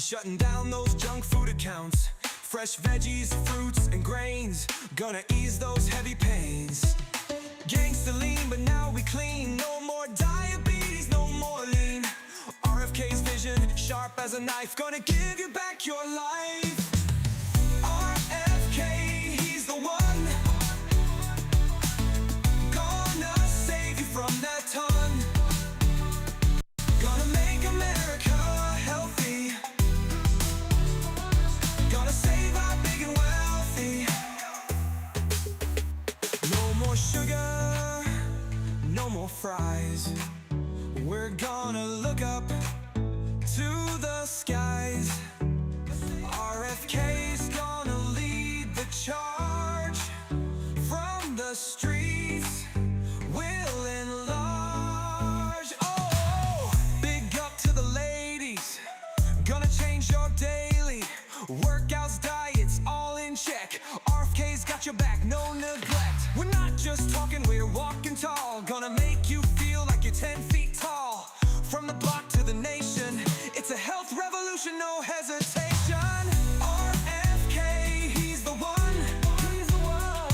shutting down those junk food accounts. Fresh veggies, fruits, and grains, gonna ease those heavy pains. Gangsta lean, but now we clean. No more diabetes, no more lean. RFK's vision, sharp as a knife, gonna give you back your life. RFK, he's the one, gonna save you from that ton. Gonna make America healthy, gonna save our big and wealthy. No more sugar, no more fries. We're gonna look up to the skies. RFK's gonna lead the charge. From the streets, we'll enlarge. Oh, big up to the ladies, gonna change your daily workouts, diets, all in check. RFK's got your back, no neglect. We're not just talking, we're walking tall. Gonna make you feel like you're 10 feet tall. From the block to the nation, it's a health revolution, no hesitation. RFK, he's the one, he's the one,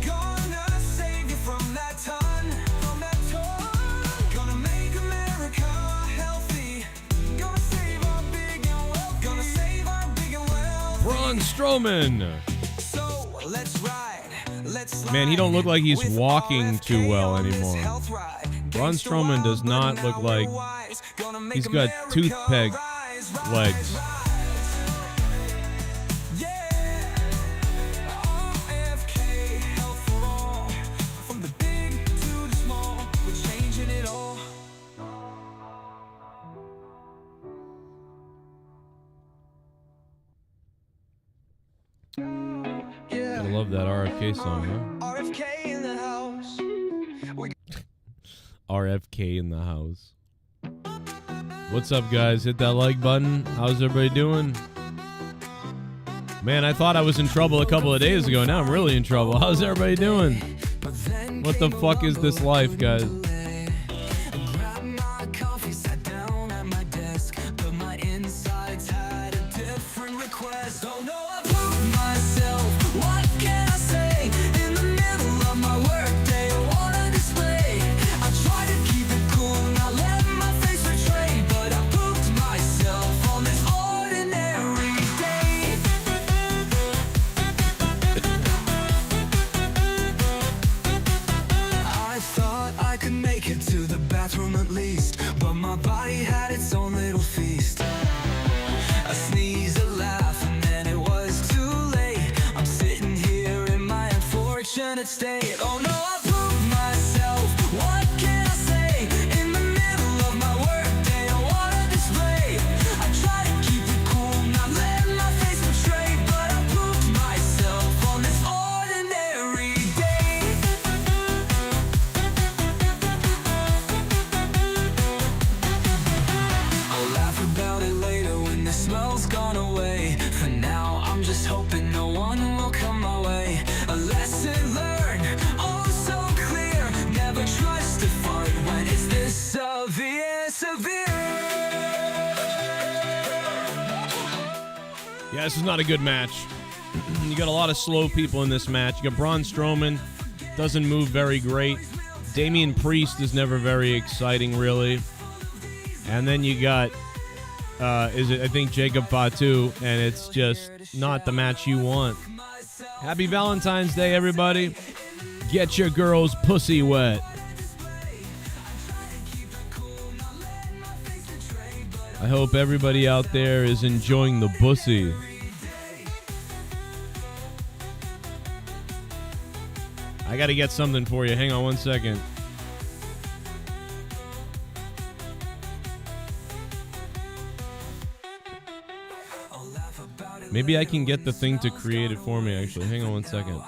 gonna save you from that ton, from that ton. Gonna make America healthy, gonna save our big and wealthy, gonna save our big and wealthy. Braun Strowman. So let's ride, let's Man, he don't look like he's walking too well anymore. Braun Strowman does not look like he's got toothpick legs. I love that RFK song, huh? RFK in the house. RFK in the house. What's up, guys? Hit that like button. How's everybody doing? Man, I thought I was in trouble a couple of days ago. Now I'm really in trouble. How's everybody doing? What the fuck is this life, guys? Stay. Oh no, I proved myself. What can I say? In the middle of my work day, I wanna display. I try to keep it cool, not let my face betray, but I proved myself on this ordinary day. I'll laugh about it later when the smell's gone away. For now, I'm just hoping no one will come my way. A lesson learned. Yeah, this is not a good match. You got a lot of slow people in this match. You got Braun Strowman, doesn't move very great. Damian Priest is never very exciting, really. And then you got, I think Jacob Fatu, and it's just not the match you want. Happy Valentine's Day, everybody. Get your girl's pussy wet. I hope everybody out there is enjoying the pussy. I gotta get something for you. Hang on one second. Maybe I can get the thing to create it for me, actually. Hang on one second.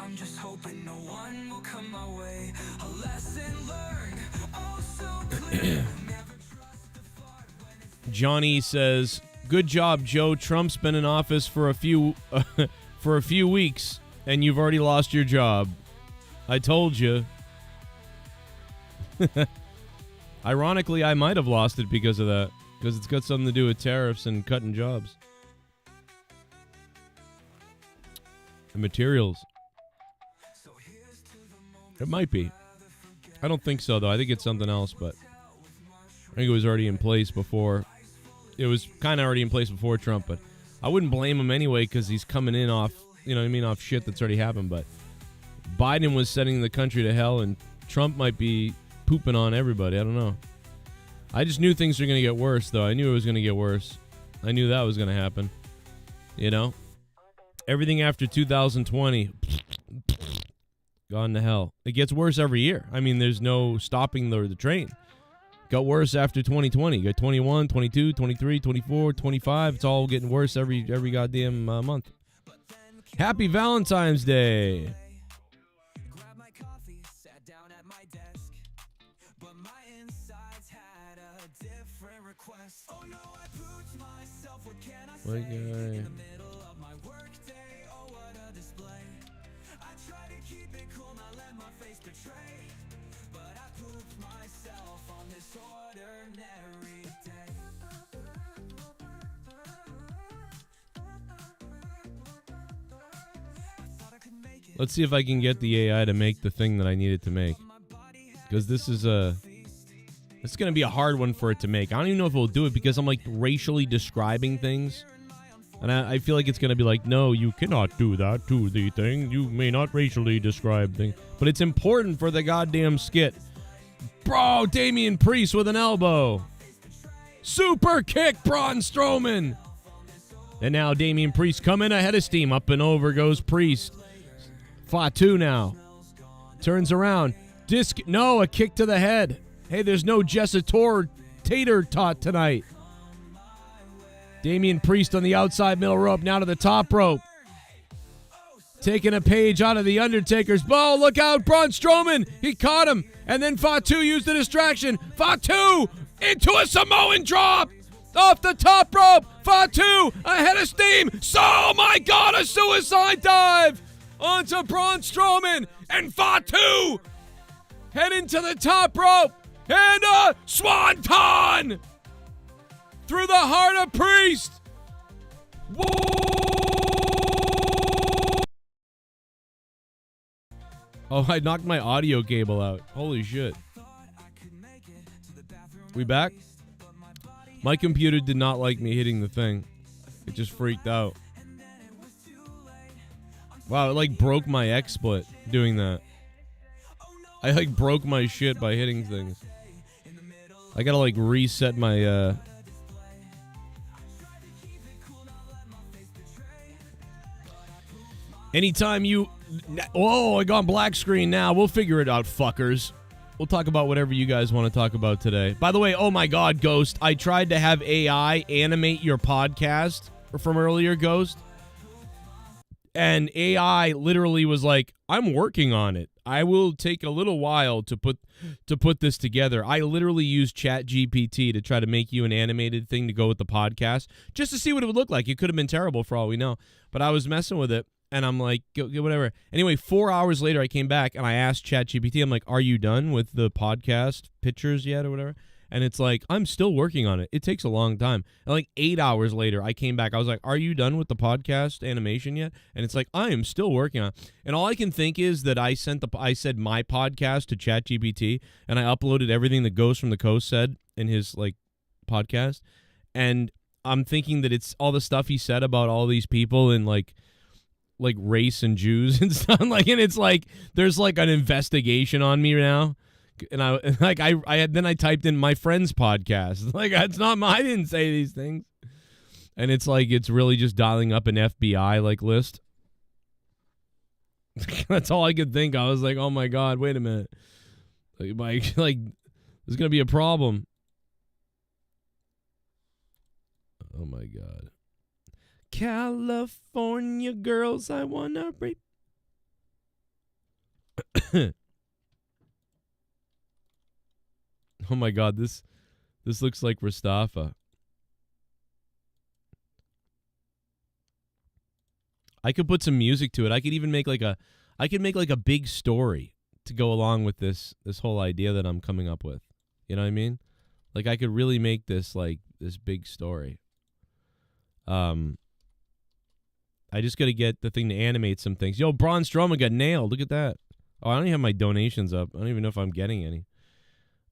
Johnny says, "Good job, Joe. Trump's been in office for a few weeks, and you've already lost your job. I told you." Ironically, I might have lost it because of that. Because it's got something to do with tariffs and cutting jobs. And materials. It might be. I don't think so, though. I think it's something else, but I think it was already in place before. It was kind of already in place before Trump, but I wouldn't blame him anyway because he's coming in off, you know what I mean, off shit that's already happened. But Biden was sending the country to hell, and Trump might be pooping on everybody. I don't know. I just knew things were going to get worse, though. I knew it was going to get worse. I knew that was going to happen. You know? Everything after 2020, gone to hell. It gets worse every year. I mean, there's no stopping the train. Got worse after 2020. You got 21, 22, 23, 24, 25. It's all getting worse every goddamn month. Happy Valentine's Day. What guy? Let's see if I can get the AI to make the thing that I needed to make. Because this is it's going to be a hard one for it to make. I don't even know if it will do it because I'm like racially describing things. And I feel like it's going to be like, no, you cannot do that to the thing. You may not racially describe things. But it's important for the goddamn skit. Bro, Damian Priest with an elbow. Super kick, Braun Strowman. And now Damian Priest coming ahead of steam. Up and over goes Priest. Fatu now. Turns around. No, a kick to the head. Hey, there's no Jessator tater tot tonight. Damian Priest on the outside middle rope. Now to the top rope. Taking a page out of the Undertaker's bow. Look out, Braun Strowman. He caught him. And then Fatu used the distraction. Fatu into a Samoan drop. Off the top rope. Fatu ahead of steam. Oh my God, a suicide dive. Onto Braun Strowman. And Fatu heading to the top rope. And a swanton through the heart of Priest. Oh, I knocked my audio cable out. Holy shit. We back? My computer did not like me hitting the thing. It just freaked out. Wow, it like broke my XSplit doing that. I like broke my shit by hitting things. I gotta like reset my anytime you... Oh, I got black screen now. We'll figure it out, fuckers. We'll talk about whatever you guys want to talk about today. By the way, oh my God, Ghost. I tried to have AI animate your podcast from earlier, Ghost. And AI literally was like, I'm working on it. I will take a little while to put this together. I literally used ChatGPT to try to make you an animated thing to go with the podcast, just to see what it would look like. It could have been terrible for all we know. But I was messing with it, and I'm like, whatever. Anyway, 4 hours later, I came back, and I asked ChatGPT, I'm like, are you done with the podcast pictures yet or whatever? And it's like, I'm still working on it. It takes a long time. And like 8 hours later, I came back. I was like, are you done with the podcast animation yet? And it's like, I am still working on it. And all I can think is that I said my podcast to ChatGPT, and I uploaded everything that Ghost from the Coast said in his like podcast. And I'm thinking that it's all the stuff he said about all these people and like race and Jews and stuff. Like, and it's like there's like an investigation on me now. And I typed in my friend's podcast. Like, it's not I didn't say these things. And it's like it's really just dialing up an FBI like list. That's all I could think. I was like, oh my God, wait a minute. Like there's gonna be a problem. Oh my God. California girls, I wanna rape. Oh my God, this looks like Mustafa. I could put some music to it. I could even make like a big story to go along with this whole idea that I'm coming up with. You know what I mean? Like, I could really make this, like, this big story. I just got to get the thing to animate some things. Yo, Braun Strowman got nailed. Look at that. Oh, I don't even have my donations up. I don't even know if I'm getting any.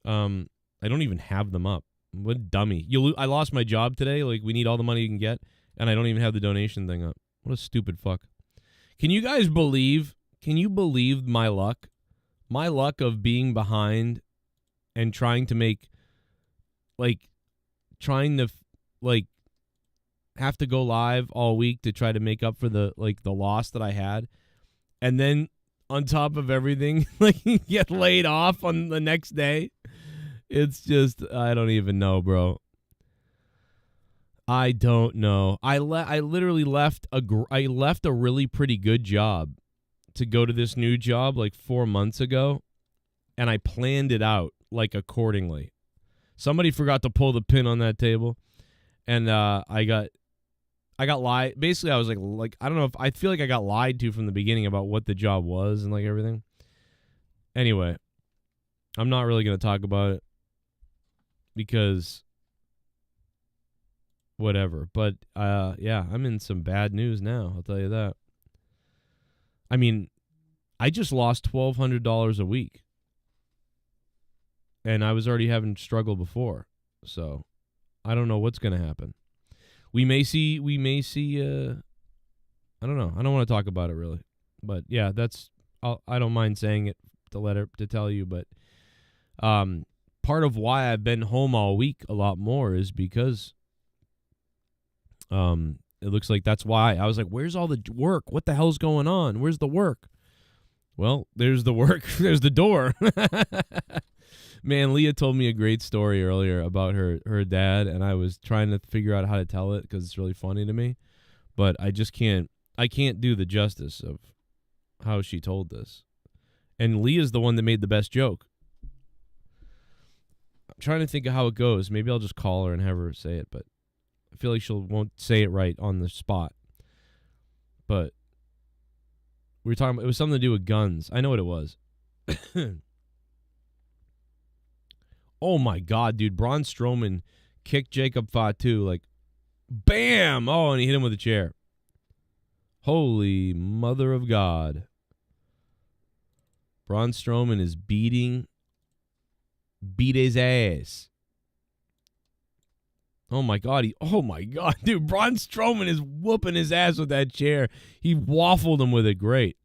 I don't even have them up. What a dummy. I lost my job today. Like, we need all the money you can get, and I don't even have the donation thing up. What a stupid fuck. Can you guys believe? Can you believe my luck? My luck of being behind and trying to make, like, have to go live all week to try to make up for the loss that I had. And then on top of everything, like, get laid off on the next day. It's just, I don't even know, bro. I don't know. I literally left a really pretty good job to go to this new job like 4 months ago, and I planned it out like accordingly. Somebody forgot to pull the pin on that table, and I got lied. Basically, I was like I don't know if I feel like I got lied to from the beginning about what the job was and like everything. Anyway, I'm not really going to talk about it because whatever. But yeah, I'm in some bad news now, I'll tell you that. I mean, I just lost $1,200 a week. And I was already having struggle before. So, I don't know what's going to happen. We may see I don't know. I don't want to talk about it really. But yeah, I don't mind saying it to tell you, but part of why I've been home all week a lot more is because it looks like that's why. I was like, where's all the work? What the hell's going on? Where's the work? Well, there's the work. There's the door. Man, Leah told me a great story earlier about her dad, and I was trying to figure out how to tell it because it's really funny to me. But I can't do the justice of how she told this. And Leah's the one that made the best joke. I'm trying to think of how it goes. Maybe I'll just call her and have her say it, but I feel like won't say it right on the spot. But we were talking about, it was something to do with guns. I know what it was. Oh my God, dude. Braun Strowman kicked Jacob Fatu like, bam! Oh, and he hit him with a chair. Holy mother of God. Braun Strowman is beat his ass. Oh my God, dude, Braun Strowman is whooping his ass with that chair. He waffled him with it. Great.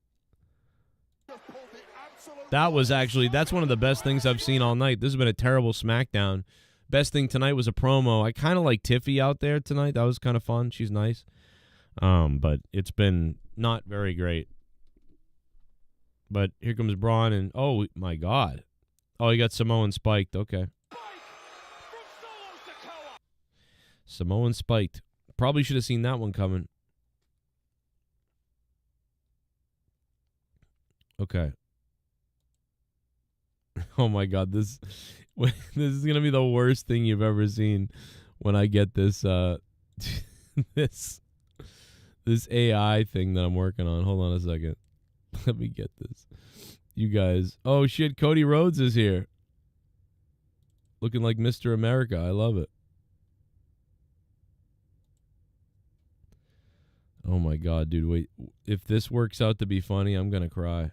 That's one of the best things I've seen all night. This has been a terrible SmackDown. Best thing tonight was a promo. I kind of like Tiffy out there tonight. That was kind of fun. She's nice. But it's been not very great. But here comes Braun, and oh my God. Oh, he got Samoan spiked. Okay. Samoan spiked. Probably should have seen that one coming. Okay. Oh my God, this is gonna be the worst thing you've ever seen when I get this this AI thing that I'm working on. Hold on a second. Let me get this. You guys. Oh shit, Cody Rhodes is here. Looking like Mr. America. I love it. Oh my God, dude. Wait. If this works out to be funny, I'm going to cry.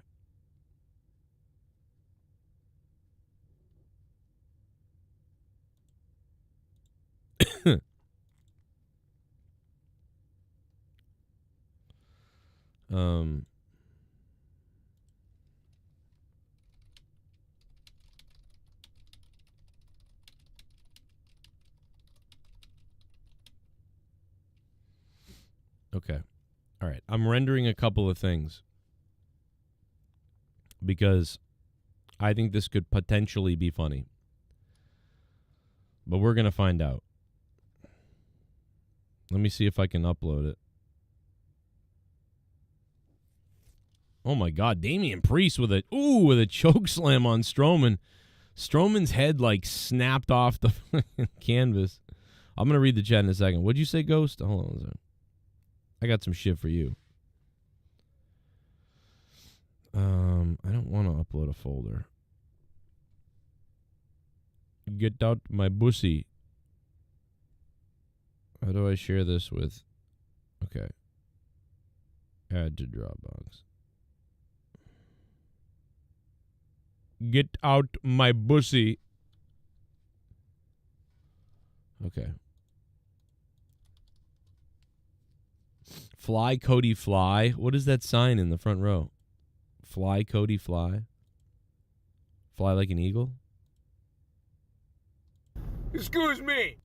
Okay. All right. I'm rendering a couple of things because I think this could potentially be funny. But we're going to find out. Let me see if I can upload it. Oh my God, Damian Priest with a choke slam on Strowman. Strowman's head like snapped off the canvas. I'm going to read the chat in a second. What'd you say, Ghost? Hold on a second. I got some shit for you. I don't want to upload a folder. Get out my pussy. How do I share this with? Okay. Add to Dropbox. Get out my pussy. Okay. Fly, Cody, fly. What is that sign in the front row? Fly, Cody, fly. Fly like an eagle? Excuse me.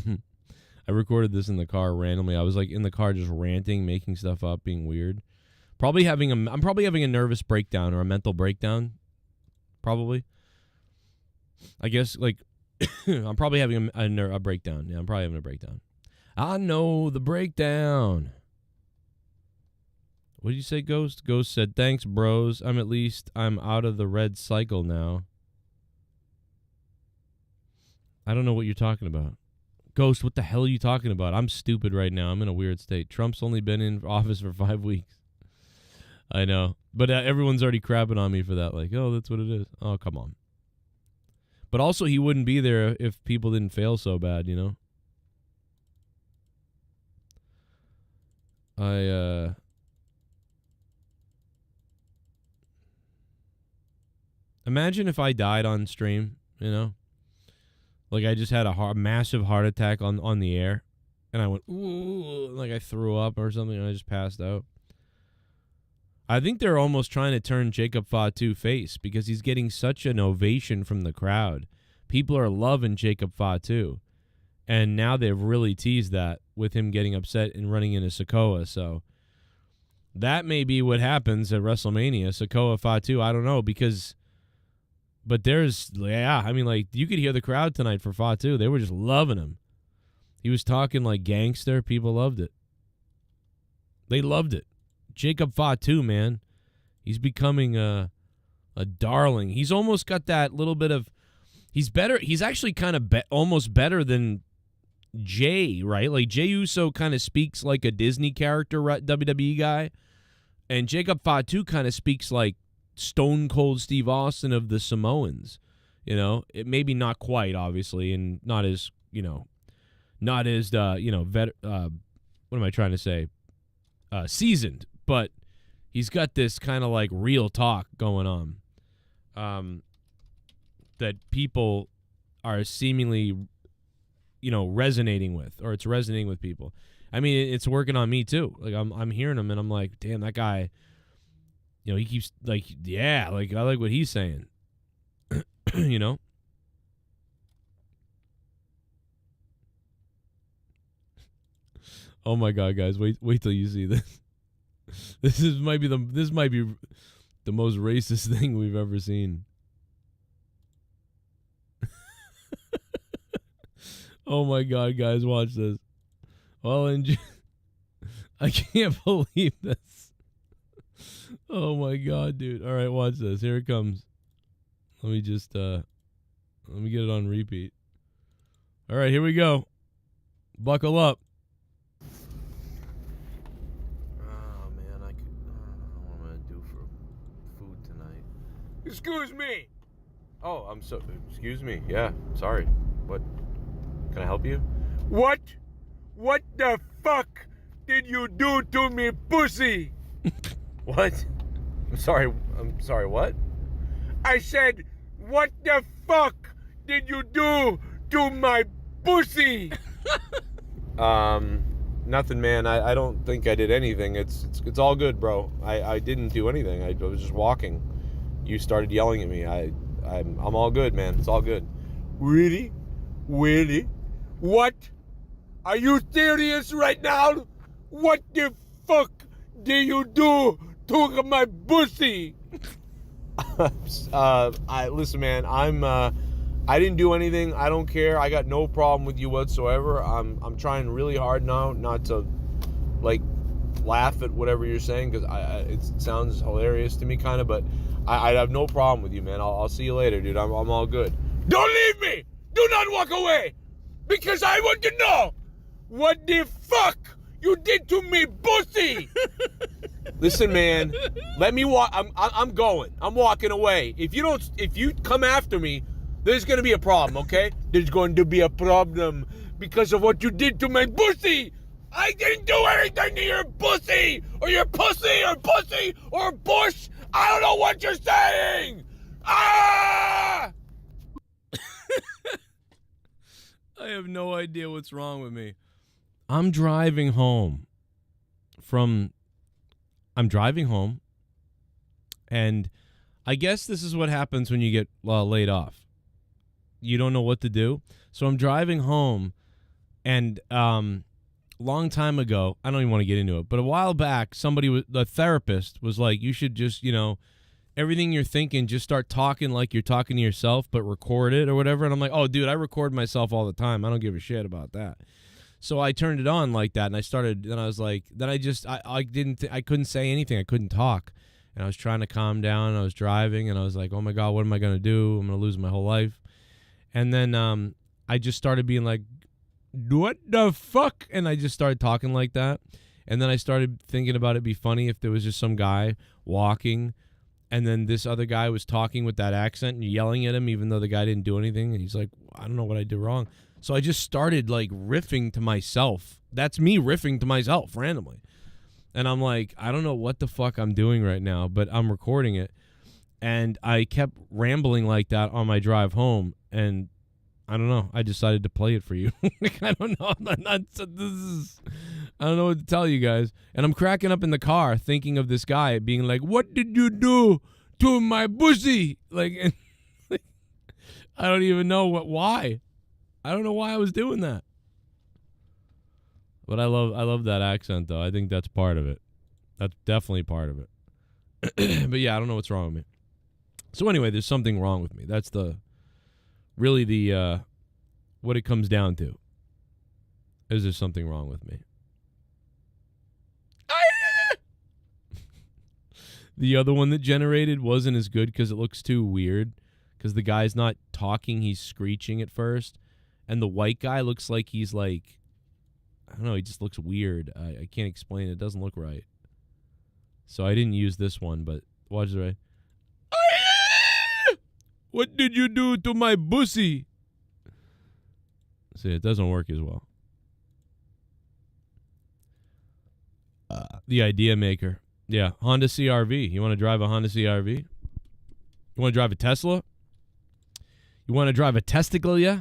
I recorded this in the car randomly. I was like in the car just ranting, making stuff up, being weird. I'm probably having a nervous breakdown or a mental breakdown. Probably. I guess like I'm probably having a breakdown. Yeah, I'm probably having a breakdown. I know the breakdown. What did you say, Ghost? Ghost said, thanks, bros. I'm out of the red cycle now. I don't know what you're talking about. Ghost, what the hell are you talking about? I'm stupid right now. I'm in a weird state. Trump's only been in office for 5 weeks. I know. But everyone's already crapping on me for that. Like, oh, that's what it is. Oh, come on. But also, he wouldn't be there if people didn't fail so bad, you know? Imagine if I died on stream, you know? Like I just had a massive heart attack on the air. And I went, ooh, like I threw up or something and I just passed out. I think they're almost trying to turn Jacob Fatu face because he's getting such an ovation from the crowd. People are loving Jacob Fatu. And now they've really teased that with him getting upset and running into Sikoa. So that may be what happens at WrestleMania. Sikoa Fatu, I don't know, because... But there's, yeah, I mean, like, you could hear the crowd tonight for Fatu. They were just loving him. He was talking like gangster. People loved it. They loved it. Jacob Fatu, man. He's becoming a darling. He's almost got that little bit of, he's better. He's actually kind of almost better than Jay, right? Like, Jay Uso kind of speaks like a Disney character, WWE guy. And Jacob Fatu kind of speaks like Stone Cold Steve Austin of the Samoans, you know, it maybe not quite, obviously, and not as, you know, what am I trying to say? Seasoned, but he's got this kind of like real talk going on, that people are seemingly, you know, resonating with, or it's resonating with people. I mean, it's working on me too. Like I'm hearing him and I'm like, damn, that guy. You know, he keeps, like, yeah, like, I like what he's saying. You know? Oh, my God, guys. Wait till you see this. This might be the most racist thing we've ever seen. Oh, my God, guys. Watch this. Well, I can't believe this. Oh my God, dude. All right, watch this. Here it comes. Let me just let me get it on repeat. All right, here we go. Buckle up. Oh man, I don't know what I'm gonna do for food tonight. Excuse me. Oh, excuse me. Yeah, sorry. What? Can I help you? What the fuck did you do to me, pussy? What? I'm sorry, what? I said, what the fuck did you do to my pussy? Nothing, man. I don't think I did anything. It's all good, bro. I didn't do anything. I was just walking. You started yelling at me. I'm all good, man. It's all good. Really? Really? What? Are you serious right now? What the fuck did you do to my pussy? Listen, man. I didn't do anything. I don't care. I got no problem with you whatsoever. I'm trying really hard now not to like laugh at whatever you're saying because it sounds hilarious to me, kind of. But I have no problem with you, man. I'll see you later, dude. I'm all good. Don't leave me. Do not walk away, because I want to know what the fuck you did to me, pussy. Listen, man. Let me walk. I'm going. I'm walking away. If you come after me, There's going to be a problem, okay? There's going to be a problem because of what you did to my pussy. I didn't do anything to your pussy or your pussy or pussy or bush. I don't know what you're saying. Ah! I have no idea what's wrong with me. I'm driving home, and I guess this is what happens when you get laid off. You don't know what to do. So I'm driving home, and long time ago, I don't even want to get into it, but a while back, the therapist was like, you should just, everything you're thinking, just start talking like you're talking to yourself, but record it or whatever. And I'm like, oh, dude, I record myself all the time. I don't give a shit about that. So I turned it on like that, and I started, and I was like, then I couldn't say anything. I couldn't talk. And I was trying to calm down, and I was driving, and I was like, oh my God, what am I going to do? I'm going to lose my whole life. And then I just started being like, what the fuck? And I just started talking like that. And then I started thinking about it'd be funny if there was just some guy walking, and then this other guy was talking with that accent and yelling at him, even though the guy didn't do anything. And he's like, I don't know what I did wrong. So I just started like riffing to myself. That's me riffing to myself randomly. And I'm like, I don't know what the fuck I'm doing right now, but I'm recording it. And I kept rambling like that on my drive home. And I don't know. I decided to play it for you. I don't know. I don't know what to tell you guys. And I'm cracking up in the car thinking of this guy being like, what did you do to my pussy? Like, I don't even know why. I don't know why I was doing that. But I love that accent, though. I think that's part of it. That's definitely part of it. But yeah, I don't know what's wrong with me. So anyway, there's something wrong with me. That's really the what it comes down to. Is there something wrong with me? The other one that generated wasn't as good because it looks too weird. Because the guy's not talking, he's screeching at first. And the white guy looks like he's like, I don't know, he just looks weird. I can't explain it. It doesn't look right. So I didn't use this one, but watch it right. What did you do to my pussy? See, it doesn't work as well. The idea maker. Yeah, Honda CRV. You want to drive a Honda CRV? You want to drive a Tesla? You want to drive a testicle, yeah?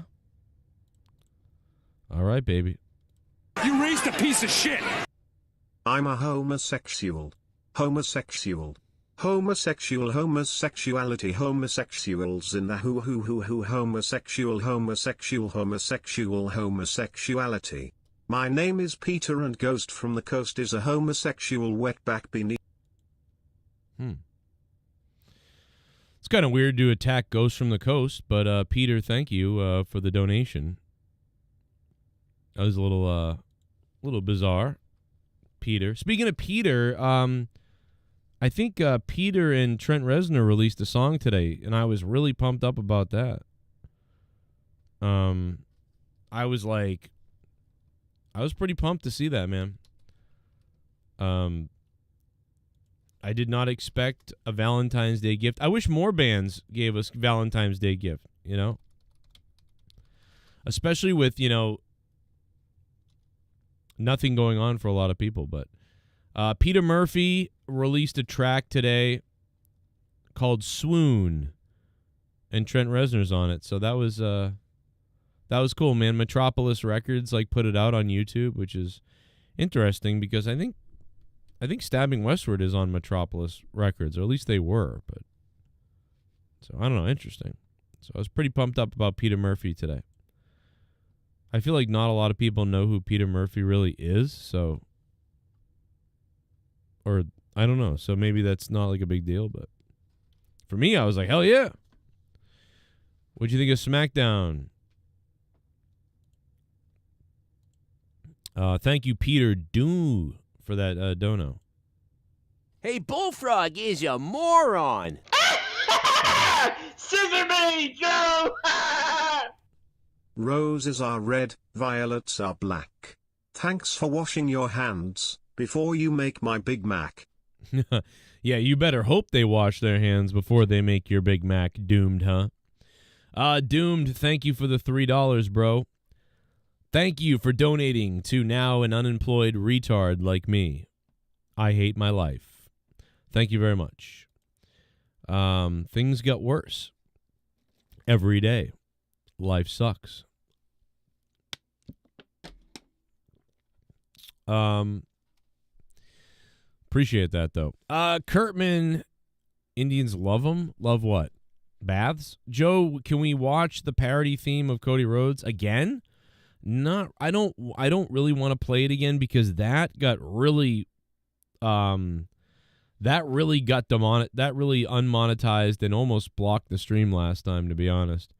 All right, baby. You raised a piece of shit. I'm a homosexual. Homosexual. Homosexual. Homosexuality. Homosexuals in the who homosexual. Homosexual. Homosexual. Homosexuality. My name is Peter and Ghost from the Coast is a homosexual wetback beneath. It's kind of weird to attack Ghost from the Coast, but Peter, thank you for the donation. That was a little bizarre. Peter. Speaking of Peter, I think Peter and Trent Reznor released a song today, and I was really pumped up about that. I was pretty pumped to see that, man. I did not expect a Valentine's Day gift. I wish more bands gave us Valentine's Day gift, especially with, nothing going on for a lot of people. But Peter Murphy released a track today called Swoon, and Trent Reznor's on it. So that was cool, man. Metropolis Records put it out on YouTube, which is interesting because I think Stabbing Westward is on Metropolis Records, or at least they were. But so I don't know, interesting. So I was pretty pumped up about Peter Murphy today. I feel like not a lot of people know who Peter Murphy really is, so, or I don't know. So maybe that's not a big deal, but for me, I was like, hell yeah. What'd you think of SmackDown? Thank you, Peter Doo, for that dono. Hey, Bullfrog is a moron. Scissor me, Joe! Roses are red, violets are black. Thanks for washing your hands before you make my Big Mac. Yeah, you better hope they wash their hands before they make your Big Mac. Doomed, huh? Doomed, thank you for the $3, bro. Thank you for donating to now an unemployed retard like me. I hate my life. Thank you very much. Things got worse. Every day. Life sucks. Appreciate that, though. Kurtman, Indians love them. Love what? Baths? Joe, can we watch the parody theme of Cody Rhodes again? Not. I don't really want to play it again because that got really, that really got that really unmonetized and almost blocked the stream last time, to be honest.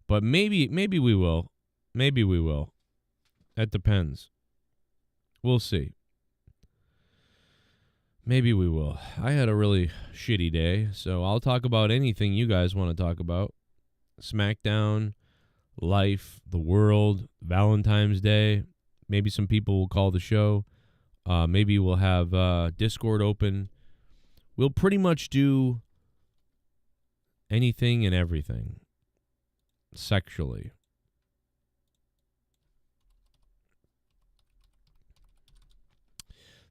But maybe we will. Maybe we will. That depends. We'll see. Maybe we will. I had a really shitty day, so I'll talk about anything you guys want to talk about. SmackDown, life, the world, Valentine's Day. Maybe some people will call the show. Maybe we'll have Discord open. We'll pretty much do anything and everything sexually.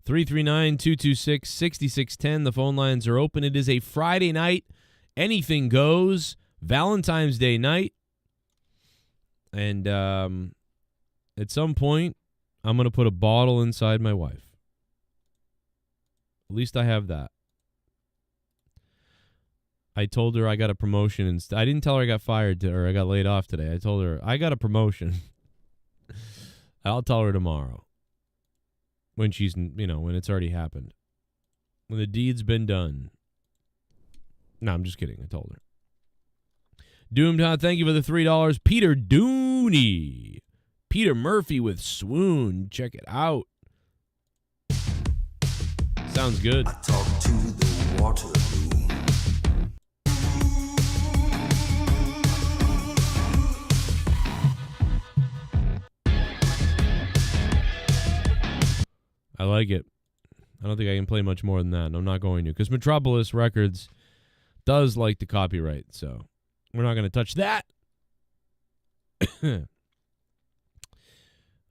Three 226-6610. The phone lines are open. It is a Friday night. Anything goes. Valentine's Day night. And at some point, I'm going to put a bottle inside my wife. At least I have that. I told her I got a promotion. And I didn't tell her I got fired or I got laid off today. I told her I got a promotion. I'll tell her tomorrow. When she's, when it's already happened. When the deed's been done. No, I'm just kidding. I told her. Doomed, thank you for the $3. Peter Dooney. Peter Murphy with Swoon. Check it out. Sounds good. I talk to the water loom. I like it. I don't think I can play much more than that. And I'm not going to. Because Metropolis Records does like to copyright. So we're not going to touch that.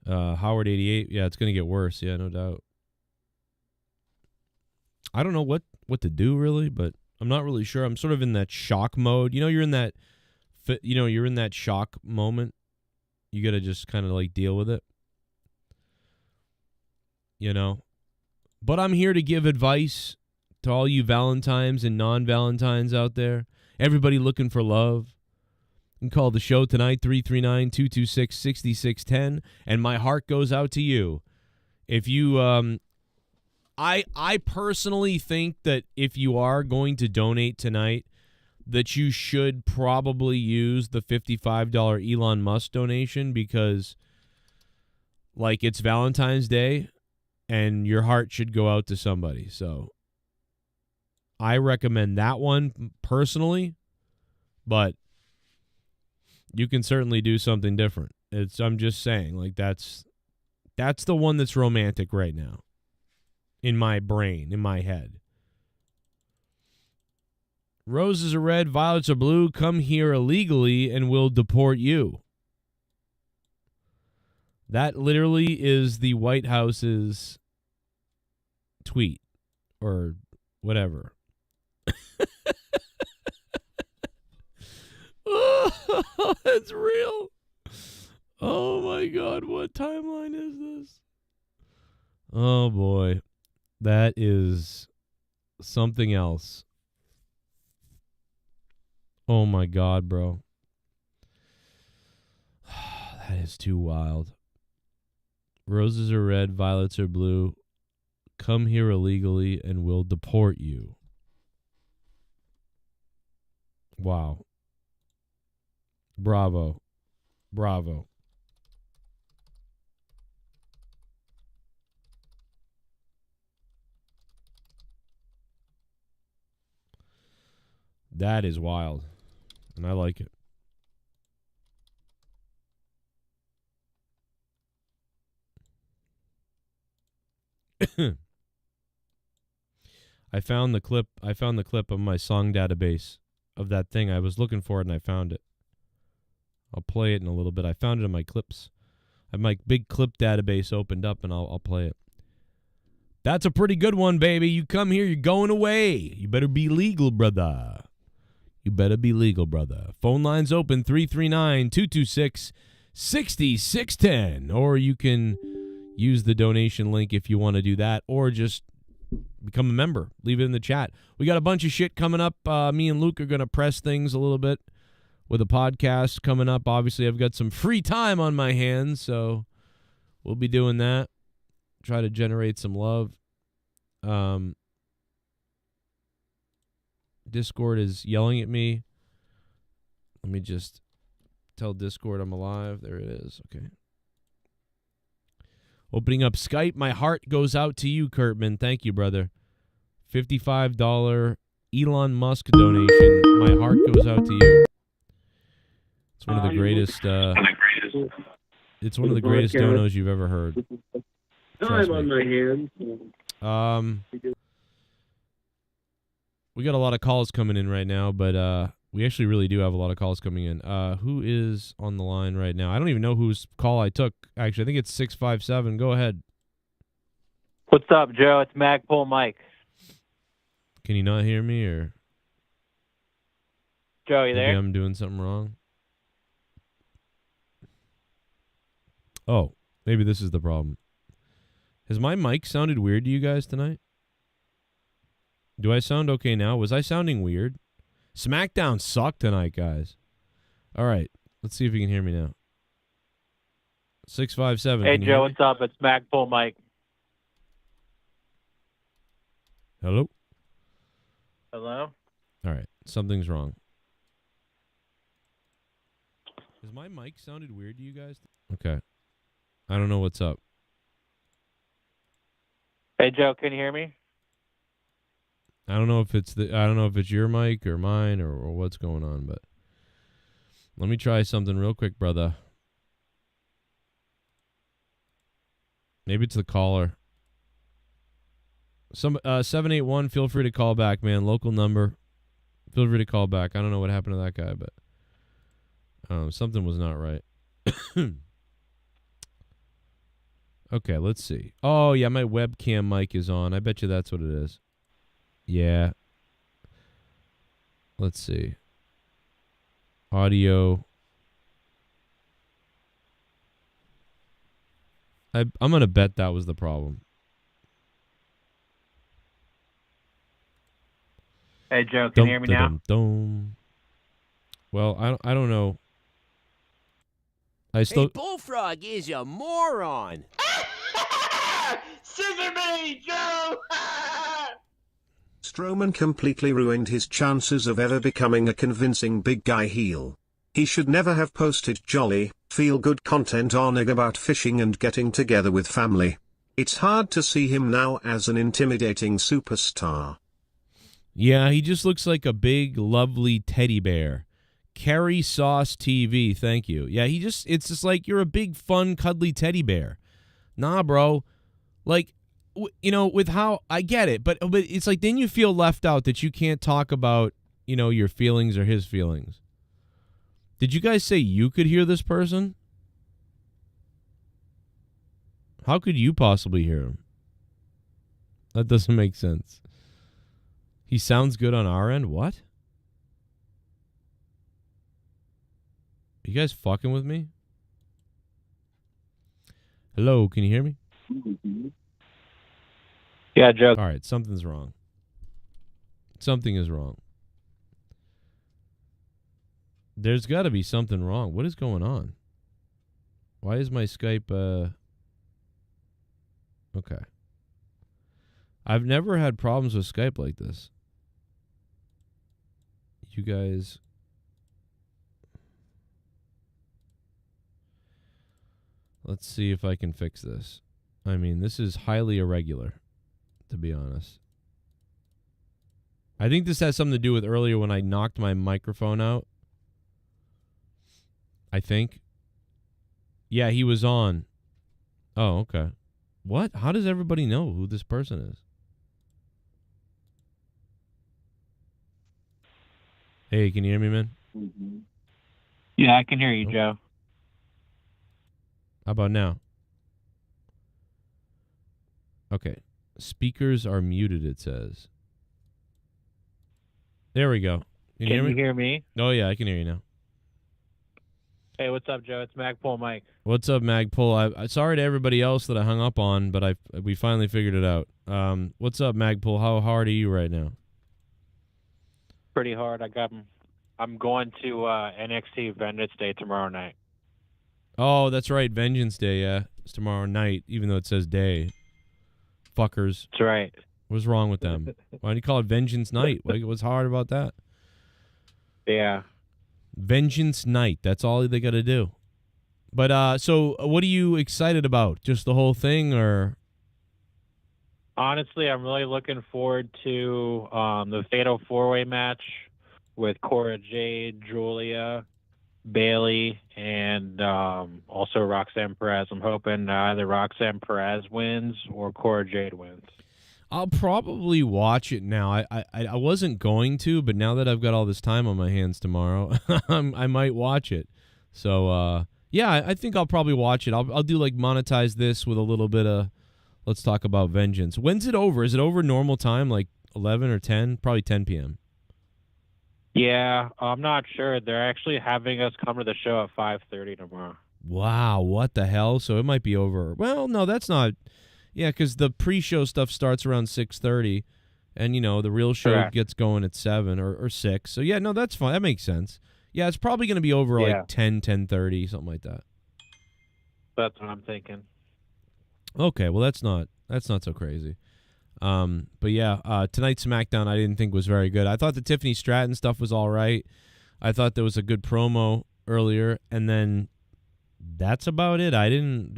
Howard 88. Yeah, it's going to get worse. Yeah, no doubt. I don't know what to do, really. But I'm not really sure. I'm sort of in that shock mode. You're in that, you're in that shock moment. You got to just kind of like deal with it. But I'm here to give advice to all you Valentines and non-Valentines out there. Everybody looking for love. You can call the show tonight, 339-226-6610, and my heart goes out to you. If you, I personally think that if you are going to donate tonight, that you should probably use the $55 Elon Musk donation because, it's Valentine's Day. And your heart should go out to somebody. So I recommend that one personally, but you can certainly do something different. I'm just saying, that's the one that's romantic right now. In my brain, in my head. Roses are red, violets are blue. Come here illegally and we'll deport you. That literally is the White House's tweet or whatever. Oh, that's real. Oh my God, what timeline is this? Oh boy, that is something else. Oh my God, bro. That is too wild. Roses are red, violets are blue. Come here illegally and we'll deport you. Wow. Bravo. Bravo. That is wild. And I like it. I found the clip on my song database of that thing. I was looking for it and I found it. I'll play it in a little bit. I found it in my clips. I have my big clip database opened up, and I'll play it. That's a pretty good one, baby. You come here, you're going away. You better be legal, brother. You better be legal, brother. Phone lines open, 339-226-6610. Or you can use the donation link if you want to do that, or just become a member. Leave it in the chat. We got a bunch of shit coming up. Me and Luke are going to press things a little bit with a podcast coming up. Obviously, I've got some free time on my hands, so we'll be doing that. Try to generate some love. Discord is yelling at me. Let me just tell Discord I'm alive. There it is. Okay. Opening up Skype. My heart goes out to you, Kurtman. Thank you, brother. $55 Elon Musk donation. My heart goes out to you. It's one of the greatest. It's one of the greatest donos you've ever heard. Time on my hands. We got a lot of calls coming in right now, but we actually really do have a lot of calls coming in. Who is on the line right now? I don't even know whose call I took. Actually, I think it's 657. Go ahead. What's up, Joe? It's Magpul Mike. Can you not hear me, or Joe, you maybe there? I'm doing something wrong? Oh, maybe this is the problem. Has my mic sounded weird to you guys tonight? Do I sound okay now? Was I sounding weird? SmackDown sucked tonight, guys. All right. Let's see if you can hear me now. 657. Hey, Joe, what's up? It's Magpul Mike. Hello? Hello? All right. Something's wrong. Has my mic sounded weird to you guys? Okay. I don't know what's up. Hey, Joe, can you hear me? I don't know if it's your mic or mine or what's going on, but let me try something real quick, brother. Maybe it's the caller. 781, feel free to call back, man. Local number. Feel free to call back. I don't know what happened to that guy, but something was not right. Okay, let's see. Oh, yeah, my webcam mic is on. I bet you that's what it is. Yeah. Let's see. Audio. I'm going to bet that was the problem. Hey, Joe, can you hear me now? Well, I don't know. Hey, Bullfrog is a moron. Scissor me, Joe! Strowman completely ruined his chances of ever becoming a convincing big guy heel. He should never have posted jolly, feel-good content on IG about fishing and getting together with family. It's hard to see him now as an intimidating superstar. Yeah, he just looks like a big, lovely teddy bear. Carrie Sauce TV, thank you. Yeah, it's just like you're a big, fun, cuddly teddy bear. Nah, bro. Like, with how, I get it, but it's like then you feel left out that you can't talk about, your feelings or his feelings. Did you guys say you could hear this person? How could you possibly hear him? That doesn't make sense. He sounds good on our end? What? You guys fucking with me? Hello, can you hear me? Yeah, Joe. All right, something's wrong. Something is wrong. There's got to be something wrong. What is going on? Why is my Skype, Okay. I've never had problems with Skype like this. You guys... Let's see if I can fix this. I mean, this is highly irregular, to be honest. I think this has something to do with earlier when I knocked my microphone out. I think. Yeah, he was on. Oh, okay. What? How does everybody know who this person is? Hey, can you hear me, man? Yeah, I can hear you, Joe. How about now? Okay. Speakers are muted, it says. There we go. Can Can you you hear me? Oh, yeah, I can hear you now. Hey, what's up, Joe? It's Magpul Mike. What's up, Magpul? I sorry to everybody else that I hung up on, but we finally figured it out. What's up, Magpul? How hard are you right now? Pretty hard. I'm going to NXT Vengeance Day tomorrow night. Oh, that's right. Vengeance Day, yeah. It's tomorrow night, even though it says day. Fuckers. That's right. What's wrong with them? Why do you call it Vengeance Night? What's hard about that? Yeah. Vengeance Night. That's all they got to do. But so what are you excited about? Just the whole thing, or? Honestly, I'm really looking forward to the Fatal 4-Way match with Cora Jade, Julia, Bailey, and also Roxanne Perez. I'm hoping either Roxanne Perez wins or Cora Jade wins. I'll probably watch it now. I wasn't going to, but now that I've got all this time on my hands tomorrow, I might watch it. So yeah, I think I'll probably watch it. I'll do like monetize this with a little bit of let's talk about Vengeance. When's it over? Is it over normal time, like 11 or 10? Probably 10 p.m. Yeah, I'm not sure. They're actually having us come to the show at 5:30 tomorrow. Wow, what the hell? So it might be over. Well, no, that's not. Yeah, because the pre-show stuff starts around 6:30, and, you know, the real show Correct. gets going at 7 or 6. So, yeah, no, that's fine. That makes sense. Yeah, it's probably going to be over like 10, 10:30, something like that. That's what I'm thinking. Okay, well, that's not so crazy. But, yeah, tonight's SmackDown I didn't think was very good. I thought the Tiffany Stratton stuff was all right. I thought there was a good promo earlier, and then that's about it. I don't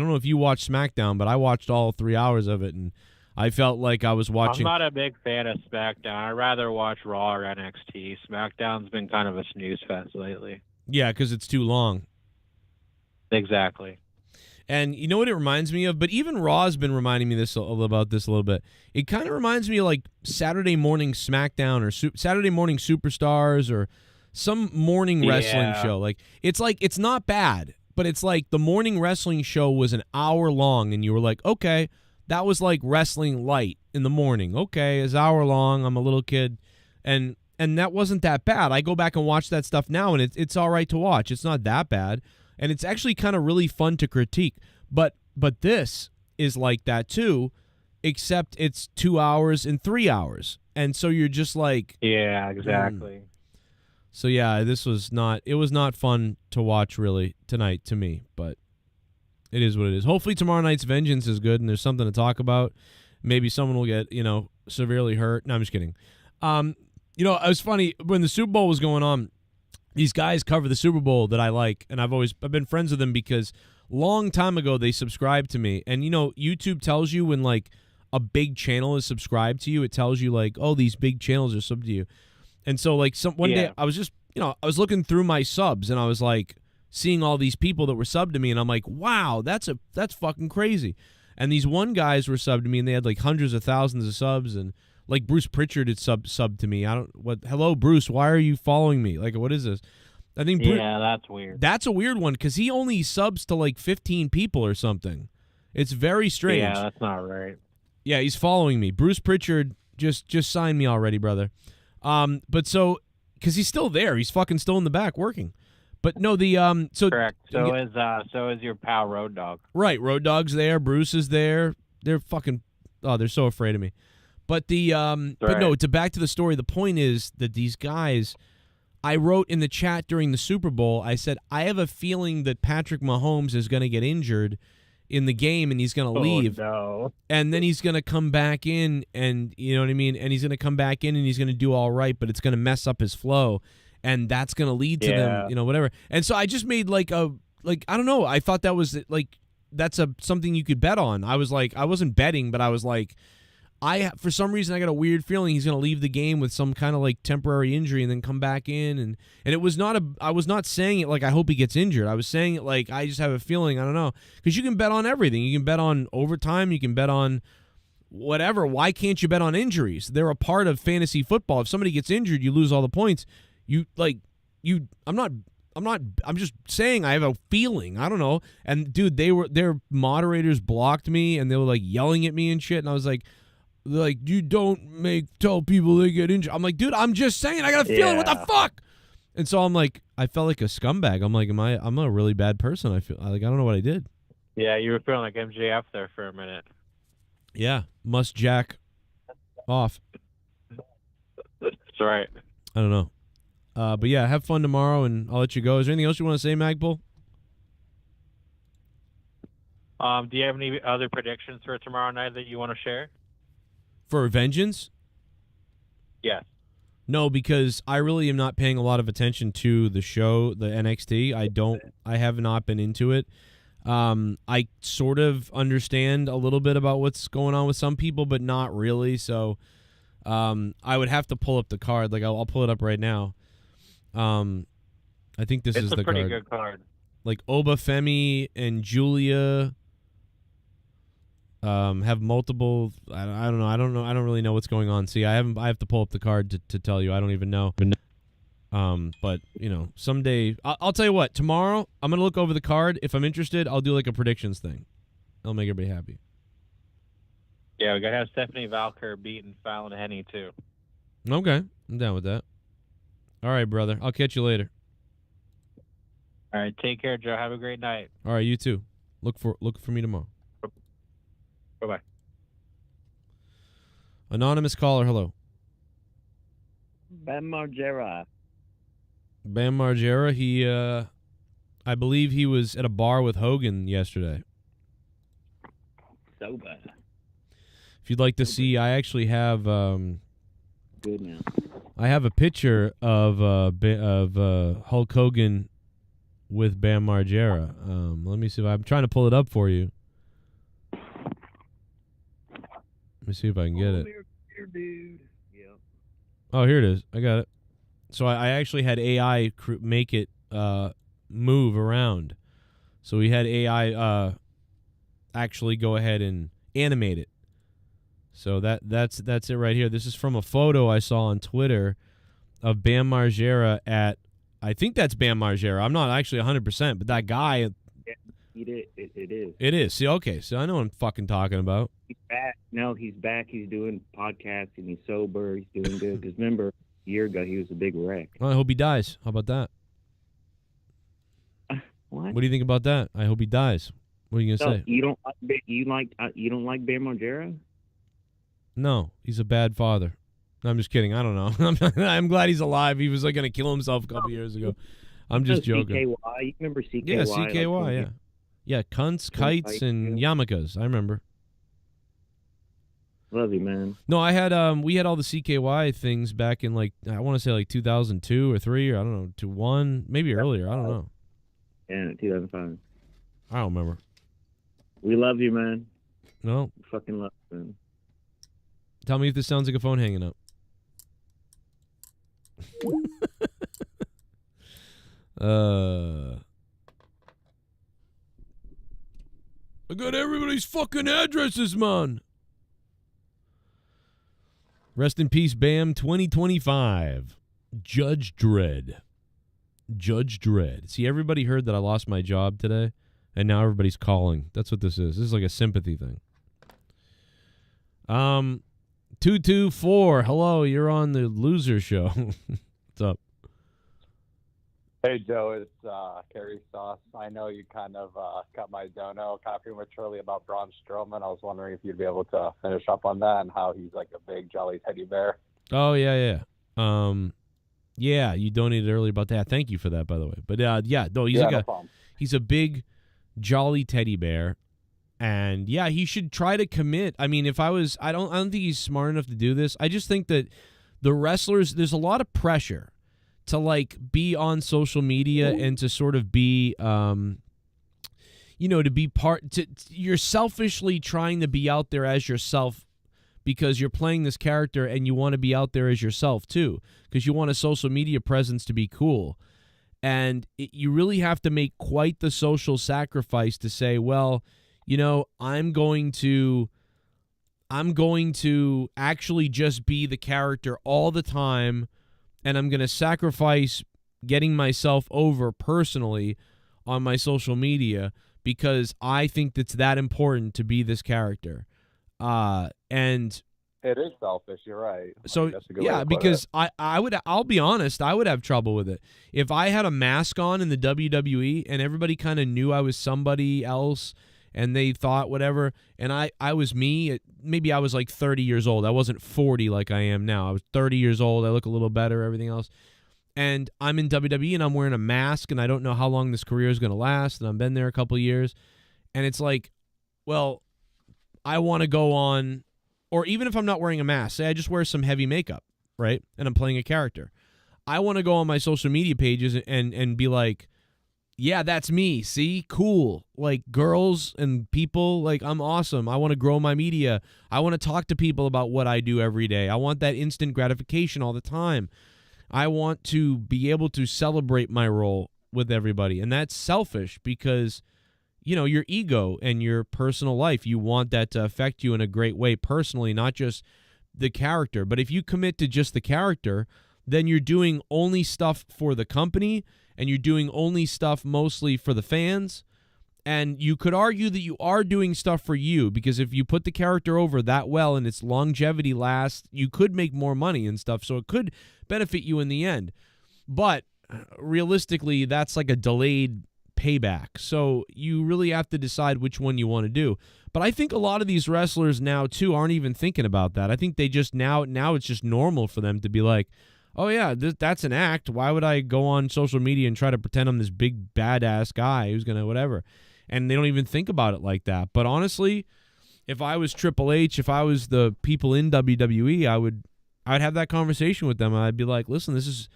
know if you watched SmackDown, but I watched all 3 hours of it, and I felt like I was watching. I'm not a big fan of SmackDown. I'd rather watch Raw or NXT. SmackDown's been kind of a snooze fest lately. Yeah, because it's too long. Exactly. And you know what it reminds me of? But even Raw's been reminding me about this a little bit. It kind of reminds me of like Saturday morning SmackDown or Saturday morning Superstars or some morning wrestling show. It's not bad. But it's like the morning wrestling show was an hour long, and you were like, okay, that was like wrestling light in the morning. Okay, it's an hour long. I'm a little kid. And that wasn't that bad. I go back and watch that stuff now, and it's all right to watch. It's not that bad. And it's actually kind of really fun to critique. But this is like that too, except it's 2 hours and 3 hours. And so you're just like... Yeah, exactly. So yeah, it was not fun to watch really tonight to me, but it is what it is. Hopefully tomorrow night's Vengeance is good and there's something to talk about. Maybe someone will get, severely hurt. No, I'm just kidding. It was funny when the Super Bowl was going on, these guys cover the Super Bowl that I like, and I've been friends with them because long time ago they subscribed to me. And YouTube tells you when like a big channel is subscribed to you, it tells you like, oh, these big channels are subbed to you. And so, like, one day I was just, I was looking through my subs, and I was, like, seeing all these people that were subbed to me, and I'm like, wow, that's fucking crazy. And these one guys were subbed to me, and they had, like, hundreds of thousands of subs, and, like, Bruce Pritchard had subbed to me. Hello, Bruce, why are you following me? Like, what is this? I think yeah, that's weird. That's a weird one, because he only subs to, like, 15 people or something. It's very strange. Yeah, that's not right. Yeah, he's following me. Bruce Pritchard, just sign me already, brother. But so, because he's still there, he's fucking still in the back working. But no, correct. So is your pal Road Dogg. Right, Road Dogg's there. Bruce is there. They're fucking. Oh, they're so afraid of me. But but no, back to the story. The point is that these guys, I wrote in the chat during the Super Bowl. I said I have a feeling that Patrick Mahomes is going to get injured in the game and he's going to leave. No. And then he's going to come back in and, you know what I mean? And he's going to come back in and he's going to do all right, but it's going to mess up his flow. And that's going to lead to them, whatever. And so I just made I don't know. I thought that was like, that's something you could bet on. I was like, I wasn't betting, but I was like, for some reason, I got a weird feeling he's going to leave the game with some kind of like temporary injury and then come back in. And it was not I was not saying it like I hope he gets injured. I was saying it like I just have a feeling. I don't know. Because you can bet on everything. You can bet on overtime. You can bet on whatever. Why can't you bet on injuries? They're a part of fantasy football. If somebody gets injured, you lose all the points. I'm I'm just saying I have a feeling. I don't know. And dude, their moderators blocked me and they were like yelling at me and shit. And I was like, you don't tell people they get injured. I'm like, dude, I'm just saying I got a feeling. What the fuck? And so I'm like, I felt like a scumbag. I'm like, I'm a really bad person. I feel like I don't know what I did. Yeah, you were feeling like MJF there for a minute. Yeah, must jack off. That's right. I don't know. But yeah, have fun tomorrow, and I'll let you go. Is there anything else you want to say, Magpul? Do you have any other predictions for tomorrow night that you want to share? For Vengeance? Yes. No, because I really am not paying a lot of attention to the show, the NXT. I have not been into it. I sort of understand a little bit about what's going on with some people, but not really. So I would have to pull up the card. Like I'll pull it up right now. I think this is the card. It's a pretty good card. Like Obafemi and Julia have multiple. I don't know. I don't really know what's going on. See, I have to pull up the card to tell you. I don't even know. But you know, someday I'll tell you what. Tomorrow I'm gonna look over the card. If I'm interested, I'll do like a predictions thing. I'll make everybody happy. Yeah, we gotta have Stephanie Valker beating Fallon Henny too. Okay, I'm down with that. All right, brother. I'll catch you later. All right, take care, Joe. Have a great night. All right, you too. Look for me tomorrow. Bye-bye. Anonymous caller, hello. BAM Margera. Bam Margera, he I believe he was at a bar with Hogan yesterday. Sober. If you'd like to see, I actually have Good man. I have a picture of Hulk Hogan with Bam Margera. Let me see if I'm trying to pull it up for you. Let me see if I can get it. Dude. Yep. Oh, here it is. I got it. So I actually had AI make it move around. So we had AI actually go ahead and animate it. So that's it right here. This is from a photo I saw on Twitter of Bam Margera at, I think that's Bam Margera. I'm not actually 100%, but that guy. It is. It is. See, okay. So I know what I'm fucking talking about. He's back. No, he's back. He's doing podcasting. He's sober. He's doing good. Because remember, a year ago, he was a big wreck. Well, I hope he dies. How about that? What? What do you think about that? I hope he dies. What are you gonna say? You don't like Bam Margera? No, he's a bad father. No, I'm just kidding. I don't know. I'm glad he's alive. He was like gonna kill himself a couple years ago. I'm just joking. CKY. You remember CKY? Yeah, CKY. Yeah, yeah. Cunts, kites, and yarmulkes. I remember. Love you, man. No, I had we had all the CKY things back in like I want to say like 2002 or 3 or I don't know 2001 maybe earlier. I don't know. Yeah, 2005. I don't remember. We love you, man. No, We fucking love you, man. tell me if this sounds like a phone hanging up. I got everybody's fucking addresses, man. Rest in peace, Bam 2025. Judge Dredd. Judge Dredd. See, everybody heard that I lost my job today, and now everybody's calling. That's what this is. This is like a sympathy thing. 224. Hello, you're on the Loser Show. What's up? Hey, Joe, it's Kerry Sauce. I know you kind of cut my dono prematurely about Braun Strowman. I was wondering if you'd be able to finish up on that and how he's like a big, jolly teddy bear. Oh, yeah. Yeah, you donated earlier about that. Thank you for that, by the way. But, yeah, no, he's a big, jolly teddy bear. And, yeah, he should try to commit. I mean, I don't think he's smart enough to do this. I just think that the wrestlers, there's a lot of pressure to like be on social media and to sort of be, to be you're selfishly trying to be out there as yourself because you're playing this character and you want to be out there as yourself too, because you want a social media presence to be cool. And you really have to make quite the social sacrifice to say, well, I'm going to actually just be the character all the time. And I'm going to sacrifice getting myself over personally on my social media because I think it's that important to be this character. And It is selfish. You're right. so That's a good way yeah, to put because it. I'll be honest, I would have trouble with it if I had a mask on in the WWE and everybody kind of knew I was somebody else and they thought whatever, and I was me. Maybe I was like 30 years old. I wasn't 40 like I am now. I was 30 years old. I look a little better, everything else. And I'm in WWE and I'm wearing a mask and I don't know how long this career is going to last, and I've been there a couple of years, and it's like, well, I want to go on. Or even if I'm not wearing a mask, say I just wear some heavy makeup, right? And I'm playing a character. I want to go on my social media pages and be like, yeah, that's me. See? Cool. Like, girls and people, like, I'm awesome. I want to grow my media. I want to talk to people about what I do every day. I want that instant gratification all the time. I want to be able to celebrate my role with everybody. And that's selfish because, you know, your ego and your personal life, you want that to affect you in a great way personally, not just the character. But if you commit to just the character, then you're doing only stuff for the company and you're doing only stuff mostly for the fans. And you could argue that you are doing stuff for you because if you put the character over that well and its longevity lasts, you could make more money and stuff. So it could benefit you in the end. But realistically, that's like a delayed payback. So you really have to decide which one you want to do. But I think a lot of these wrestlers now too aren't even thinking about that. I think they just now it's just normal for them to be like, oh yeah, that's an act. Why would I go on social media and try to pretend I'm this big badass guy who's gonna whatever? And they don't even think about it like that. But honestly, if I was Triple H, if I was the people in WWE, I'd have that conversation with them. I'd be like, listen, this is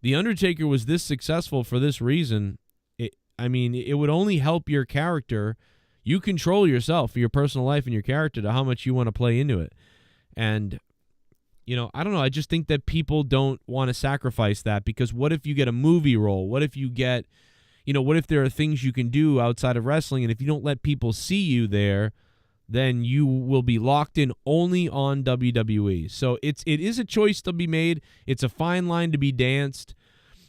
the Undertaker was this successful for this reason. It would only help your character. You control yourself, your personal life and your character to how much you want to play into it. And, you know, I don't know. I just think that people don't want to sacrifice that because what if you get a movie role? What if you get, you know, what if there are things you can do outside of wrestling? And if you don't let people see you there, then you will be locked in only on WWE. So it is a choice to be made. It's a fine line to be danced.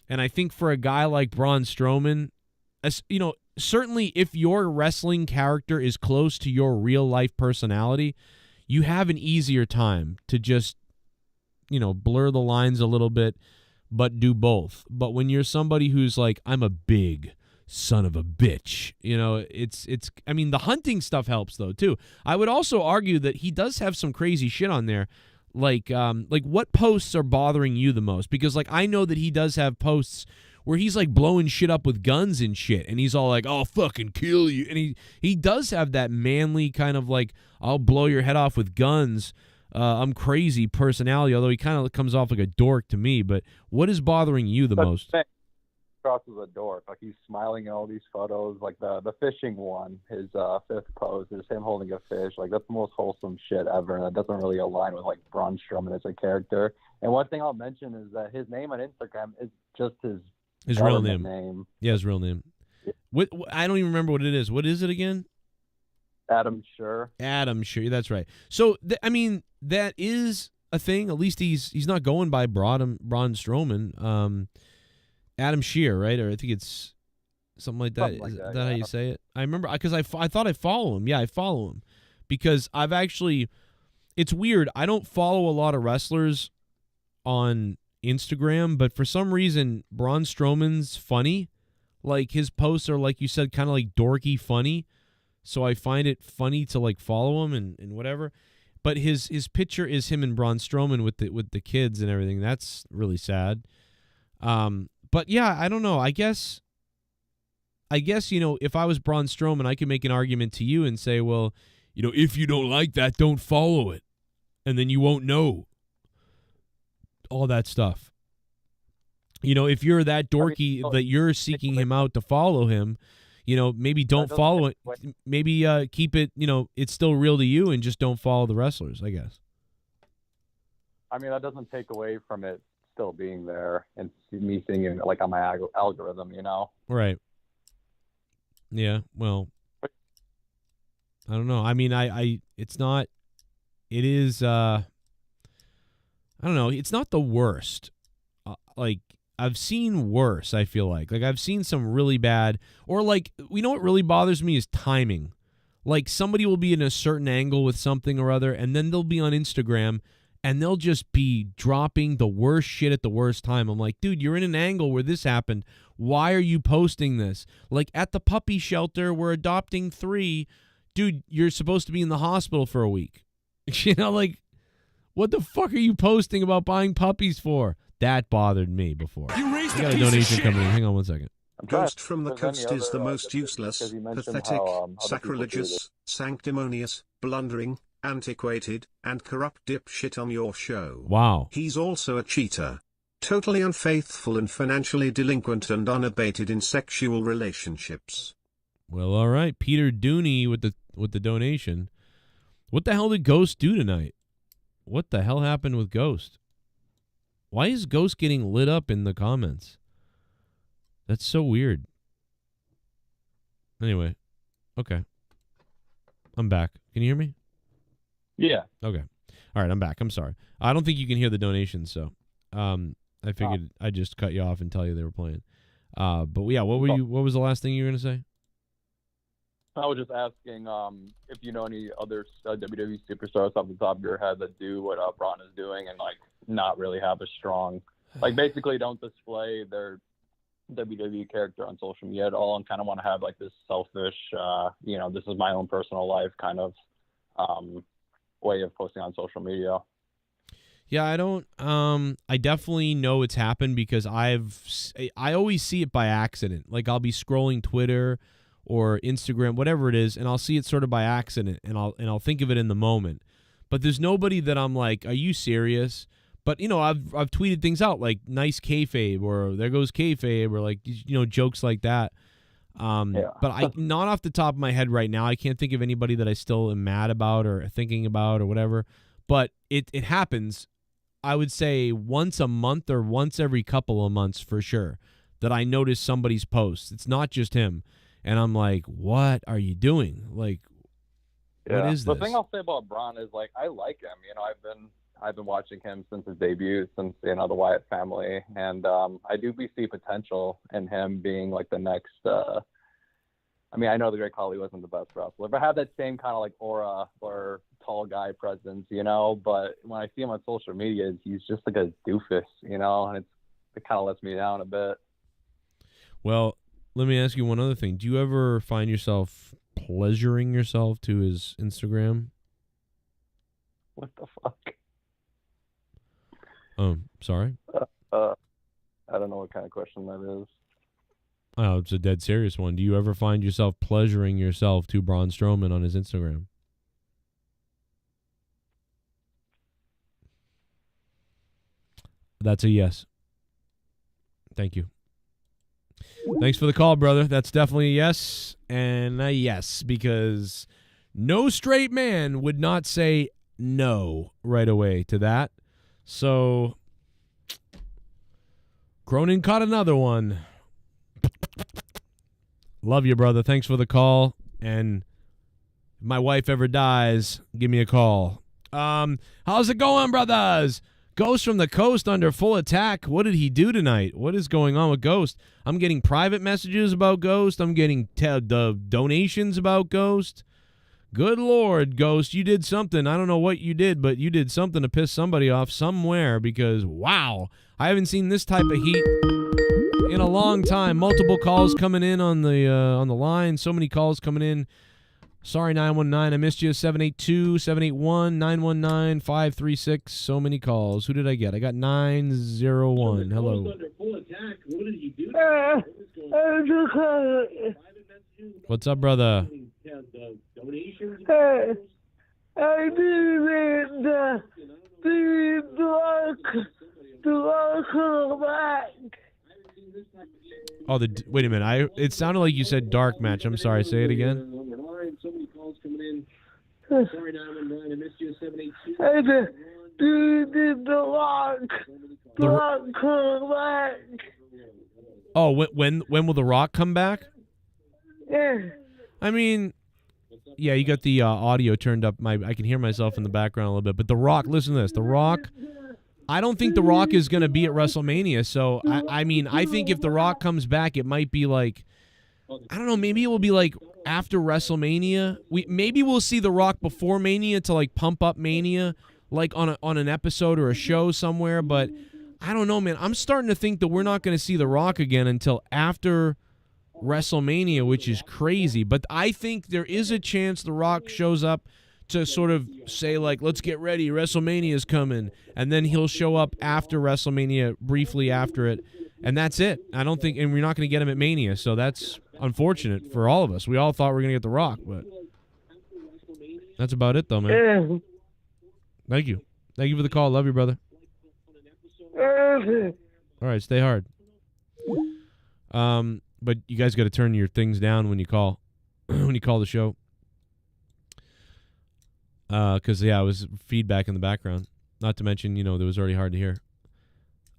And I think for a guy like Braun Strowman, you know, certainly if your wrestling character is close to your real life personality, you have an easier time to just, you know, blur the lines a little bit, but do both. But when you're somebody who's like, I'm a big son of a bitch, you know, I mean, the hunting stuff helps though too. I would also argue that he does have some crazy shit on there. Like what posts are bothering you the most? Because like, I know that he does have posts where he's like blowing shit up with guns and shit, and he's all like, I'll fucking kill you. And he does have that manly kind of like, I'll blow your head off with guns, I'm crazy personality, although he kind of comes off like a dork to me. But what is bothering you the most? Crosses a dork. Like he's smiling in all these photos. Like the fishing one, his fifth pose is him holding a fish. Like that's the most wholesome shit ever. And that doesn't really align with like Braun Strowman as a character. And one thing I'll mention is that his name on Instagram is just his real name. Yeah, his real name. Yeah. What I don't even remember what it is. What is it again? Adam Scher. Adam Scher. That's right. So I mean, that is a thing. At least he's not going by Braun Strowman. Adam Scher, right? Or I think it's something like that. Is that how you say it? I remember because I thought I follow him. Yeah, I follow him because I've actually. It's weird. I don't follow a lot of wrestlers on Instagram, but for some reason, Braun Strowman's funny. Like his posts are, like you said, kind of like dorky funny. So I find it funny to like follow him and whatever. But his picture is him and Braun Strowman with the kids and everything. That's really sad. But yeah, I don't know. I guess you know, if I was Braun Strowman, I could make an argument to you and say, well, you know, if you don't like that, don't follow it, and then you won't know all that stuff. You know, if you're that dorky that you're seeking him out to follow him, you know, maybe don't follow it. Maybe keep it, you know, it's still real to you and just don't follow the wrestlers, I guess. I mean, that doesn't take away from it still being there and me seeing it like on my algorithm, you know? Right. Yeah, well, I don't know. I mean, it's not, it is, I don't know. It's not the worst. Like, I've seen worse, I feel like. Like, I've seen some really bad, or like, you know what really bothers me is timing. Like, somebody will be in a certain angle with something or other, and then they'll be on Instagram, and they'll just be dropping the worst shit at the worst time. I'm like, dude, you're in an angle where this happened. Why are you posting this? Like, at the puppy shelter, we're adopting 3. Dude, you're supposed to be in the hospital for a week. You know, like, what the fuck are you posting about buying puppies for? That bothered me before. You raised I got a a piece of donation shit. coming in. Hang on one second. Ghost from the If there's Coast any is the other, most because useless, you mentioned pathetic, how, other people do sacrilegious, sanctimonious, blundering, antiquated, and corrupt dipshit on your show. Wow. He's also a cheater. Totally unfaithful and financially delinquent and unabated in sexual relationships. Well, all right. Peter Dooney with the donation. What the hell did Ghost do tonight? What the hell happened with Ghost? Why is Ghost getting lit up in the comments? That's so weird. Anyway, okay. I'm back. Can you hear me? Yeah. Okay. All right, I'm back. I'm sorry. I don't think you can hear the donations, so I figured I'd just cut you off and tell you they were playing. But yeah, what was the last thing you were going to say? I was just asking if you know any other WWE superstars off the top of your head that do what Braun is doing and like not really have a strong, like basically don't display their WWE character on social media at all and kind of want to have like this selfish, this is my own personal life kind of way of posting on social media. Yeah, I don't. I definitely know it's happened because I always see it by accident. Like I'll be scrolling Twitter or Instagram, whatever it is, and I'll see it sort of by accident, and I'll think of it in the moment. But there's nobody that I'm like, are you serious? But I've tweeted things out like nice kayfabe or there goes kayfabe or like jokes like that. But I not off the top of my head right now. I can't think of anybody that I still am mad about or thinking about or whatever. But it happens. I would say once a month or once every couple of months for sure that I notice somebody's posts. It's not just him. And I'm like, what are you doing? Like, what is this? The thing I'll say about Braun is like, I like him. I've been watching him since his debut, since, the Wyatt family. And I do see potential in him being like the next, I know the Great Khali wasn't the best wrestler, but have that same kind of like aura or tall guy presence, but when I see him on social media, he's just like a doofus, and it kind of lets me down a bit. Well, let me ask you one other thing. Do you ever find yourself pleasuring yourself to his Instagram? What the fuck? Sorry? I don't know what kind of question that is. Oh, it's a dead serious one. Do you ever find yourself pleasuring yourself to Braun Strowman on his Instagram? That's a yes. Thank you. Thanks for the call, brother. That's definitely a yes and a yes because no straight man would not say no right away to that. So, Cronin caught another one. Love you, brother. Thanks for the call. And if my wife ever dies, give me a call. How's it going, brothers? Ghost from the Coast under full attack. What did he do tonight? What is going on with Ghost? I'm getting private messages about Ghost. I'm getting the donations about Ghost. Good Lord, Ghost, you did something. I don't know what you did, but you did something to piss somebody off somewhere because, wow, I haven't seen this type of heat in a long time. Multiple calls coming in on the line. So many calls coming in. Sorry, 919. I missed you. 782, 781, 919, 536. So many calls. Who did I get? I got 901. Hello. What's up, brother? I didn't come back. Oh, wait a minute. It sounded like you said dark match. I'm sorry. Say it again. So many calls coming in. Sorry, 919. I missed you. 782. The Rock come back. Oh, when will The Rock come back? Yeah. I mean, yeah, you got the audio turned up. I can hear myself in the background a little bit. But The Rock, listen to this. The Rock I don't think The Rock is going to be at WrestleMania. So, I mean, I think if The Rock comes back, it might be like, I don't know, maybe it will be like after WrestleMania. Maybe we'll see The Rock before Mania to like pump up Mania, like on an episode or a show somewhere. But I don't know, man. I'm starting to think that we're not going to see The Rock again until after WrestleMania, which is crazy. But I think there is a chance The Rock shows up to sort of say, like, let's get ready, WrestleMania is coming, and then he'll show up after WrestleMania, briefly after it, and that's it. I don't think, and we're not going to get him at Mania, so that's unfortunate for all of us. We all thought we were going to get The Rock, but that's about it, though, man. Thank you. Thank you for the call. Love you, brother. All right, stay hard. But you guys got to turn your things down when you call, when you call the show. Because, yeah, it was feedback in the background. Not to mention, you know, that was already hard to hear.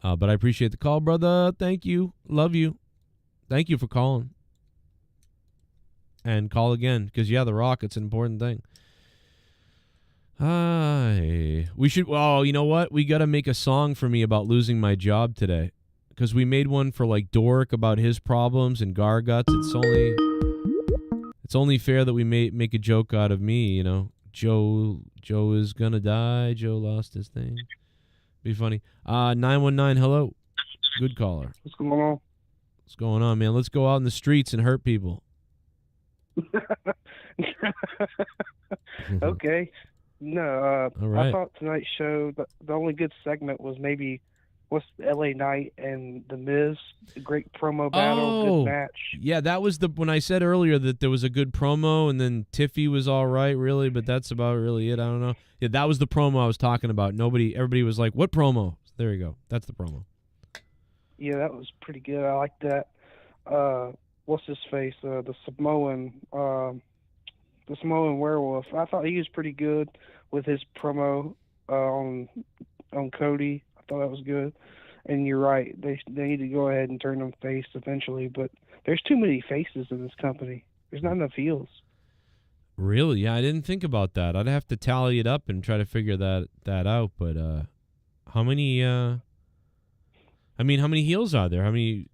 But I appreciate the call, brother. Thank you. Love you. Thank you for calling. And call again. Because, yeah, The Rock, it's an important thing. We should, well, you know what? We got to make a song for me about losing my job today. Because we made one for, like, Dork about his problems and Garguts. It's only fair that we make a joke out of me, you know. Joe is gonna die. Joe lost his thing. Be funny. 919, hello. Good caller. What's going on? What's going on, man? Let's go out in the streets and hurt people. Okay. No, All right. I thought tonight's show, the only good segment was maybe what's LA Knight and The Miz. A great promo battle, good match. Yeah, that was when I said earlier that there was a good promo, and then Tiffy was all right, really, but that's about really it. I don't know. Yeah, that was the promo I was talking about. Everybody was like, what promo? There you go. That's the promo. Yeah, that was pretty good. I like that. What's his face? The Samoan werewolf. I thought he was pretty good with his promo on Cody. I thought that was good. And you're right. They need to go ahead and turn them face eventually. But there's too many faces in this company. There's not enough heels. Really? Yeah, I didn't think about that. I'd have to tally it up and try to figure that out. But how many? How many heels are there? How many?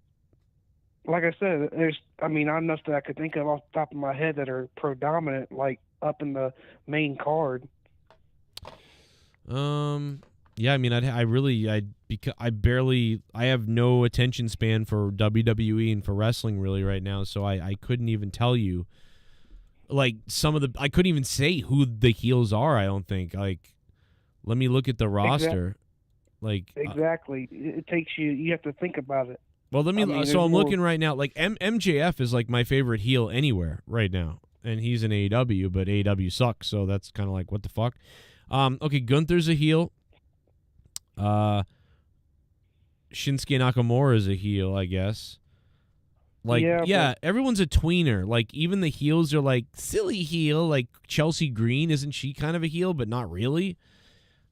Like I said, there's. Not enough that I could think of off the top of my head that are predominant, like up in the main card. Yeah, I have no attention span for WWE and for wrestling really right now, so I couldn't even tell you, like, I couldn't even say who the heels are, I don't think. Like, let me look at the roster. Exactly. It takes you have to think about it. Well, I'm looking right now, like, MJF is, like, my favorite heel anywhere right now, and he's in AEW, but AEW sucks, so that's kind of like, what the fuck? Okay, Gunther's a heel. Shinsuke Nakamura is a heel, I guess. Like, yeah, everyone's a tweener. Like, even the heels are like, silly heel. Like, Chelsea Green, isn't she kind of a heel, but not really?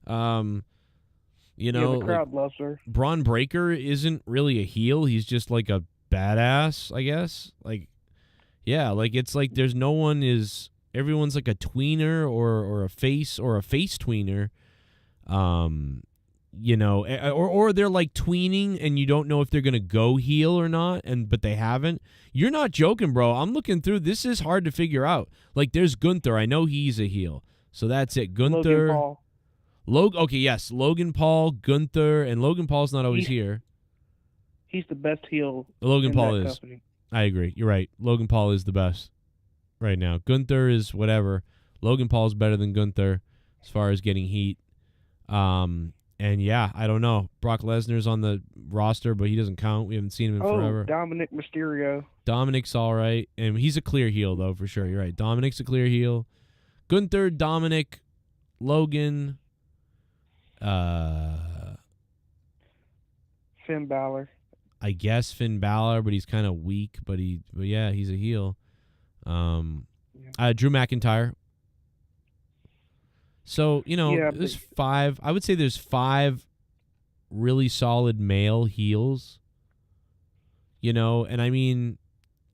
The crowd loves her. Braun Breaker isn't really a heel. He's just like a badass, I guess. Like, yeah, like, it's like there's no one is... Everyone's like a tweener or a face tweener, or they're like tweening and you don't know if they're gonna go heel or not, but they haven't. You're not joking, bro. I'm looking through. This is hard to figure out. Like, there's Gunther. I know he's a heel, so that's it. Gunther, Logan Paul. Okay, yes, Logan Paul, Gunther, and Logan Paul's not always here. He's the best heel. Logan Paul is. Company. I agree. You're right. Logan Paul is the best right now. Gunther is whatever. Logan Paul's better than Gunther as far as getting heat. And yeah, I don't know. Brock Lesnar's on the roster, but he doesn't count. We haven't seen him in forever. Dominic Mysterio. Dominic's all right. And he's a clear heel, though, for sure. You're right. Dominic's a clear heel. Gunther, Dominic, Logan, Finn Balor. I guess Finn Balor, but he's kind of weak. But yeah, he's a heel. Drew McIntyre. So, there's five. I would say there's 5 really solid male heels. And I mean,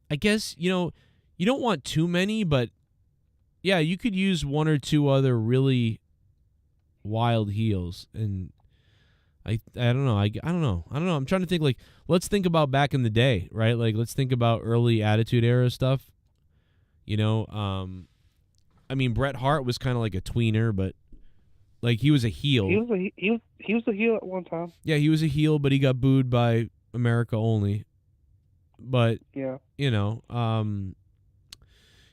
I guess, you don't want too many, but yeah, you could use 1 or 2 other really wild heels. And I don't know. I don't know. I'm trying to think, like, let's think about back in the day, right? Like, let's think about early Attitude Era stuff. You know, I mean, Bret Hart was kind of like a tweener, but like he was a heel. He was a heel at one time. Yeah, he was a heel, but he got booed by America only. But Yeah. you know,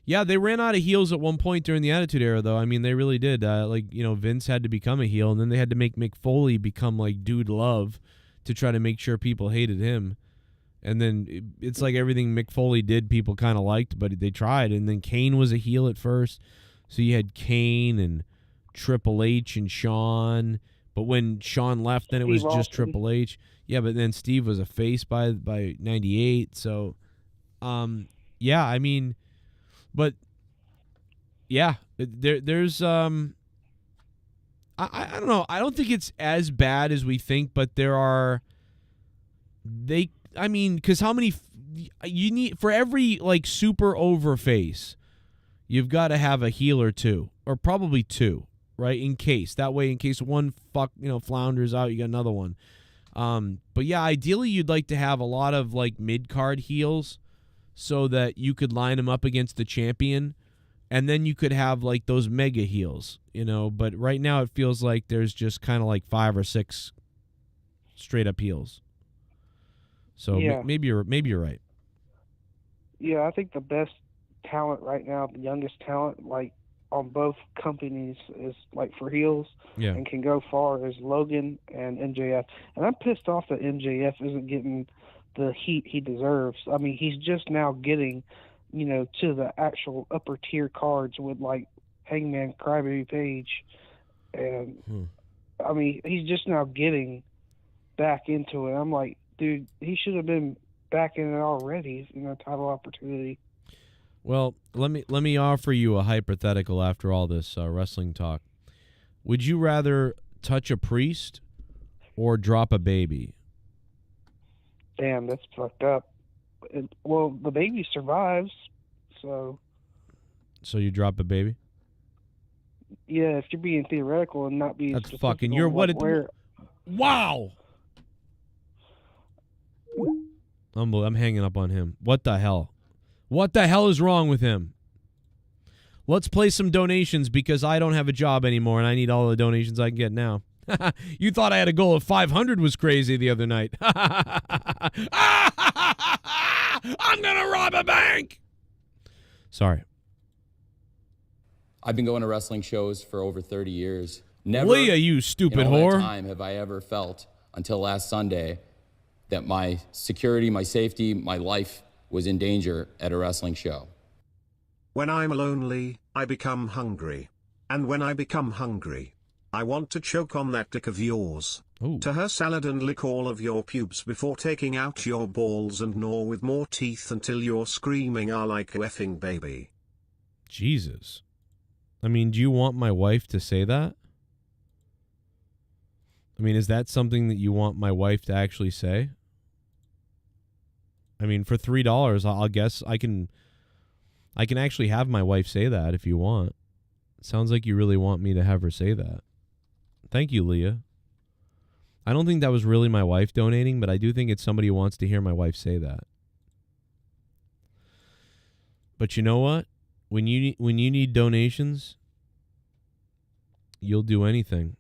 yeah, they ran out of heels at one point during the Attitude Era, though. I mean, they really did. Like, you know, Vince had to become a heel, and then they had to make Mick Foley become like Dude Love to try to make sure people hated him. And then it's like everything Mick Foley did, people kind of liked, but they tried. And then Kane was a heel at first, so you had Kane and Triple H and Shawn. But when Shawn left, then it was just Triple H. Yeah, but then Steve was a face by '98. So, yeah, I mean. But yeah, there's I don't know. I don't think it's as bad as we think, but there are because how many you need for every like super over face, you've got to have a heel or two, or probably two, right? In case one flounders out, you got another one. But yeah, ideally you'd like to have a lot of like mid card heels, so that you could line them up against the champion, and then you could have like those mega heels, you know. But right now it feels like there's just kind of like 5 or 6 straight up heels. So yeah. maybe you're right. Yeah, I think the best talent right now, the youngest talent, like on both companies, is like for heels and can go far, is Logan and MJF. And I'm pissed off that MJF isn't getting the heat he deserves. I mean, he's just now getting, you know, to the actual upper tier cards with like Hangman, Crybaby Page, and I mean, he's just now getting back into it. I'm like, dude, he should have been back in it already, you know, title opportunity. Well, let me offer you a hypothetical after all this wrestling talk. Would you rather touch a priest or drop a baby? Damn, that's fucked up. Well, the baby survives, so. So you drop a baby? Yeah, if you're being theoretical and not being. That's fucking. You're what? Wow. I'm hanging up on him. What the hell? What the hell is wrong with him? Let's play some donations because I don't have a job anymore and I need all the donations I can get now. You thought I had a goal of 500 was crazy the other night. I'm going to rob a bank. Sorry. I've been going to wrestling shows for over 30 years. Never, Leah, you stupid in all whore. that time have I ever felt, until last Sunday, that my security, my safety, my life was in danger at a wrestling show. When I'm lonely, I become hungry. And when I become hungry, I want to choke on that dick of yours. Ooh. To her salad and lick all of your pubes before taking out your balls and gnaw with more teeth until you're screaming "I like a effing baby." Jesus. I mean, do you want my wife to say that? I mean, is that something that you want my wife to actually say? I mean, for $3, I'll guess I can actually have my wife say that if you want. It sounds like you really want me to have her say that. Thank you, Leah. I don't think that was really my wife donating, but I do think it's somebody who wants to hear my wife say that. But you know what? When you need donations, you'll do anything.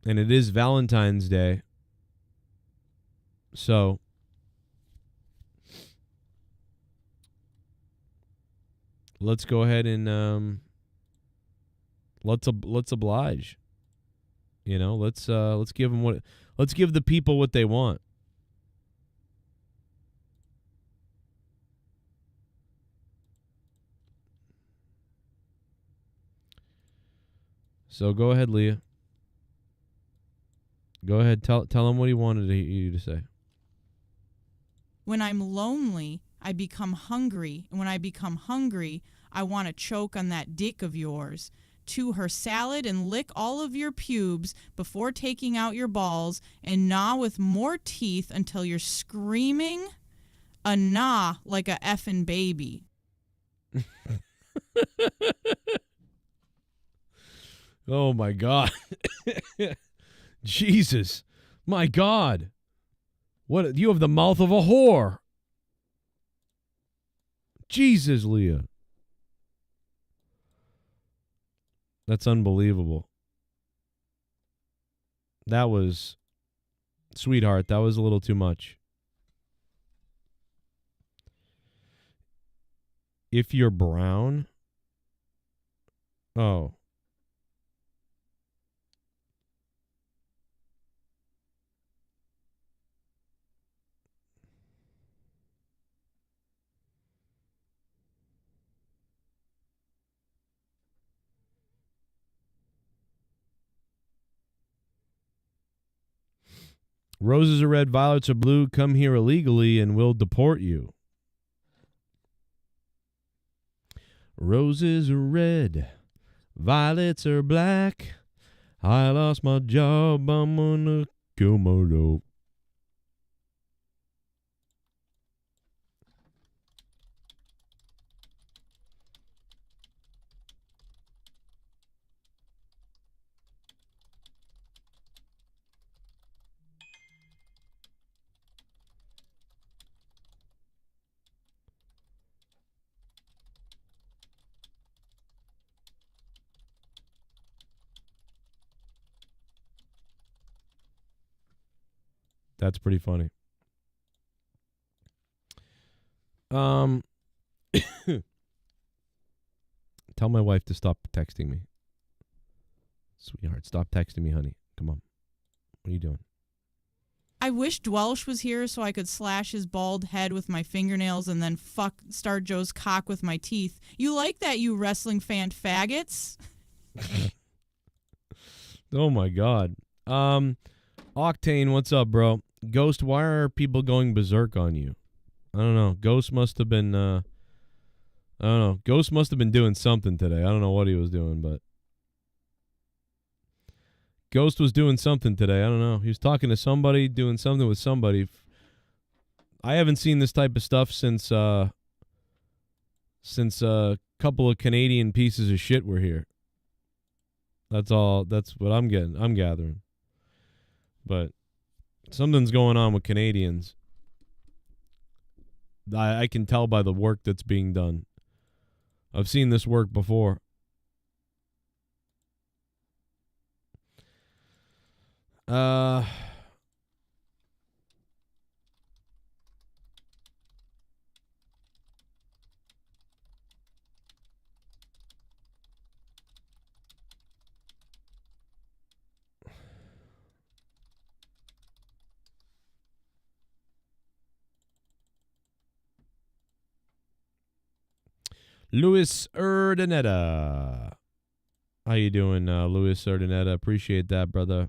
And it is Valentine's Day. So let's go ahead and let's oblige. You know, let's give them let's give the people what they want. So go ahead, Leah. Go ahead, tell him what he wanted you to say. When I'm lonely, I become hungry. And when I become hungry, I want to choke on that dick of yours. To her salad and lick all of your pubes before taking out your balls and gnaw with more teeth until you're screaming a nah like a effing baby. Oh, my God. Jesus. My God. What? You have the mouth of a whore. Jesus, Leah. That's unbelievable. That was, sweetheart, that was a little too much. If you're brown, oh. Roses are red, violets are blue. Come here illegally and we'll deport you. Roses are red, violets are black. I lost my job, I'm gonna kill my dope. That's pretty funny. Tell my wife to stop texting me. Sweetheart, stop texting me, honey. Come on. What are you doing? I wish Dwelsh was here so I could slash his bald head with my fingernails and then fuck Star Joe's cock with my teeth. You like that, you wrestling fan faggots? Oh, my God. Octane, what's up, bro? Ghost, why are people going berserk on you? I don't know. Ghost must have been, I don't know. Ghost must have been doing something today. I don't know what he was doing, but Ghost was doing something today. I don't know. He was talking to somebody, doing something with somebody. I haven't seen this type of stuff since a couple of Canadian pieces of shit were here. That's all. That's what I'm gathering. But something's going on with Canadians. I can tell by the work that's being done. I've seen this work before. Luis Urdaneta. How you doing, Luis Urdaneta? Appreciate that, brother.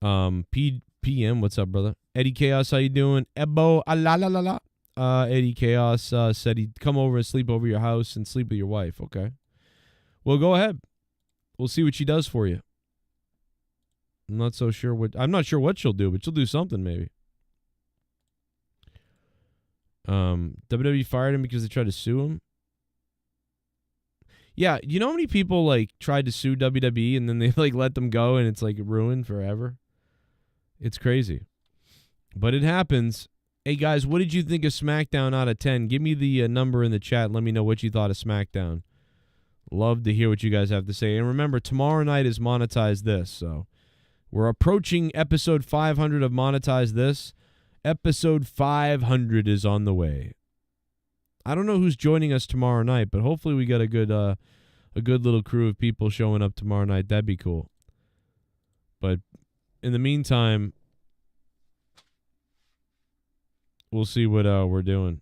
PM, what's up, brother? Eddie Chaos, how you doing? Ebo, la la la la. Eddie Chaos said he'd come over and sleep over your house and sleep with your wife. Okay. Well, go ahead. We'll see what she does for you. I'm not sure what she'll do, but she'll do something maybe. WWE fired him because they tried to sue him. Yeah, you know how many people like tried to sue WWE and then they like let them go and it's like ruined forever? It's crazy. But it happens. Hey guys, what did you think of SmackDown out of 10? Give me the number in the chat. Let me know what you thought of SmackDown. Love to hear what you guys have to say. And remember, tomorrow night is Monetize This. So we're approaching episode 500 of Monetize This. Episode 500 is on the way. I don't know who's joining us tomorrow night, but hopefully we got a good little crew of people showing up tomorrow night. That'd be cool. But in the meantime, we'll see what we're doing.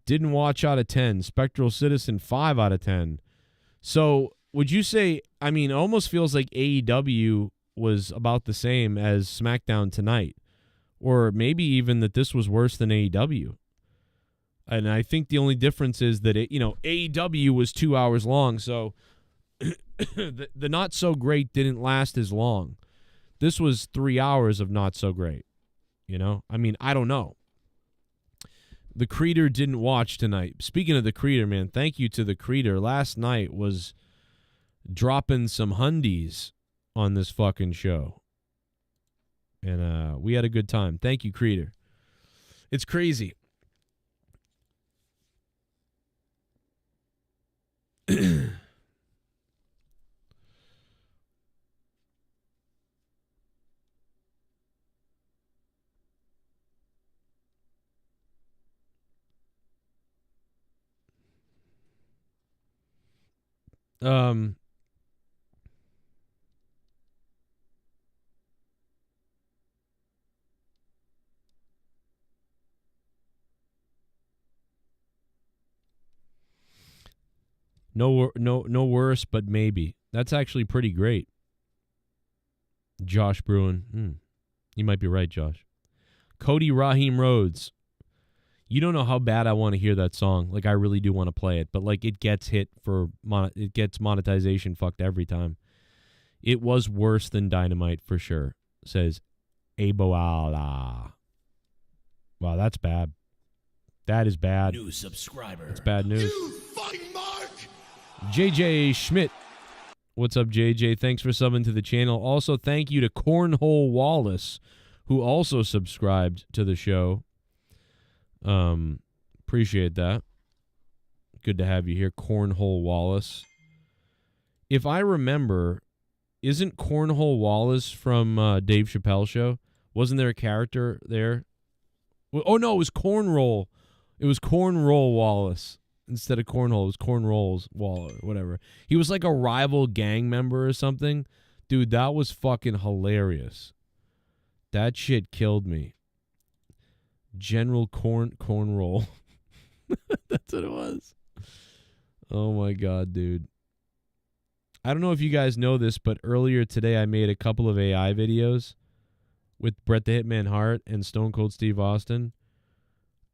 Didn't watch out of 10. Spectral Citizen 5 out of 10. So would you say, I mean, it almost feels like AEW was about the same as SmackDown tonight. Or maybe even that this was worse than AEW. And I think the only difference is that, AEW was 2 hours long. So the not so great didn't last as long. This was 3 hours of not so great. You know? I mean, I don't know. The Creeder didn't watch tonight. Speaking of the Creeder, man, thank you to the Creeder. Last night was dropping some hundies on this fucking show. And we had a good time. Thank you, Creeder. It's crazy. No worse, but maybe. That's actually pretty great. Josh Bruin. You might be right, Josh. Cody Rhodes. You don't know how bad I want to hear that song. Like, I really do want to play it, but like, it gets hit for it gets monetization fucked every time. It was worse than Dynamite for sure. Says Eboala. Wow, that's bad. That is bad. New subscriber. It's bad news. You fucking mark. JJ Schmidt. What's up, JJ? Thanks for subbing to the channel. Also, thank you to Cornhole Wallace, who also subscribed to the show. Appreciate that. Good to have you here, Cornhole Wallace. If I remember, isn't Cornhole Wallace from Dave Chappelle show? Wasn't there a character there? Oh no, it was Cornroll. It was Cornroll Wallace instead of Cornhole. It was Cornrolls Wallace, whatever. He was like a rival gang member or something. Dude, that was fucking hilarious. That shit killed me. General Cornroll. That's what it was. Oh my god, dude. I don't know if you guys know this, but earlier today I made a couple of AI videos with Bret the Hitman Hart and Stone Cold Steve Austin.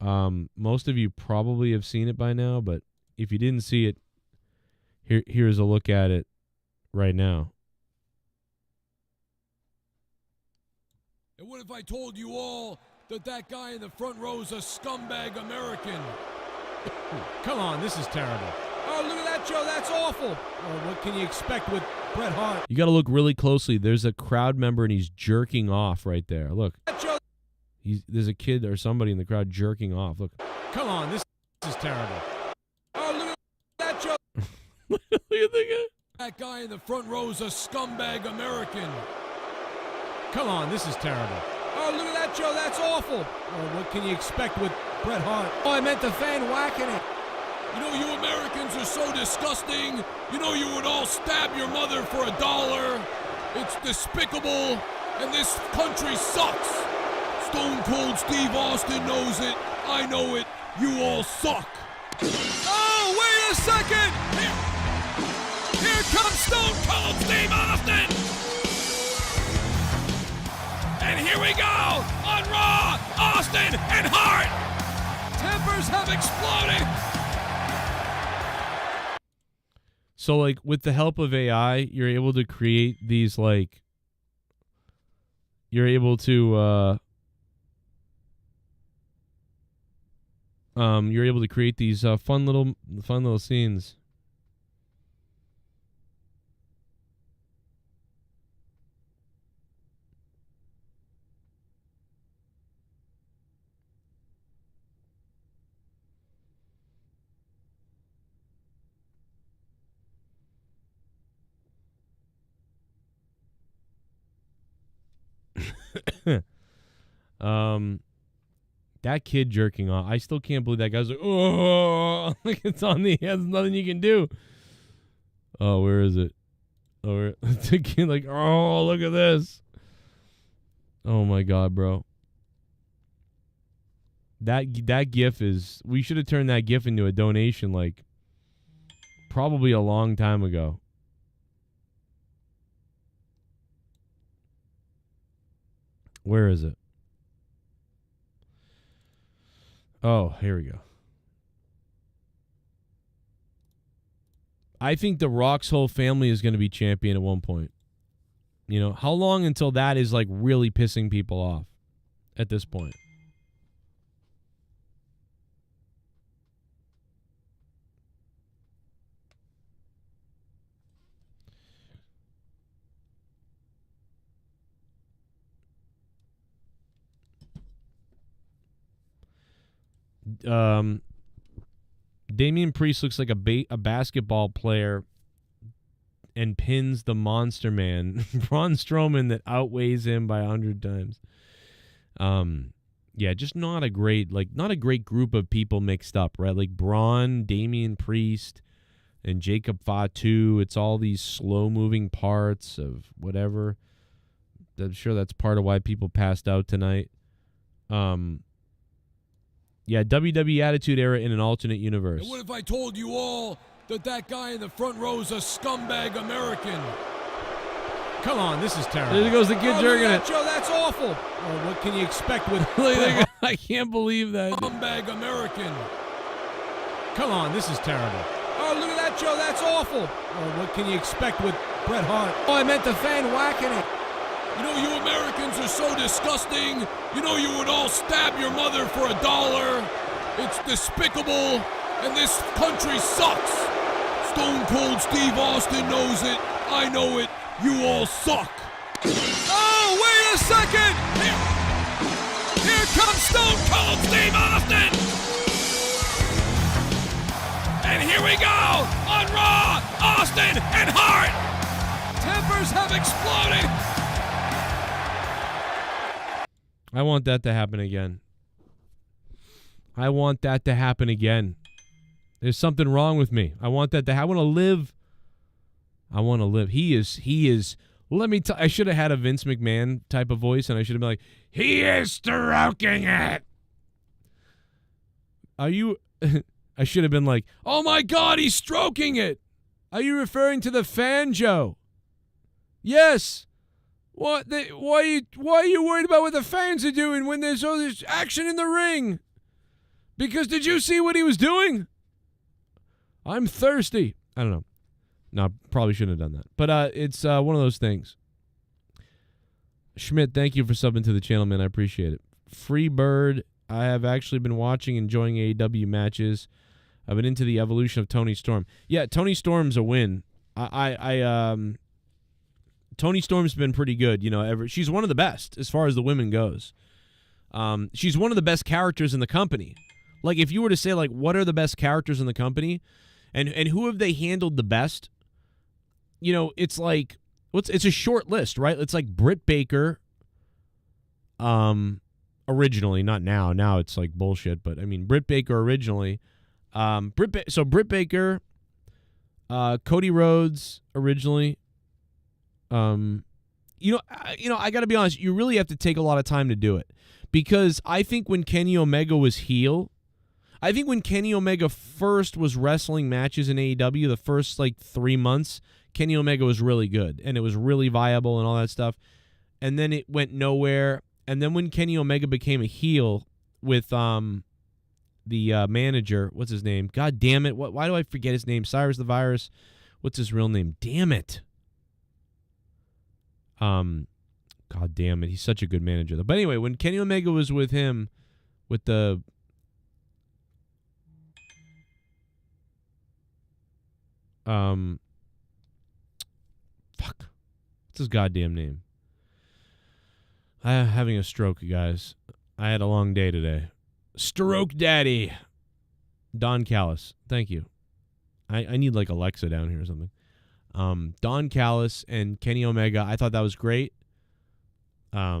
Most of you probably have seen it by now, but if you didn't see it, here's a look at it right now. And what if I told you all that guy in the front row is a scumbag American? Come on, this is terrible. Oh, look at that, Joe. That's awful. Oh, what can you expect with Bret Hart? You got to look really closely. There's a crowd member, and he's jerking off right there. Look. There's a kid or somebody in the crowd jerking off. Look. Come on, this is terrible. Oh, look at that, Joe. Look at the guy. That guy in the front row is a scumbag American. Come on, this is terrible. Oh, look at that, Joe. That's awful. Oh, what can you expect with Bret Hart? Oh, I meant the fan whacking it. You know, you Americans are so disgusting. You know, you would all stab your mother for $1. It's despicable, and this country sucks. Stone Cold Steve Austin knows it. I know it. You all suck. Oh, wait a second! Here comes Stone Cold Steve Austin! And here we go on Raw, Austin and Hart. Tempers have exploded. So, like, with the help of AI, you're able to create these, like, you're able to create these fun little scenes. That kid jerking off. I still can't believe that guy's like, oh, like it's on the. There's nothing you can do. Oh, where is it? Oh, the kid like, oh, look at this. Oh my god, bro. That GIF is. We should have turned that GIF into a donation, like, probably a long time ago. Where is it? Oh, here we go. I think The Rock's whole family is going to be champion at one point. You know, how long until that is like really pissing people off at this point? Damian Priest looks like a basketball player and pins the Monster Man, Braun Strowman, that outweighs him by 100 times. Yeah, just not a great group of people mixed up, right? Like Braun, Damian Priest, and Jacob Fatu. It's all these slow-moving parts of whatever. I'm sure that's part of why people passed out tonight. Yeah, WWE Attitude Era in an alternate universe. And what if I told you all that guy in the front row is a scumbag American? Come on, this is terrible. There goes the kid jerking it. Joe, that's awful. Oh, what can you expect with... I can't believe that. Scumbag American. Come on, this is terrible. Oh, look at that, Joe, that's awful. Oh, what can you expect with Bret Hart? Oh, I meant the fan whacking it. You know, you Americans are so disgusting. You know, you would all stab your mother for $1. It's despicable, and this country sucks. Stone Cold Steve Austin knows it. I know it. You all suck. Oh, wait a second. Here comes Stone Cold Steve Austin. And here we go on Raw, Austin and Hart. Tempers have exploded. I want that to happen again. I want that to happen again. There's something wrong with me. I want that to happen. I want to live. I want to live. He is, let me tell, I should have had a Vince McMahon type of voice, and I should have been like, he is stroking it. Are you, I should have been like, oh my God, he's stroking it. Are you referring to the fan, Joe? Yes. Why are you worried about what the fans are doing when there's all this action in the ring? Because did you see what he was doing? I'm thirsty. I don't know. No, probably shouldn't have done that. But it's one of those things. Schmidt, thank you for subbing to the channel, man. I appreciate it. Freebird, I have actually been watching, enjoying AEW matches. I've been into the evolution of Toni Storm. Yeah, Toni Storm's a win. Toni Storm's been pretty good, you know. She's one of the best as far as the women goes. She's one of the best characters in the company. Like, if you were to say, like, what are the best characters in the company, and who have they handled the best? You know, it's like, it's a short list, right? It's like Britt Baker. Originally, not now. Now it's like bullshit. But I mean, Britt Baker originally. Britt Baker, Cody Rhodes originally. I got to be honest, you really have to take a lot of time to do it. Because I think when Kenny Omega was heel, I think when Kenny Omega first was wrestling matches in AEW, the first, 3 months, Kenny Omega was really good. And it was really viable and all that stuff. And then it went nowhere. And then when Kenny Omega became a heel with the manager, what's his name? God damn it. Why do I forget his name? Cyrus the Virus. What's his real name? Damn it. God damn it. He's such a good manager, though. But anyway, when Kenny Omega was with him, with the... Fuck. What's his goddamn name? I'm having a stroke, you guys. I had a long day today. Stroke Daddy. Don Callis. Thank you. I need, Alexa down here or something. Don Callis and Kenny Omega, I thought that was great. I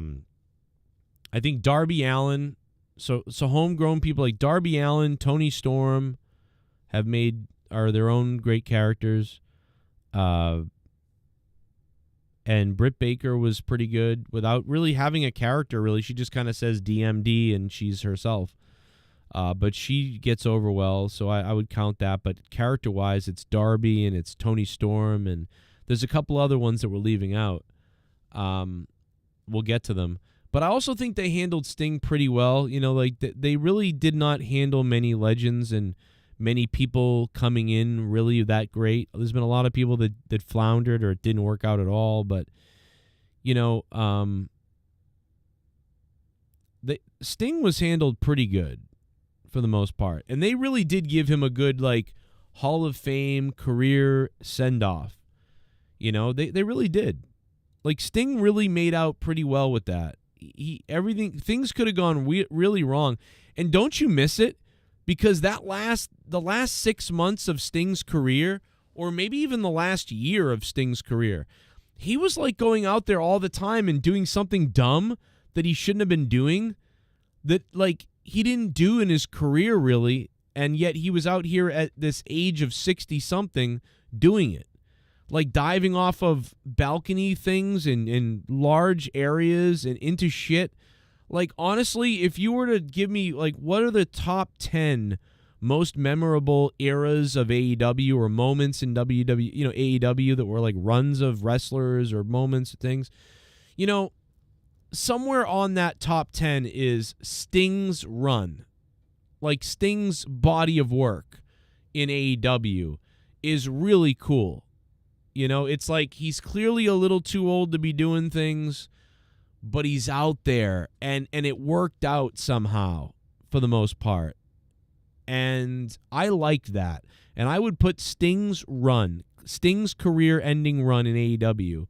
think Darby Allin, so homegrown people like Darby Allin, Toni Storm are their own great characters. And Britt Baker was pretty good without really having a character, really. She just kind of says DMD and she's herself. But she gets over well, so I would count that. But character-wise, it's Darby and it's Toni Storm, and there's a couple other ones that we're leaving out. We'll get to them. But I also think they handled Sting pretty well. You know, they really did not handle many legends and many people coming in really that great. There's been a lot of people that floundered or it didn't work out at all. But, Sting was handled pretty good for the most part. And they really did give him a good, Hall of Fame career send-off. They really did. Sting really made out pretty well with that. Things could have gone really wrong. And don't you miss it? Because the last 6 months of Sting's career, or maybe even the last year of Sting's career, he was going out there all the time and doing something dumb that he shouldn't have been doing, that he didn't do in his career really, and yet he was out here at this age of 60-something doing it. Diving off of balcony things in large areas and into shit. Honestly, if you were to give me, what are the top 10 most memorable eras of AEW or moments in AEW that were runs of wrestlers or moments of things, somewhere on that top 10 is Sting's run. Sting's body of work in AEW is really cool. It's he's clearly a little too old to be doing things, but he's out there, and it worked out somehow for the most part. And I liked that. And I would put Sting's career-ending run in AEW,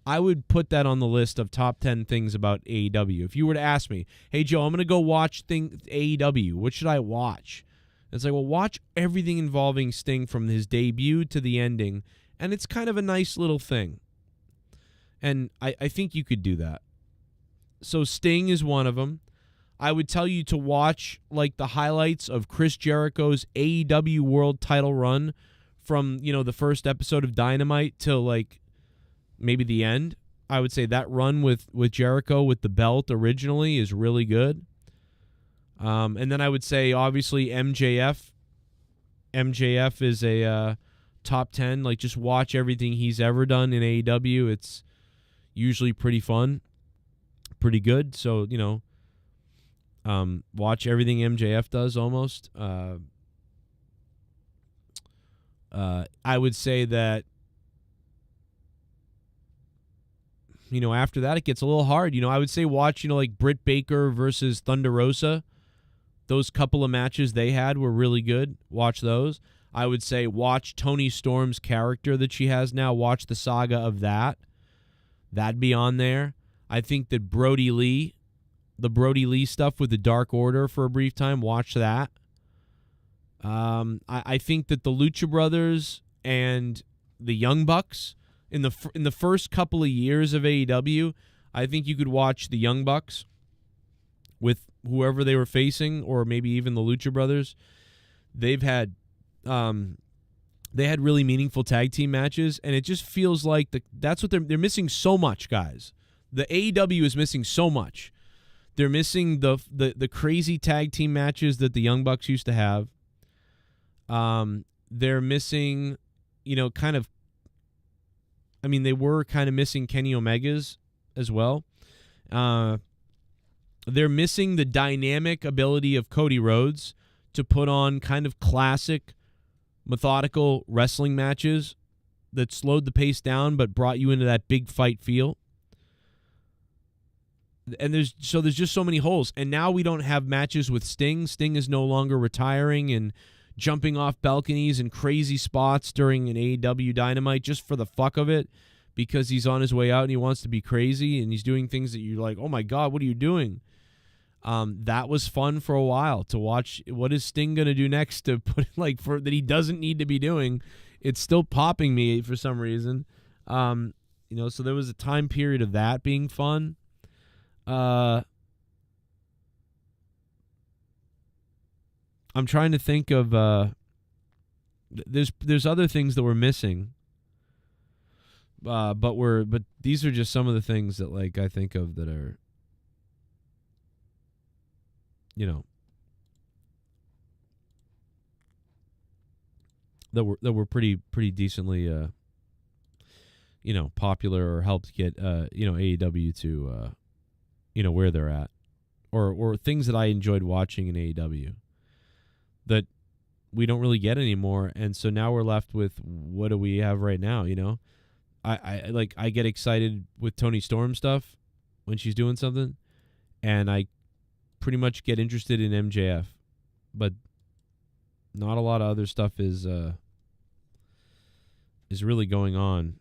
I would put that on the list of top 10 things about AEW. If you were to ask me, hey, Joe, I'm going to go watch AEW. What should I watch? It's well, watch everything involving Sting from his debut to the ending, and it's kind of a nice little thing. And I think you could do that. So Sting is one of them. I would tell you to watch the highlights of Chris Jericho's AEW World Title run from the first episode of Dynamite till maybe the end. I would say that run with Jericho with the belt originally is really good. And then I would say obviously MJF. MJF is a top 10. Just watch everything he's ever done in AEW. It's usually pretty fun, pretty good. So watch everything MJF does almost. I would say that after that it gets a little hard. I would say watch Britt Baker versus Thunder Rosa. Those couple of matches they had were really good. Watch those. I would say watch Toni Storm's character that she has now. Watch the saga of that. That'd be on there. I think that the Brody Lee stuff with the Dark Order for a brief time, watch that. I think that the Lucha Brothers and the Young Bucks, in the first couple of years of AEW, I think you could watch the Young Bucks with whoever they were facing, or maybe even the Lucha Brothers. They had really meaningful tag team matches, and it just feels like that's what they're missing so much, guys. The AEW is missing so much. They're missing the crazy tag team matches that the Young Bucks used to have. They're missing, they were kind of missing Kenny Omega's as well. They're missing the dynamic ability of Cody Rhodes to put on kind of classic, methodical wrestling matches that slowed the pace down but brought you into that big fight feel. And there's just so many holes. And now we don't have matches with Sting. Sting is no longer retiring and jumping off balconies and crazy spots during an AEW Dynamite just for the fuck of it, because he's on his way out and he wants to be crazy and he's doing things that you're like, oh my God, what are you doing? That was fun for a while to watch. What is Sting going to do next to put that he doesn't need to be doing? It's still popping me for some reason. So there was a time period of that being fun. I'm trying to think of there's other things that we're missing. But these are just some of the things that I think of that are that were pretty decently popular or helped get AEW to where they're at, or things that I enjoyed watching in AEW that we don't really get anymore. And so now we're left with, what do we have right now? You know, I get excited with Tony Storm stuff when she's doing something, and I pretty much get interested in MJF, but not a lot of other stuff is really going on.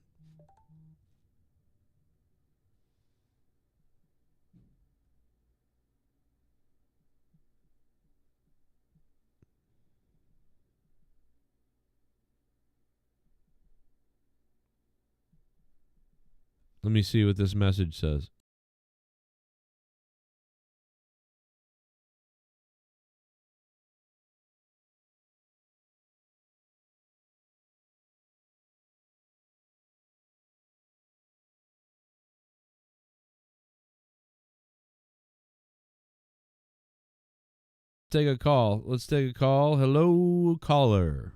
Let me see what this message says. Take a call. Let's take a call. Hello, caller.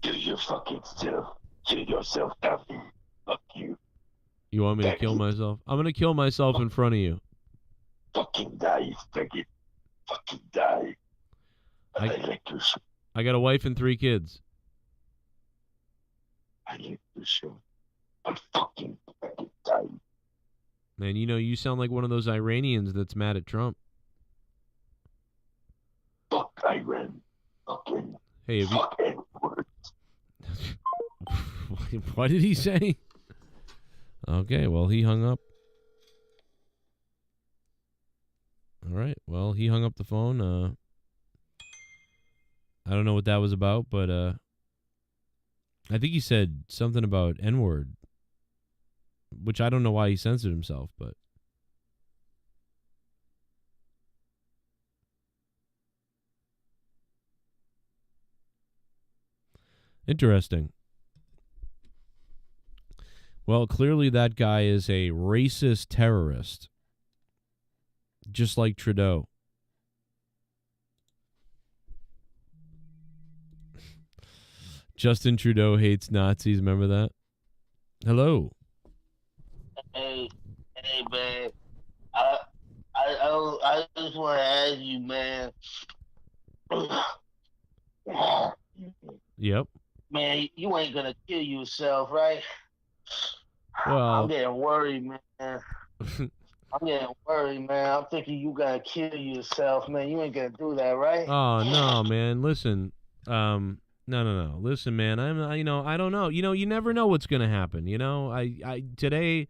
Do you fucking still kill yourself, Duffy? Fuck you. You want me to kill myself? I'm gonna kill myself in front of you. Fucking die, you faggot. Fucking die. I like your show. I got a wife and 3 kids. I like your show. But fucking die. Man, you know, you sound like one of those Iranians that's mad at Trump. Fuck Iran. Fucking. Hey, have fuck N-word. What did he say? Okay, well, he hung up. All right, well, he hung up the phone. I don't know what that was about, but I think he said something about N-word, which I don't know why he censored himself, but. Interesting. Well, clearly that guy is a racist terrorist, just like Trudeau. Justin Trudeau hates Nazis. Remember that? Hello. Hey, man. I just want to ask you, man. Yep. Man, you ain't gonna kill yourself, right? Well, I'm getting worried, man. I'm getting worried, man. I'm thinking you gotta kill yourself, man. You ain't gonna do that, right? Oh no, man. Listen, no. Listen, man. I don't know. You never know what's gonna happen. Today,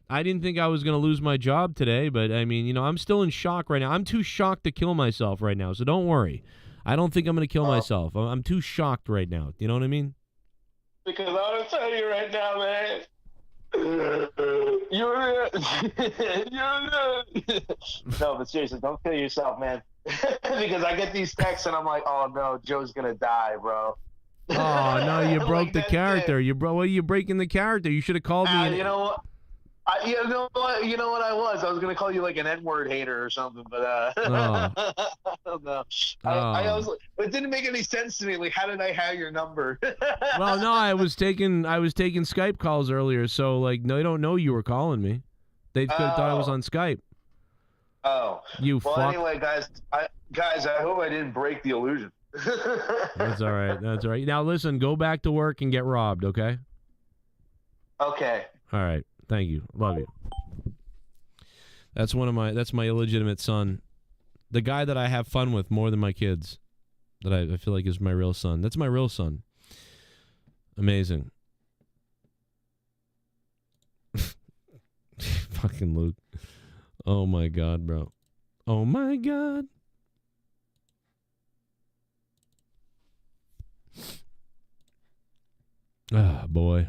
I didn't think I was gonna lose my job today, but I mean, I'm still in shock right now. I'm too shocked to kill myself right now, so don't worry. I don't think I'm gonna kill myself. I'm too shocked right now. You know what I mean? Because I'm gonna tell you right now, man. You're no, but seriously, don't kill yourself, man. Because I get these texts and I'm like, oh no, Joe's gonna die, bro. Oh no, you broke the character. You're breaking the character. You should have called me. You know what? You know what I was? I was gonna call you like an N-word hater or something, but I don't know. I was, it didn't make any sense to me. Like, how did I have your number? Well, no, I was taking Skype calls earlier, so like, no, they don't know you were calling me. They could have thought I was on Skype. Oh, you well, fuck. anyway, guys, I hope I didn't break the illusion. That's all right. That's all right. Now listen, go back to work and get robbed, okay? Okay. All right. Thank you. Love you. That's my illegitimate son. The guy that I have fun with more than my kids. That I feel like is my real son. That's my real son. Amazing. Fucking Luke. Oh my God, bro. Oh my God. Ah, boy.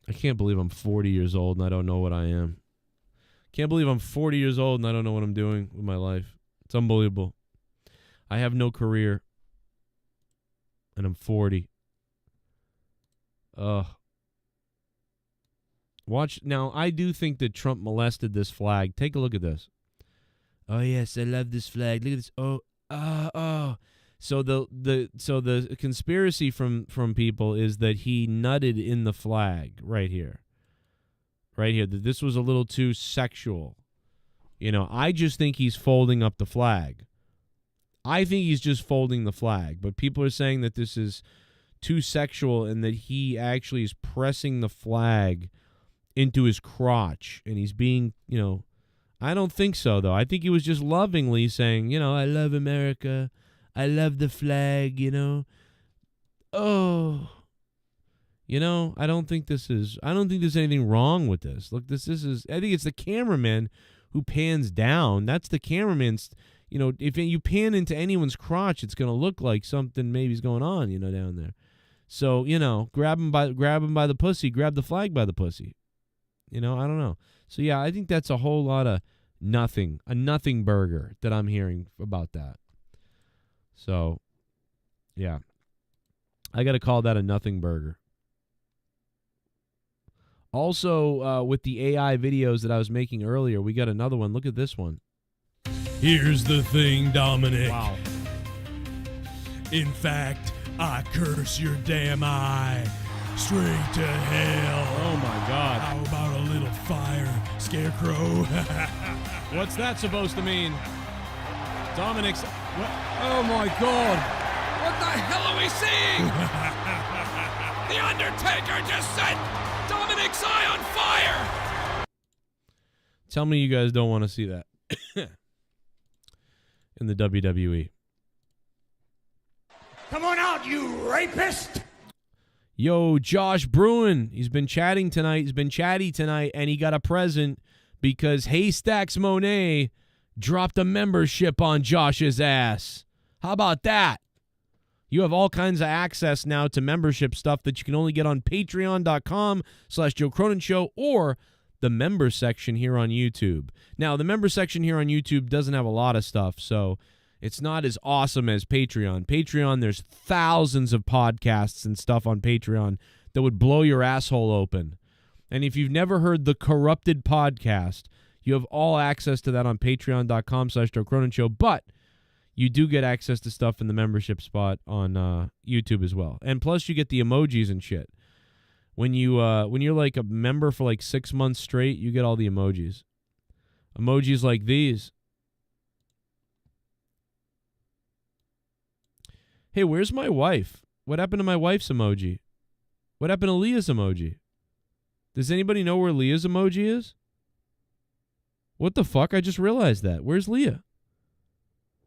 I can't believe I'm 40 years old and I don't know what I am. Can't believe I'm 40 years old and I don't know what I'm doing with my life. It's unbelievable. I have no career. And I'm 40. Watch. Now, I do think that Trump molested this flag. Take a look at this. Oh, yes, I love this flag. Look at this. Oh. So the conspiracy from people is that he nutted in the flag right here. Right here. That this was a little too sexual. I just think he's folding up the flag. I think he's just folding the flag, but people are saying that this is too sexual and that he actually is pressing the flag into his crotch and he's being, I don't think so, though. I think he was just lovingly saying, I love America. I love the flag, Oh. I don't think there's anything wrong with this. Look, this is, I think it's the cameraman who pans down. That's the cameraman's, if you pan into anyone's crotch, it's going to look like something maybe's going on, down there. So, grab him by the pussy, grab the flag by the pussy. I don't know. So, yeah, I think that's a whole lot of nothing, a nothing burger that I'm hearing about that. So, yeah, I got to call that a nothing burger. Also, with the AI videos that I was making earlier, we got another one. Look at this one. Here's the thing, Dominic. Wow. In fact, I curse your damn eye straight to hell. Oh, my God. How about a little fire, Scarecrow? What's that supposed to mean? Dominic's... What? Oh, my God. What the hell are we seeing? The Undertaker just set Dominic's eye on fire. Tell me you guys don't want to see that in the WWE. Come on out, you rapist. Yo, Josh Bruin. He's been chatty tonight, and he got a present because Haystacks Monet dropped a membership on Josh's ass. How about that? You have all kinds of access now to membership stuff that you can only get on patreon.com/Joe Cronin Show or the member section here on YouTube. Now, the member section here on YouTube doesn't have a lot of stuff, so it's not as awesome as Patreon. Patreon, there's thousands of podcasts and stuff on Patreon that would blow your asshole open. And if you've never heard the Corrupted podcast, you have all access to that on patreon.com/Joe Cronin Show, but you do get access to stuff in the membership spot on YouTube as well. And plus you get the emojis and shit. When you're like a member for like 6 months straight, you get all the emojis. Emojis like these. Hey, where's my wife? What happened to my wife's emoji? What happened to Leah's emoji? Does anybody know where Leah's emoji is? What the fuck? I just realized that. Where's Leah?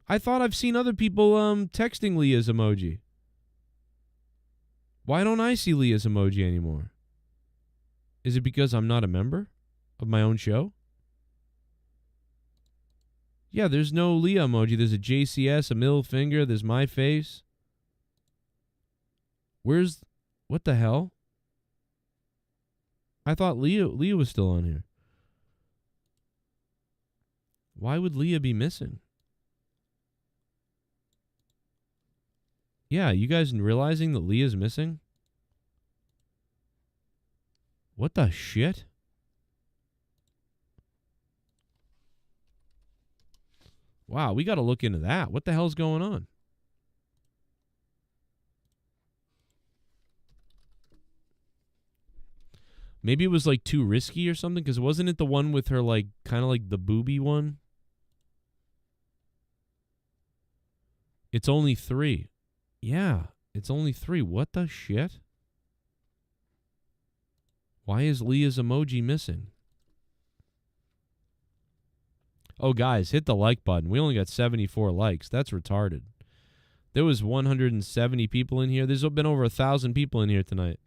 I thought I've seen other people texting Leah's emoji. Why don't I see Leah's emoji anymore? Is it because I'm not a member of my own show? Yeah, there's no Leah emoji. There's a JCS, a middle finger, there's my face. What the hell? I thought Leah was still on here. Why would Leah be missing? Yeah, you guys realizing that Leah's missing? What the shit? Wow, we got to look into that. What the hell's going on? Maybe it was like too risky or something, because wasn't it the one with her like kind of like the booby one? It's only 3. Yeah, it's only 3. What the shit? Why is Leah's emoji missing? Oh, guys, hit the like button. We only got 74 likes. That's retarded. There was 170 people in here. There's been over 1,000 people in here tonight.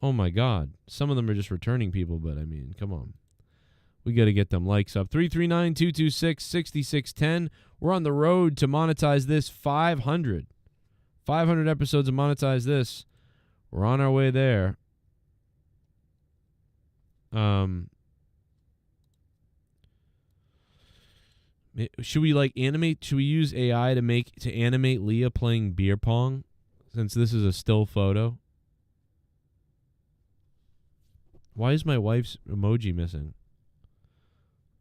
Oh, my God. Some of them are just returning people, but, I mean, come on. We got to get them likes up. 339-226-6610. We're on the road to monetize this 500. 500 episodes of Monetize This. We're on our way there. Should we like animate? Should we use AI to animate Leah playing beer pong? Since this is a still photo. Why is my wife's emoji missing?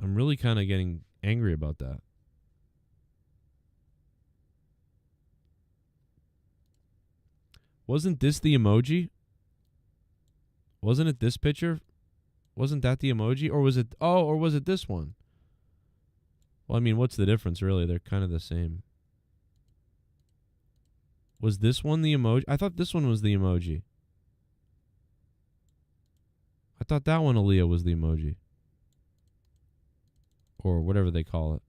I'm really kind of getting angry about that. Wasn't this the emoji? Wasn't it this picture? Wasn't that the emoji? Or was it... Oh, or was it this one? Well, I mean, what's the difference, really? They're kind of the same. Was this one the emoji? I thought this one was the emoji. I thought that one, Aaliyah, was the emoji. Or whatever they call it.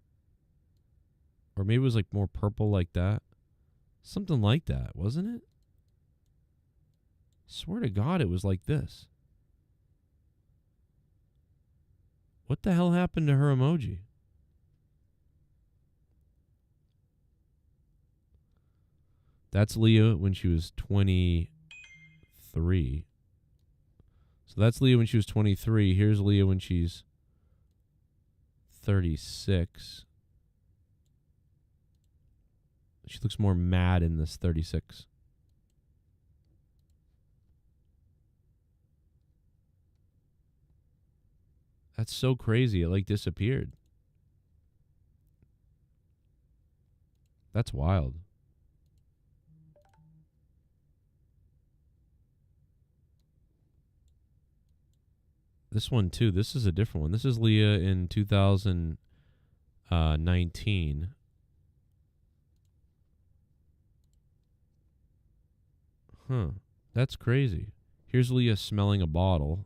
Or maybe it was like more purple like that. Something like that, wasn't it? Swear to God, it was like this. What the hell happened to her emoji? That's Leah when she was 23. So that's Leah when she was 23. Here's Leah when she's 36. She looks more mad in this 36. That's so crazy. It like disappeared. That's wild. This one too. This is a different one. This is Leah in 2019. Huh. That's crazy. Here's Leah smelling a bottle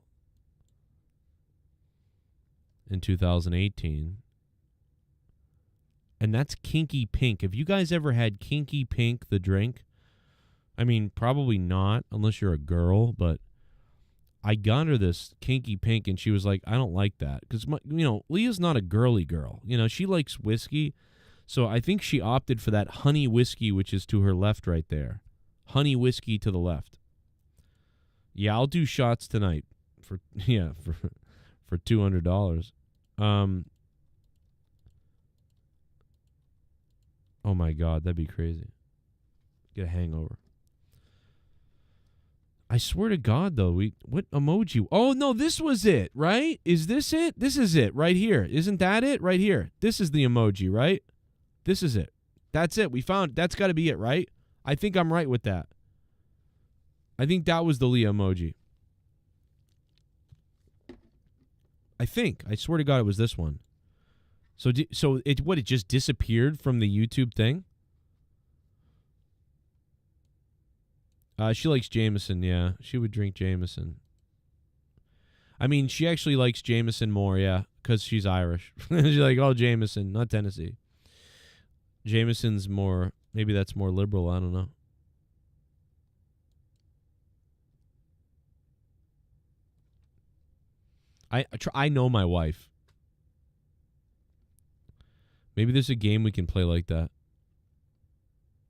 in 2018. And that's Kinky Pink. Have you guys ever had Kinky Pink, the drink? I mean, probably not unless you're a girl, but I got her this Kinky Pink and she was like, I don't like that. Because, Leah's not a girly girl. She likes whiskey. So I think she opted for that honey whiskey, which is to her left right there. Honey whiskey to the left. Yeah, I'll do shots tonight for $200. Oh my God, that'd be crazy. Get a hangover. I swear to God, though, what emoji? Oh no, this was it, right? Is this it? This is it right here. Isn't that it right here? This is the emoji, right? This is it. That's it. We found. That's got to be it, right? I think I'm right with that. I think that was the Leah emoji. I think. I swear to God, it was this one. So it just disappeared from the YouTube thing? She likes Jameson, yeah. She would drink Jameson. I mean, she actually likes Jameson more, yeah, because she's Irish. She's like, oh, Jameson, not Tennessee. Jameson's more, maybe that's more liberal, I don't know. I know my wife. Maybe there's a game we can play like that.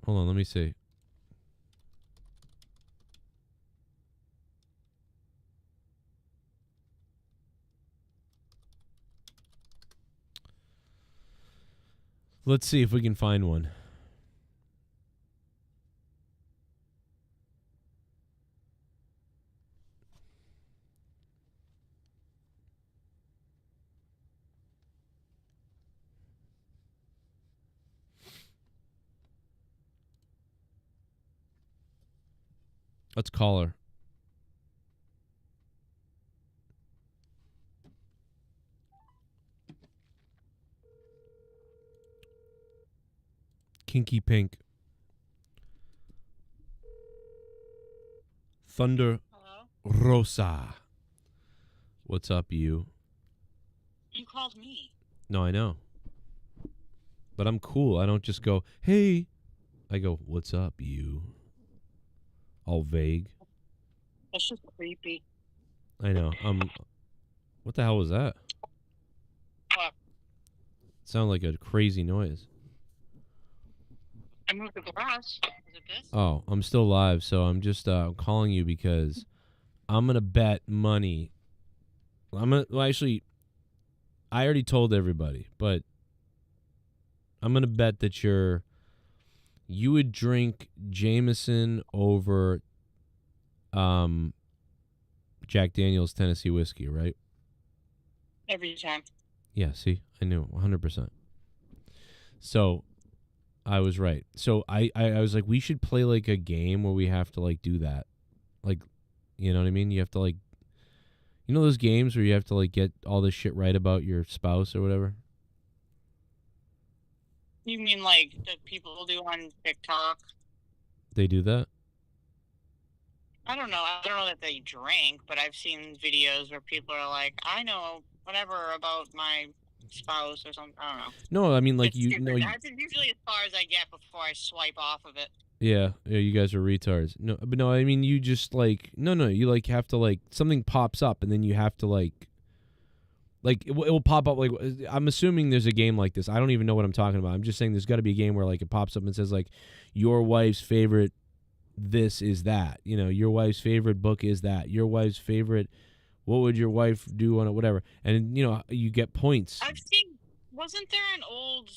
Hold on, let me see. Let's see if we can find one. Let's call her. Kinky Pink. Thunder. Hello? Rosa. What's up, you? You called me. No, I know. But I'm cool. I don't just go, hey. I go, what's up, you? All vague. That's just creepy. I know. What the hell was that? What? Sounded like a crazy noise. I moved the glass. Is it this? Oh, I'm still live, so I'm just calling you because I'm going to bet money. Actually, I already told everybody, but I'm going to bet that you would drink Jameson over Jack Daniel's Tennessee whiskey, right? Every time. Yeah, see? I knew 100%. So I was right. So I was like, we should play like a game where we have to like do that. Like, you know what I mean? You have to like, you know those games where you have to like get all this shit right about your spouse or whatever? You mean like the people do on TikTok? They do that? I don't know. I don't know that they drink, but I've seen videos where people are like, I know whatever about my spouse or something. I don't know. No, I mean, like, It's you stupid. know, That's usually as far as I get before I swipe off of it. yeah, you guys are retards. No, but no, I mean, you just, like, no, you, like, have to, like, something pops up, and then you have to, like, it will pop up, like, I'm assuming there's a game like this. I don't even know what I'm talking about. I'm just saying there's got to be a game where, like, it pops up and says, like, your wife's favorite this is that. You know, your wife's favorite book is that. Your wife's favorite, what would your wife do on it, whatever. And, you know, you get points. I've seen, wasn't there an old,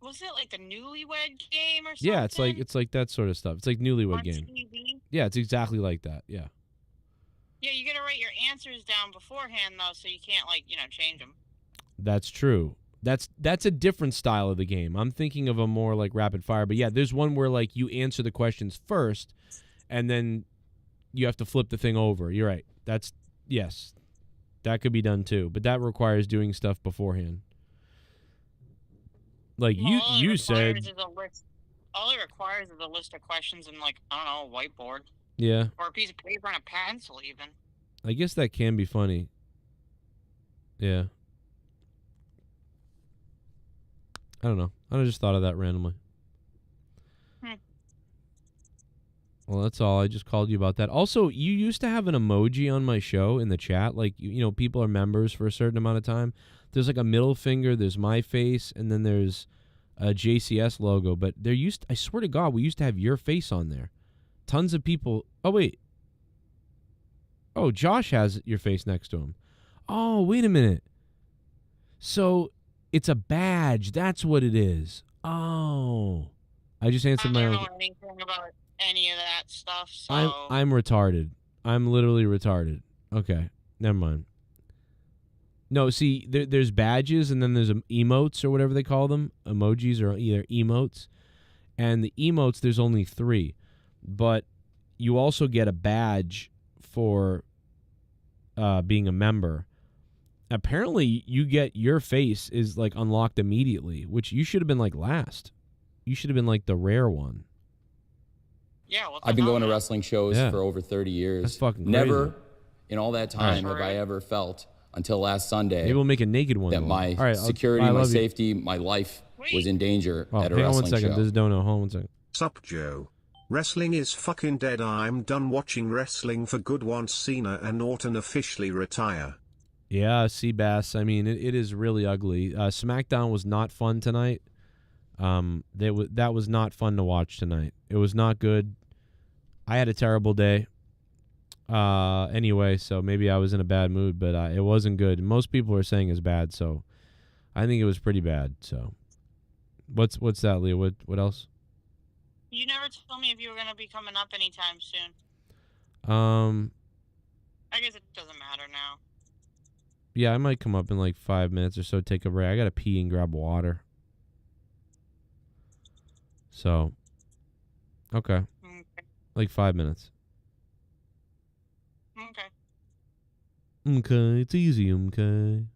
wasn't it like the Newlywed Game or something? Yeah, it's like that sort of stuff. It's like Newlywed on Game. TV? Yeah, it's exactly like that. Yeah. Yeah, you gotta write your answers down beforehand, though, so you can't, like, change them. That's true. That's a different style of the game. I'm thinking of a more like rapid fire, but yeah, there's one where like you answer the questions first, and then you have to flip the thing over. You're right. Yes, that could be done too, but that requires doing stuff beforehand. Like you said, All it requires is a list of questions and, like, I don't know, a whiteboard. Yeah. Or a piece of paper and a pencil, even. I guess that can be funny. Yeah. I don't know. I just thought of that randomly. Well, that's all. I just called you about that. Also, you used to have an emoji on my show in the chat. Like, you know, people are members for a certain amount of time. There's like a middle finger, there's my face, and then there's a JCS logo. But I swear to God, we used to have your face on there. Tons of people. Oh, wait. Oh, Josh has your face next to him. Oh, wait a minute. So it's a badge. That's what it is. Oh. I just answered my own. I don't know anything about any of that stuff, so... I'm retarded. I'm literally retarded. Okay. Never mind. No, see, there's badges, and then there's emotes, or whatever they call them. Emojis, or either emotes. And the emotes, there's only 3. But you also get a badge for being a member. Apparently, you get your face is like unlocked immediately, which you should have been like last. You should have been like the rare one. Yeah, I've been going to wrestling shows for over 30 years. That's fucking crazy. Never in all that time have I ever felt until last Sunday. Maybe we'll make a naked one. That my security, my safety, my life was in danger at a hang on wrestling 1 second. show. This is Dono. Hold on 1 second. Sup, Joe? Wrestling is fucking dead. I'm done watching wrestling for good once Cena and Orton officially retire. Yeah, Seabass. I mean, it is really ugly. SmackDown was not fun tonight. That was not fun to watch tonight. It was not good. I had a terrible day. Anyway, so maybe I was in a bad mood, but it wasn't good. Most people are saying it's bad, so I think it was pretty bad. So, what's that, Leah? What else? You never told me if you were going to be coming up anytime soon. I guess it doesn't matter now. Yeah, I might come up in like 5 minutes or so, take a break. I gotta pee and grab water. So, okay. Like 5 minutes. Okay, it's easy, okay.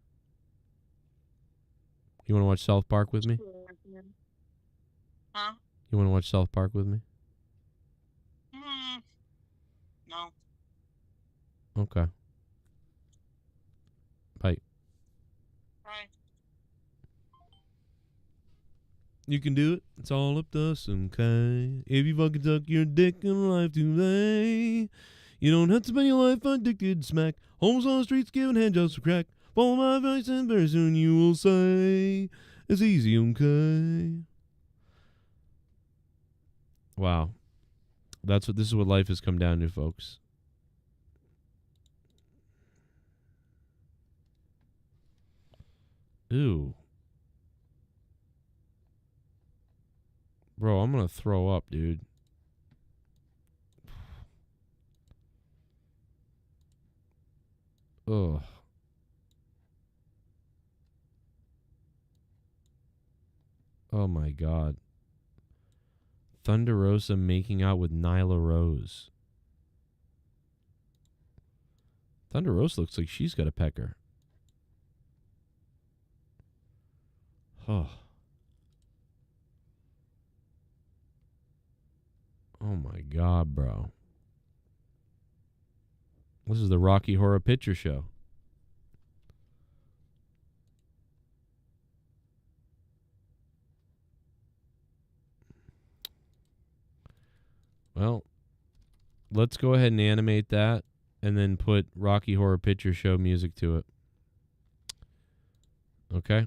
You want to watch South Park with me? Huh? You want to watch South Park with me? No. Okay. Bye. Bye. You can do it. It's all up to us, okay? If you fucking tuck your dick in life today, you don't have to spend your life addicted to smack. Homes on the streets giving handjobs for crack. Follow my advice and very soon you will say, it's easy, okay? Wow. This is what life has come down to, folks. Ooh. Bro, I'm gonna throw up, dude. Ugh. Oh my God. Thunder Rosa making out with Nyla Rose. Thunder Rosa looks like she's got a pecker. Oh. my God, bro. This is the Rocky Horror Picture Show. Well, let's go ahead and animate that and then put Rocky Horror Picture Show music to it. Okay?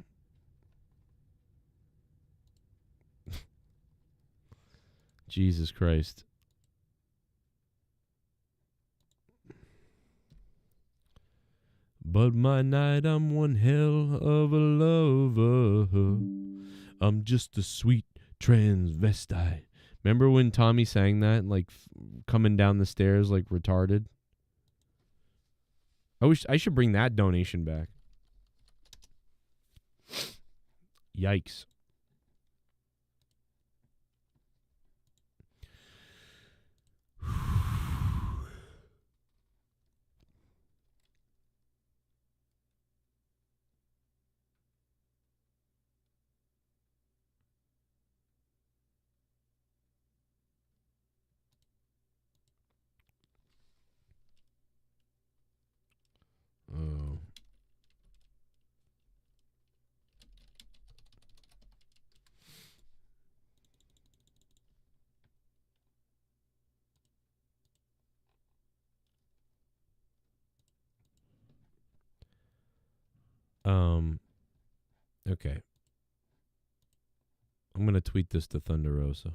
Jesus Christ. But my night, I'm one hell of a lover. I'm just a sweet transvestite. Remember when Tommy sang that, like coming down the stairs like retarded? I should bring that donation back. Yikes. Oh. Okay. I'm going to tweet this to Thunder Rosa.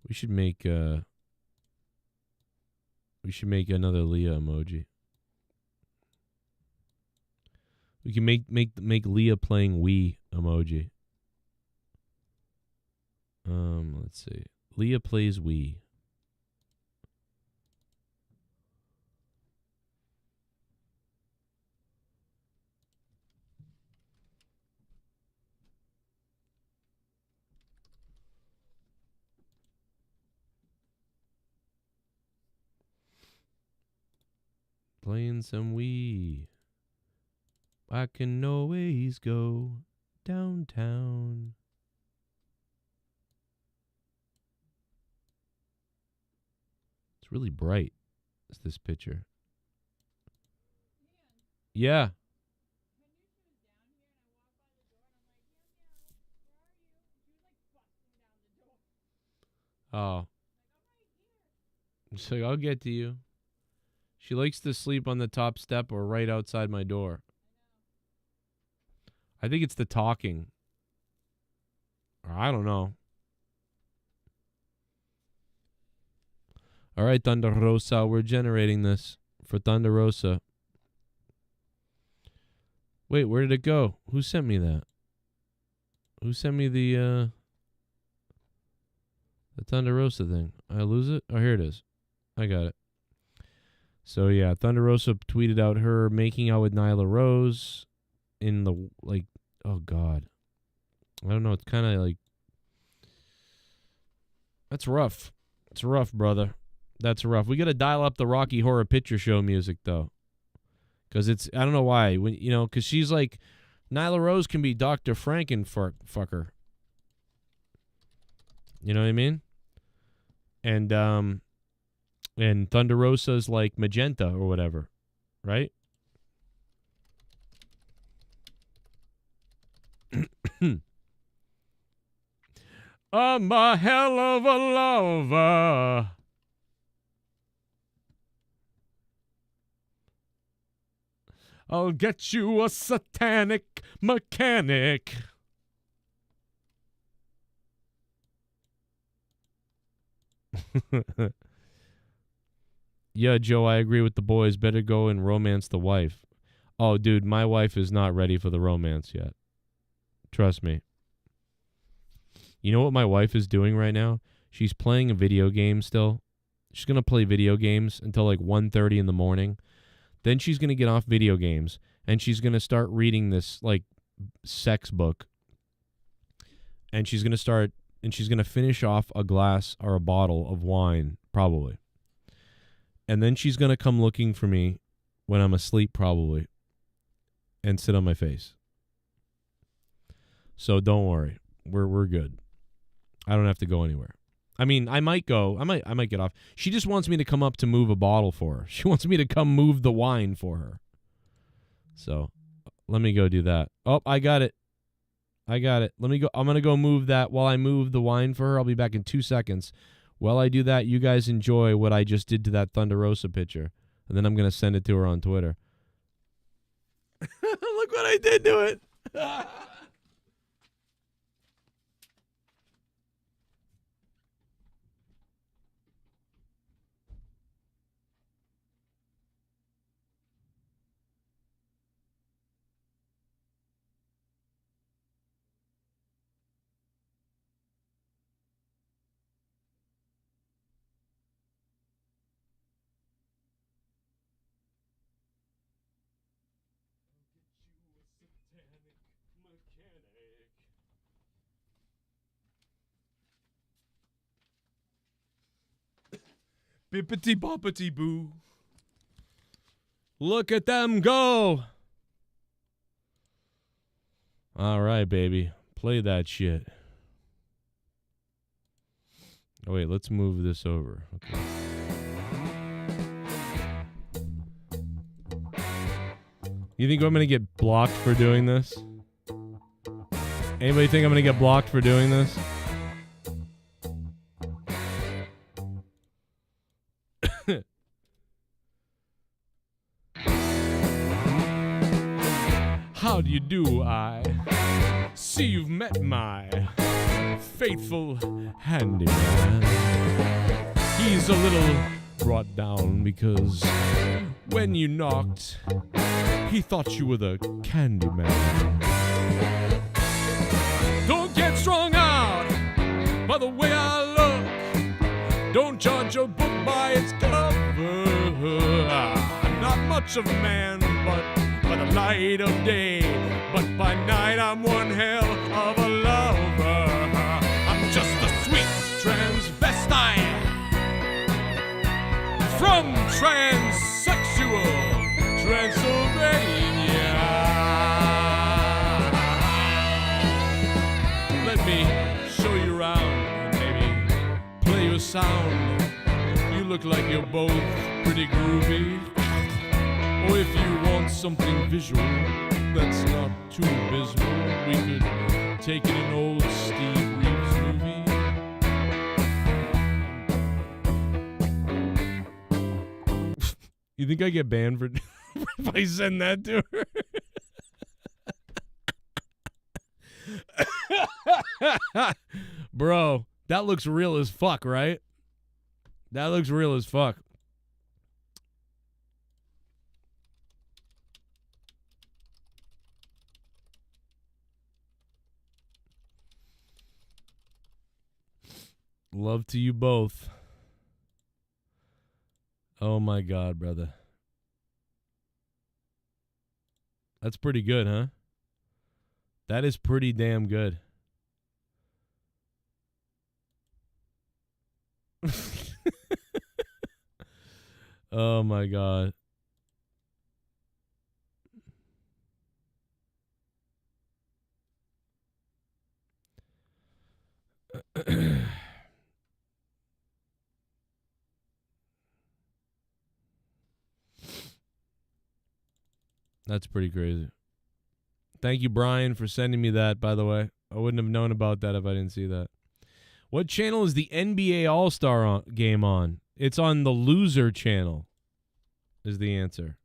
We should make another Leah emoji. We can make Leah playing Wii emoji. Let's see. Leah plays Wii. Playing some Wii. I can always go downtown. It's really bright. It's this picture. Yeah. Oh. She's like, I'll get to you. She likes to sleep on the top step or right outside my door. I think it's the talking. Or I don't know. All right, Thunder Rosa, we're generating this for Thunder Rosa. Wait, where did it go? Who sent me that? Who sent me the Thunder Rosa thing? I lose it? Oh, here it is. I got it. So, yeah, Thunder Rosa tweeted out her making out with Nyla Rose in the, like, oh, God. I don't know. It's kind of like, that's rough. It's rough, brother. That's rough. We got to dial up the Rocky Horror Picture Show music, though. Because it's, I don't know why. When, you know, because she's like, Nyla Rose can be Dr. Frankenfucker. You know what I mean? And Thunder Rosa's like Magenta or whatever, right? I'm a hell of a lover. I'll get you a satanic mechanic. Yeah, Joe, I agree with the boys. Better go and romance the wife. Oh, dude, my wife is not ready for the romance yet. Trust me. You know what my wife is doing right now? She's playing a video game still. She's going to play video games until like 1:30 in the morning. Then she's going to get off video games, and she's going to start reading this, like, sex book. And she's going to finish off a glass or a bottle of wine, probably. And then she's going to come looking for me when I'm asleep, probably. and sit on my face. So don't worry. We're good. I don't have to go anywhere. I mean, I might go. I might get off. She just wants me to come up to move a bottle for her. She wants me to come move the wine for her. So let me go do that. Oh, I got it. Let me go. I'm going to go move that while I move the wine for her. I'll be back in 2 seconds. While I do that, you guys enjoy what I just did to that Thunder Rosa picture. And then I'm going to send it to her on Twitter. Look what I did to it. Bippity boppity boo. Look at them go. All right, baby. Play that shit. Oh, wait. Let's move this over. Okay. You think I'm going to get blocked for doing this? Anybody think I'm going to get blocked for doing this? How do you do? I see you've met my faithful handyman. He's a little brought down because when you knocked, he thought you were the candy man. Don't get strung out by the way I look. Don't judge a book by its cover. I'm not much of a man, but by the light of day. But by night I'm one hell of a lover. I'm just a sweet transvestite from transsexual Transylvania. Let me show you around and maybe play you a sound. You look like you're both pretty groovy. Or if you want something visual that's not too abysmal, we could take it an old Steve Reeves movie. You think I get banned for if I send that to her? Bro, that looks real as fuck, right? That looks real as fuck. Love to you both. Oh my God, brother. That's pretty good, huh? That is pretty damn good. Oh my God. That's pretty crazy. Thank you, Brian, for sending me that, by the way. I wouldn't have known about that if I didn't see that. What channel is the NBA All-Star game on? It's on the Loser channel, is the answer.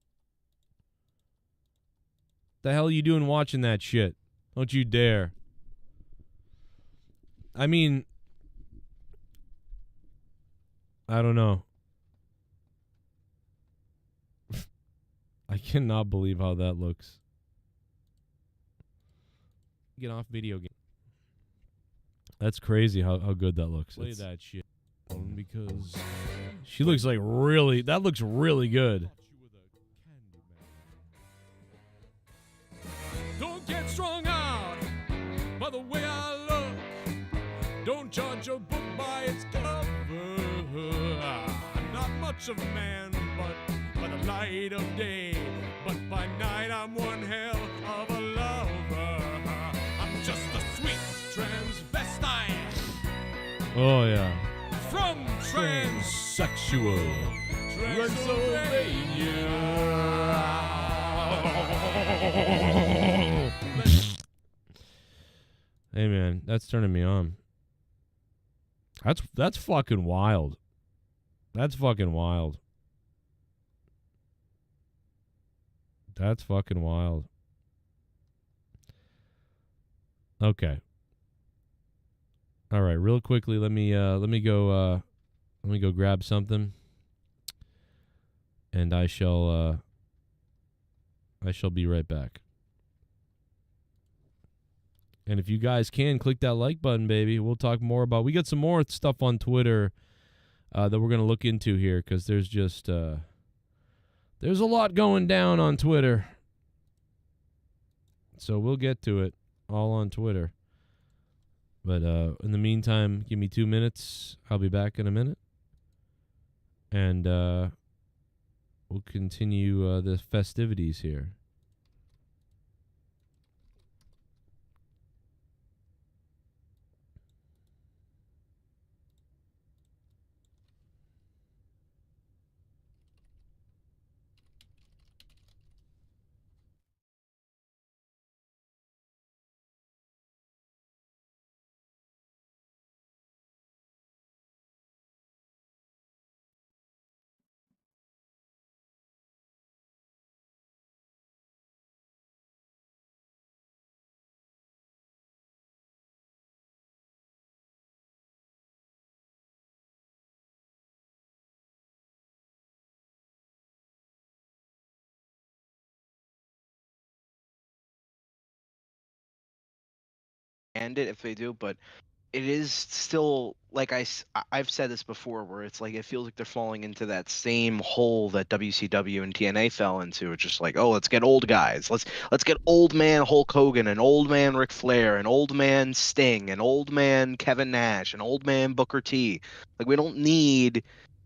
The hell are you doing watching that shit? Don't you dare. I mean, I don't know. I cannot believe how that looks. Get off video game. That's crazy how good that looks. Play that shit. Because she looks like really, that looks really good. Don't get strung out by the way I look. Don't judge a book by its cover. I'm not much of a man, but by the light of day. But by night I'm one hell Oh, yeah. From Transsexual. Hey, man, that's turning me on. That's fucking wild. That's fucking wild. That's fucking wild. Okay. All right, real quickly, let me go grab something, and I shall be right back. And if you guys can, click that like button, baby. We'll talk more about. We got some more stuff on Twitter that we're gonna look into here, because there's just there's a lot going down on Twitter. So we'll get to it all on Twitter. But in the meantime, give me 2 minutes. I'll be back in a minute. And we'll continue the festivities here. End it if they do, but it is still like I've said this before, where it's like it feels like they're falling into that same hole that WCW and TNA fell into. It's just like, oh, let's get old guys, let's get old man Hulk Hogan, and old man Ric Flair, and old man Sting, and old man Kevin Nash, and old man Booker T. Like, we don't need,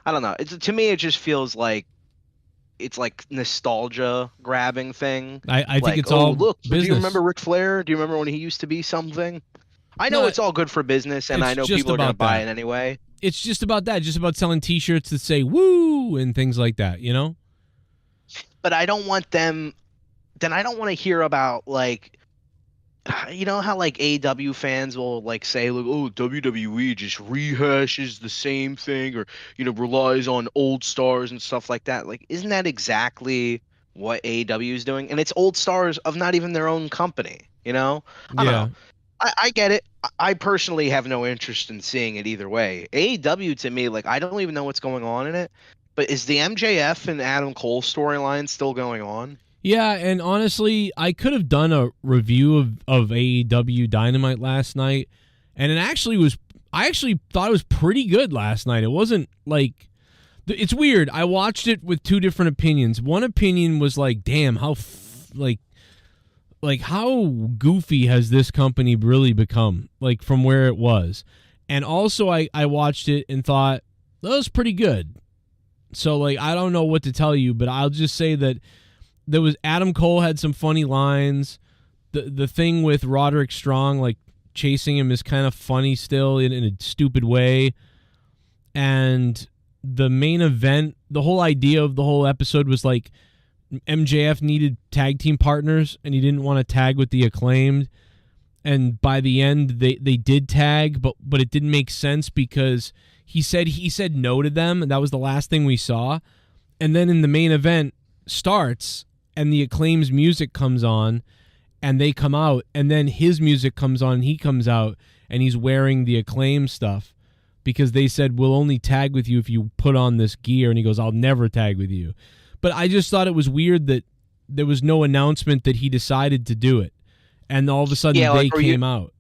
I don't know. To me, it just feels like it's like nostalgia grabbing thing. I think it's oh, all look, business. do you remember Ric Flair? Do you remember when he used to be something? I know it's all good for business, and I know people are going to buy it anyway. It's just about that. Just about selling T-shirts that say "woo" and things like that, you know? But I don't want them. Then I don't want to hear about, like, you know how like AEW fans will like say, like, oh, WWE just rehashes the same thing, or, you know, relies on old stars and stuff like that. Like, isn't that exactly what AEW is doing? And it's old stars of not even their own company, you know? I don't know. I get it. I personally have no interest in seeing it either way. AEW, to me, like, I don't even know what's going on in it. But is the MJF and Adam Cole storyline still going on? Yeah, and honestly, I could have done a review of AEW Dynamite last night, and it actually was. I actually thought it was pretty good last night. It wasn't like. It's weird. I watched it with two different opinions. One opinion was like, "Damn, how like how goofy has this company really become, like, from where it was?" And also I watched it and thought that was pretty good. So, like, I don't know what to tell you, but I'll just say that there was Adam Cole had some funny lines. The thing with Roderick Strong, like, chasing him is kind of funny still in a stupid way. And the main event, the whole idea of the whole episode was like MJF needed tag team partners, and he didn't want to tag with the Acclaimed. And by the end, they did tag, but it didn't make sense because he said no to them, and that was the last thing we saw. And then in the main event starts, and the Acclaim's music comes on, and they come out, and then his music comes on, and he comes out, and he's wearing the Acclaim stuff because they said, we'll only tag with you if you put on this gear. And he goes, I'll never tag with you. But I just thought it was weird that there was no announcement that he decided to do it. And all of a sudden they came out.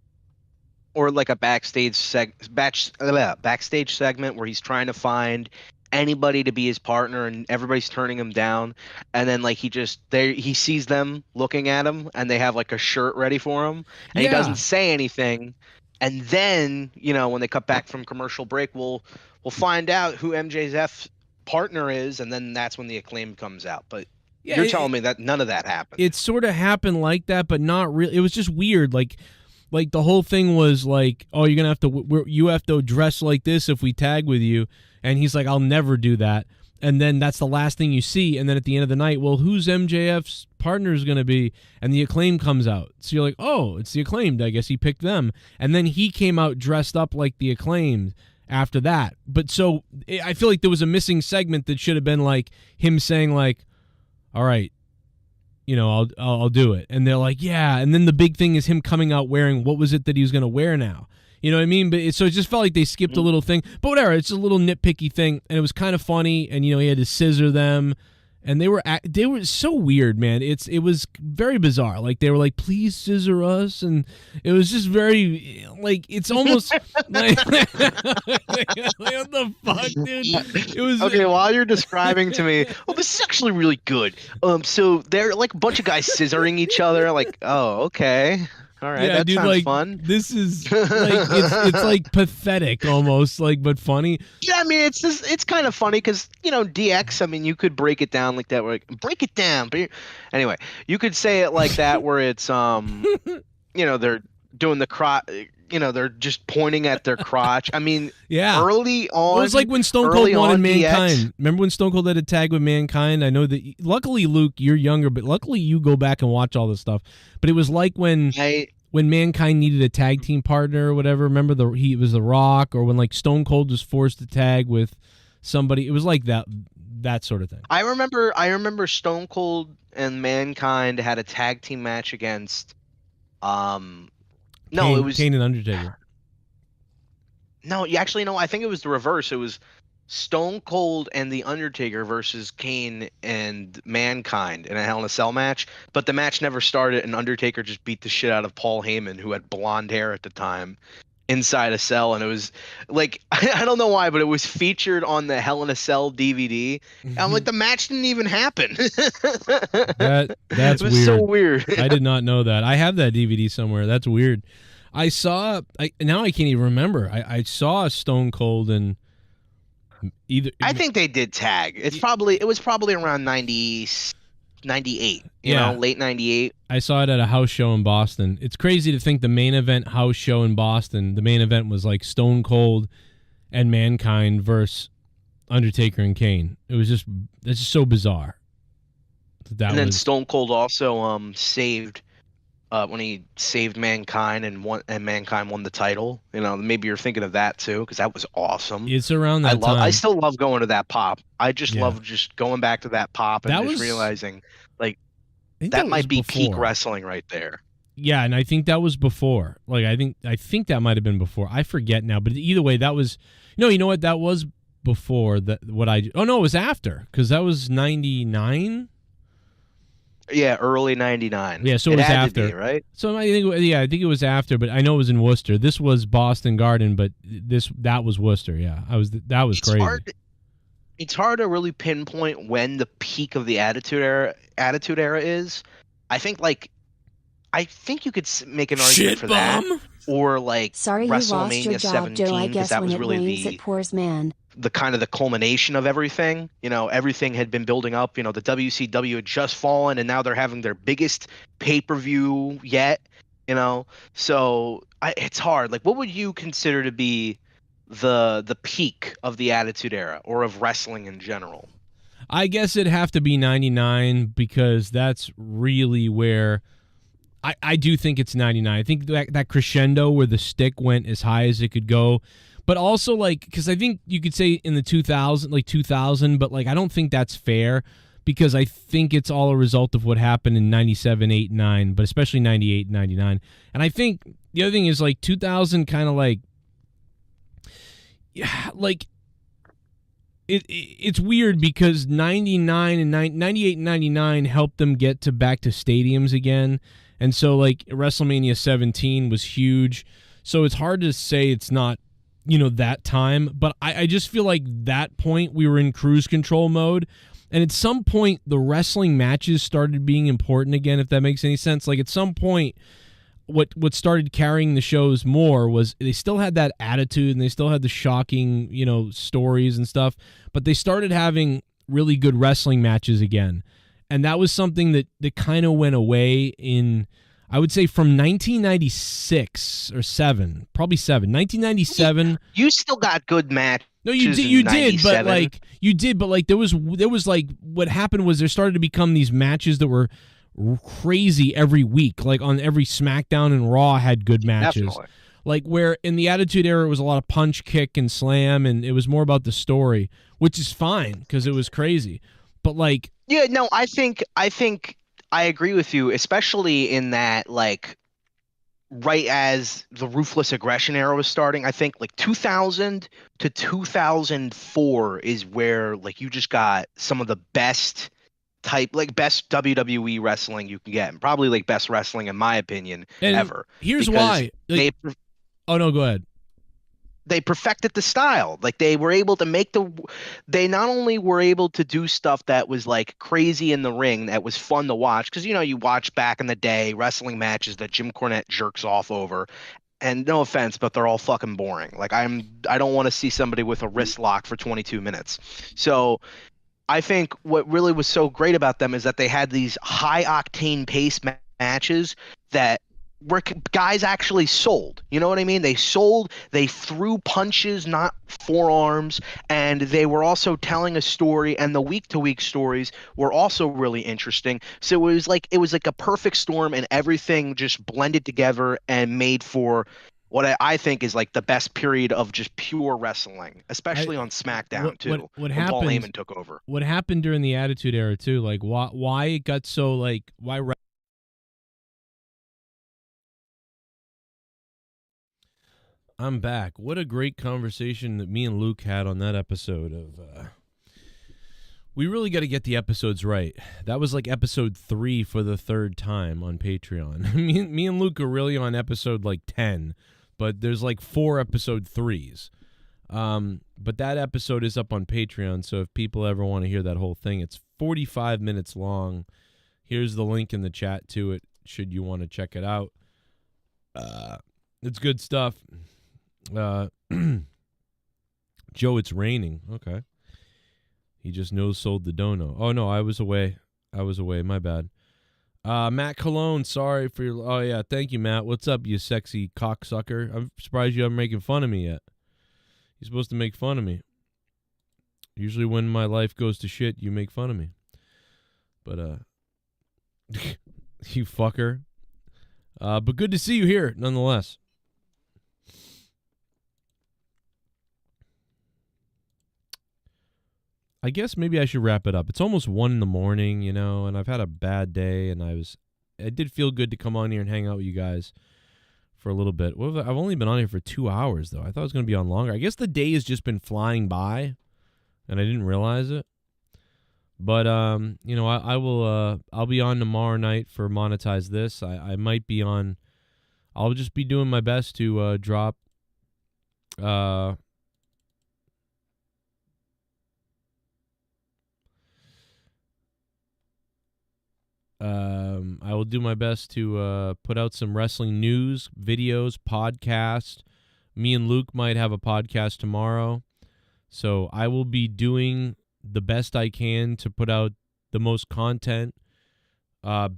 Or like a backstage segment where he's trying to find anybody to be his partner, and everybody's turning him down. And then, like, he sees them looking at him, and they have like a shirt ready for him, and he doesn't say anything. And then, you know, when they cut back from commercial break, we'll find out who MJF's partner is, and then that's when the Acclaim comes out. But you're telling me that none of that happened. It sort of happened like that, but not really. It was just weird. Like, like the whole thing was like, oh, you're gonna have to you have to dress like this if we tag with you, and he's like, I'll never do that. And then that's the last thing you see. And then at the end of the night, well, who's MJF's partner is going to be? And the Acclaim comes out. So you're like, oh, it's the Acclaimed. I guess he picked them. And then he came out dressed up like the Acclaimed after that. But so I feel like there was a missing segment that should have been like him saying like, all right, you know, I'll do it. And they're like, yeah. And then the big thing is him coming out wearing, what was it that he was going to wear now? You know what I mean? But so it just felt like they skipped a little thing. But whatever, it's a little nitpicky thing, and it was kind of funny. And you know, he had to scissor them, and they were so weird, man. It was very bizarre. Like they were like, "Please scissor us," and it was just very like it's almost like what the fuck, dude? It was okay. While you're describing to me, oh, this is actually really good. So they're like a bunch of guys scissoring each other. Like, oh, okay. All right, yeah, that dude, sounds like, fun. This is like it's like pathetic almost, like, but funny. Yeah, I mean, it's kind of funny because you know DX. I mean, you could break it down like that. Where like, break it down. But anyway, you could say it like that, where it's you know, they're doing the crotch. You know, they're just pointing at their crotch. I mean, yeah. Early on, it was like when Stone Cold wanted Mankind. DX. Remember when Stone Cold had a tag with Mankind? I know that. Luckily, Luke, you're younger, but luckily you go back and watch all this stuff. But it was like when Mankind needed a tag team partner or whatever. Remember it was The Rock, or when like Stone Cold was forced to tag with somebody. It was like that sort of thing. I remember Stone Cold and Mankind had a tag team match against Kane, it was Kane and Undertaker. No, actually, no. I think it was the reverse. It was Stone Cold and the Undertaker versus Kane and Mankind in a Hell in a Cell match. But the match never started, and Undertaker just beat the shit out of Paul Heyman, who had blonde hair at the time, inside a cell. And it was like, I don't know why, but it was featured on the Hell in a Cell DVD. And I'm like, the match didn't even happen. That's it was weird. so weird. I did not know that. I have that DVD somewhere. That's weird. Now I can't even remember. I saw Stone Cold and either. I think they did tag. It was probably around 98. You know, late 98. I saw it at a house show in Boston. It's crazy to think the main event house show in Boston, the main event was like Stone Cold and Mankind versus Undertaker and Kane. It's just so bizarre. And then Stone Cold also saved when he saved Mankind and Mankind won the title. You know, maybe you're thinking of that too, because that was awesome. It's around that time. I still love going to that pop. I just love just going back to that pop and just realizing like that might be peak wrestling right there. Yeah, and I think that was before. Like I think that might have been before. I forget now, but either way, that was you know what, that was before it was after, because that was 99. Yeah, early 99. Yeah, so it was had after, to be, right? So I think it was after, but I know it was in Worcester. This was Boston Garden, but that was Worcester. Yeah, that was crazy. It's hard to really pinpoint when the peak of the Attitude Era is. I think you could make an argument for that, or like Sorry WrestleMania you lost your job, 17, Joe. I because guess that when was it really rains, it pours, man. the kind of the culmination of everything. You know, everything had been building up. You know, the WCW had just fallen, and now they're having their biggest pay-per-view yet. You know, so it's hard. Like, what would you consider to be the peak of the Attitude Era, or of wrestling in general? I guess it'd have to be 99, because that's really where I do think it's 99. I think that crescendo where the stick went as high as it could go. But also, like, because I think you could say in the 2000, but like I don't think that's fair, because I think it's all a result of what happened in 97, 8, 9, but especially 98, 99. And I think the other thing is like 2000 kind of like, yeah, like it's weird, because 99 and 98 and 99 helped them get back to stadiums again. And so like WrestleMania 17 was huge. So it's hard to say it's not, that time, but I just feel like that point we were in cruise control mode, and at some point the wrestling matches started being important again, if that makes any sense. Like at some point what started carrying the shows more was they still had that attitude, and they still had the shocking, stories and stuff, but they started having really good wrestling matches again. And that was something that kind of went away in I would say from 1996 or 7, probably 7. 1997. You still got good matches. No, you did. You did, but like there was like what happened was there started to become these matches that were crazy every week. Like on every SmackDown and Raw had good matches. Definitely. Like where in the Attitude Era it was a lot of punch, kick, and slam, and it was more about the story, which is fine because it was crazy. But like, yeah, no, I think I agree with you, especially in that, like, right as the Ruthless Aggression era was starting, I think like 2000 to 2004 is where like you just got some of the best best WWE wrestling you can get, and probably like best wrestling in my opinion ever. Here's Because why. Oh no, go ahead. They perfected the style. Like they were able to they not only were able to do stuff that was like crazy in the ring that was fun to watch, because you watch back in the day wrestling matches that Jim Cornette jerks off over, and no offense, but they're all fucking boring. Like I don't want to see somebody with a wrist lock for 22 minutes. So I think what really was so great about them is that they had these high octane pace matches that where guys actually sold. You know what I mean? They sold, they threw punches, not forearms, and they were also telling a story, and the week-to-week stories were also really interesting. So it was like a perfect storm, and everything just blended together and made for what I think is like the best period of just pure wrestling, especially on SmackDown too. What when happened? Paul Heyman took over. What happened during the Attitude Era too? Like why it got so like why. I'm back. What a great conversation that me and Luke had on that episode of we really got to get the episodes right. That was like episode 3 for the 3rd time on Patreon. me and Luke are really on episode like 10, but there's like 4 episode 3s. But that episode is up on Patreon, so if people ever want to hear that whole thing, it's 45 minutes long. Here's the link in the chat to it should you want to check it out. It's good stuff. Joe, it's raining. Okay. He just no-sold the dono. Oh, no, I was away. My bad. Matt Cologne, sorry for your... Oh, yeah, thank you, Matt. What's up, you sexy cocksucker? I'm surprised you haven't making fun of me yet. You're supposed to make fun of me. Usually when my life goes to shit, you make fun of me. But, you fucker. But good to see you here, nonetheless. I guess maybe I should wrap it up. It's almost 1 in the morning, and I've had a bad day, and I did feel good to come on here and hang out with you guys for a little bit. I've only been on here for 2 hours, though. I thought it was going to be on longer. I guess the day has just been flying by, and I didn't realize it. But, I will, I'll be on tomorrow night for Monetize This. I might be on, I'll just be doing my best to drop, I will do my best to put out some wrestling news, videos, podcast. Me and Luke might have a podcast tomorrow. So I will be doing the best I can to put out the most content.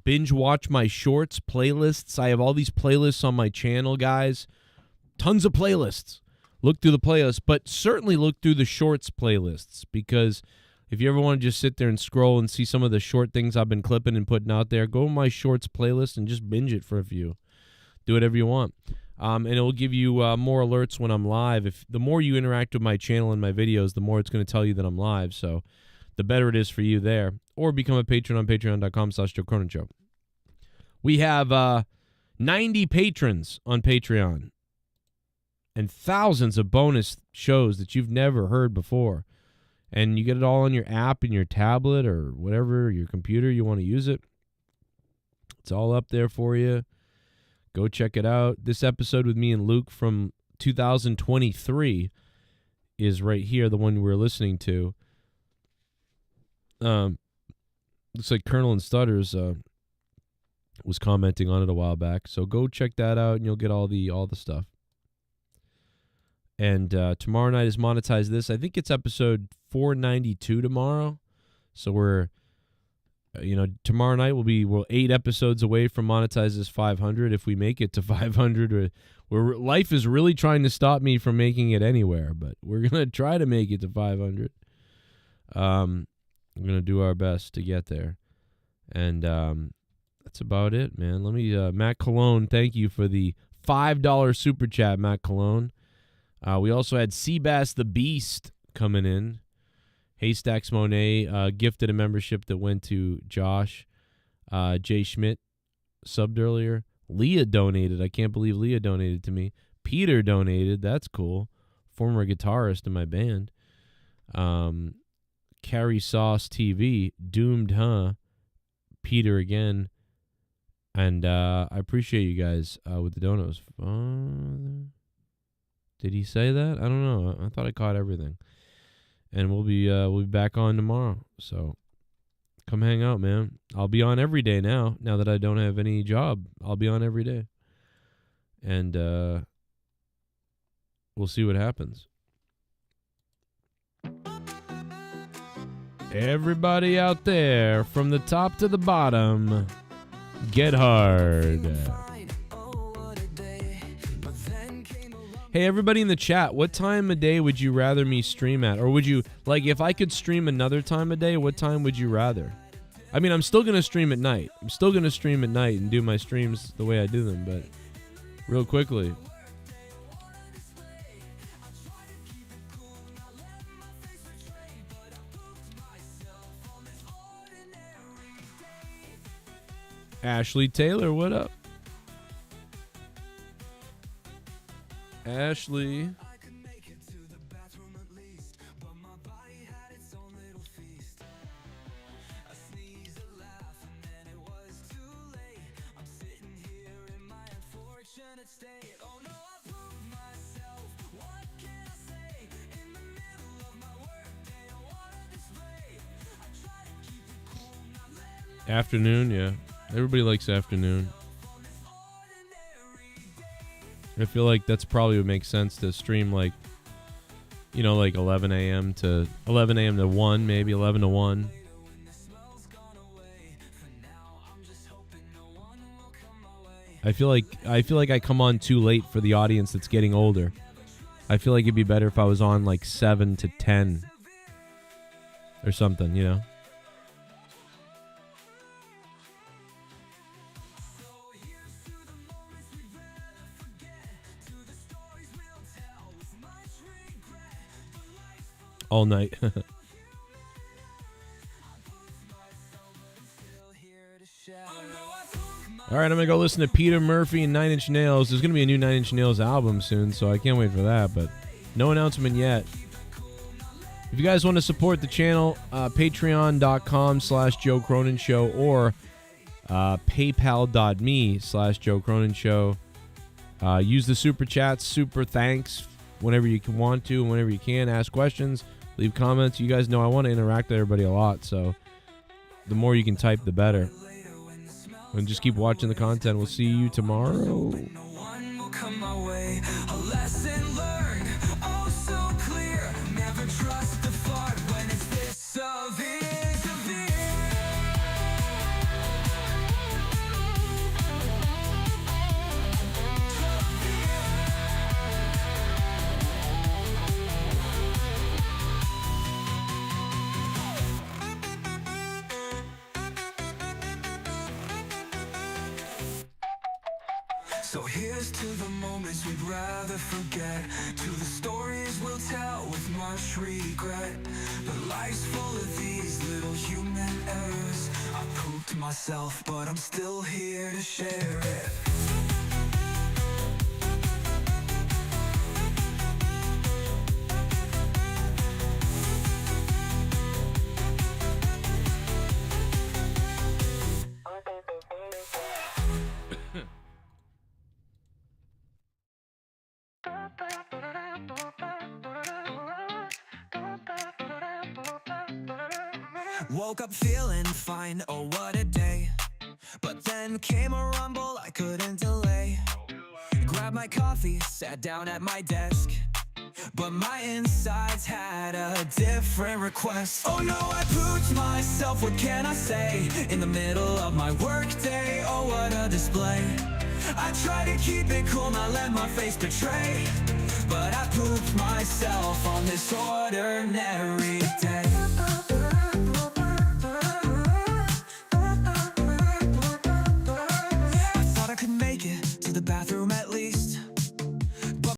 Binge watch my shorts, playlists. I have all these playlists on my channel, guys. Tons of playlists. Look through the playlists, but certainly look through the shorts playlists, because if you ever want to just sit there and scroll and see some of the short things I've been clipping and putting out there, go to my shorts playlist and just binge it for a few. Do whatever you want. And it will give you more alerts when I'm live. The more you interact with my channel and my videos, the more it's going to tell you that I'm live. So the better it is for you there. Or become a patron on patreon.com/Joe Cronin Show. We have 90 patrons on Patreon and thousands of bonus shows that you've never heard before. And you get it all on your app and your tablet or whatever, your computer you want to use it. It's all up there for you. Go check it out. This episode with me and Luke from 2023 is right here, the one we're listening to. Looks like Colonel and Stutters was commenting on it a while back. So go check that out and you'll get all the stuff. And tomorrow night is Monetize This. I think it's episode 492 tomorrow. So we're tomorrow night we're 8 episodes away from monetize this 500. If we make it to 500, life is really trying to stop me from making it anywhere, but we're gonna try to make it to 500. We're gonna do our best to get there, and that's about it, man. Let me Matt Cologne, thank you for the $5 super chat, Matt Cologne. We also had Seabass the Beast coming in. Haystacks Monet gifted a membership that went to Josh. Jay Schmidt subbed earlier. Leah donated. I can't believe Leah donated to me. Peter donated. That's cool. Former guitarist in my band. Carrie Sauce TV. Doomed, huh? Peter again. And I appreciate you guys with the donos. Did he say that? I don't know. I thought I caught everything. And we'll be back on tomorrow. So come hang out, man. I'll be on every day now that I don't have any job. I'll be on every day. And we'll see what happens. Everybody out there, from the top to the bottom, get hard. Hey, everybody in the chat, what time of day would you rather me stream at? Or would you, like, if I could stream another time of day, what time would you rather? I mean, I'm still going to stream at night. I'm still going to stream at night and do my streams the way I do them, but real quickly. Ashley Taylor, what up? Ashley. Afternoon, yeah. Everybody likes afternoon. I feel like that's probably would make sense to stream like 11 a.m. to 1, maybe 11 to 1. I feel like I come on too late for the audience that's getting older. I feel like it'd be better if I was on like 7 to 10 or something, you know? All night. All right, I'm going to go listen to Peter Murphy and 9 Inch Nails. There's going to be a new 9 Inch Nails album soon, so I can't wait for that, but no announcement yet. If you guys want to support the channel, patreon.com/Joe Cronin Show or paypal.me/Joe Cronin Show. Use the super chats, super thanks, whenever you can want to, whenever you can. Ask questions, leave comments. You guys know I want to interact with everybody a lot, so the more you can type, the better. And just keep watching the content. We'll see you tomorrow. So here's to the moments we'd rather forget, to the stories we'll tell with much regret. But life's full of these little human errors. I pooped myself, but I'm still here to share it. Woke up feeling fine, oh what a day. But then came a rumble I couldn't delay. Grabbed my coffee, sat down at my desk. but my insides had a different request. Oh no, I pooped myself, what can I say? In the middle of my workday, oh what a display. I try to keep it cool, not let my face betray, but I pooped myself on this ordinary day. I thought I could make it to the bathroom at least.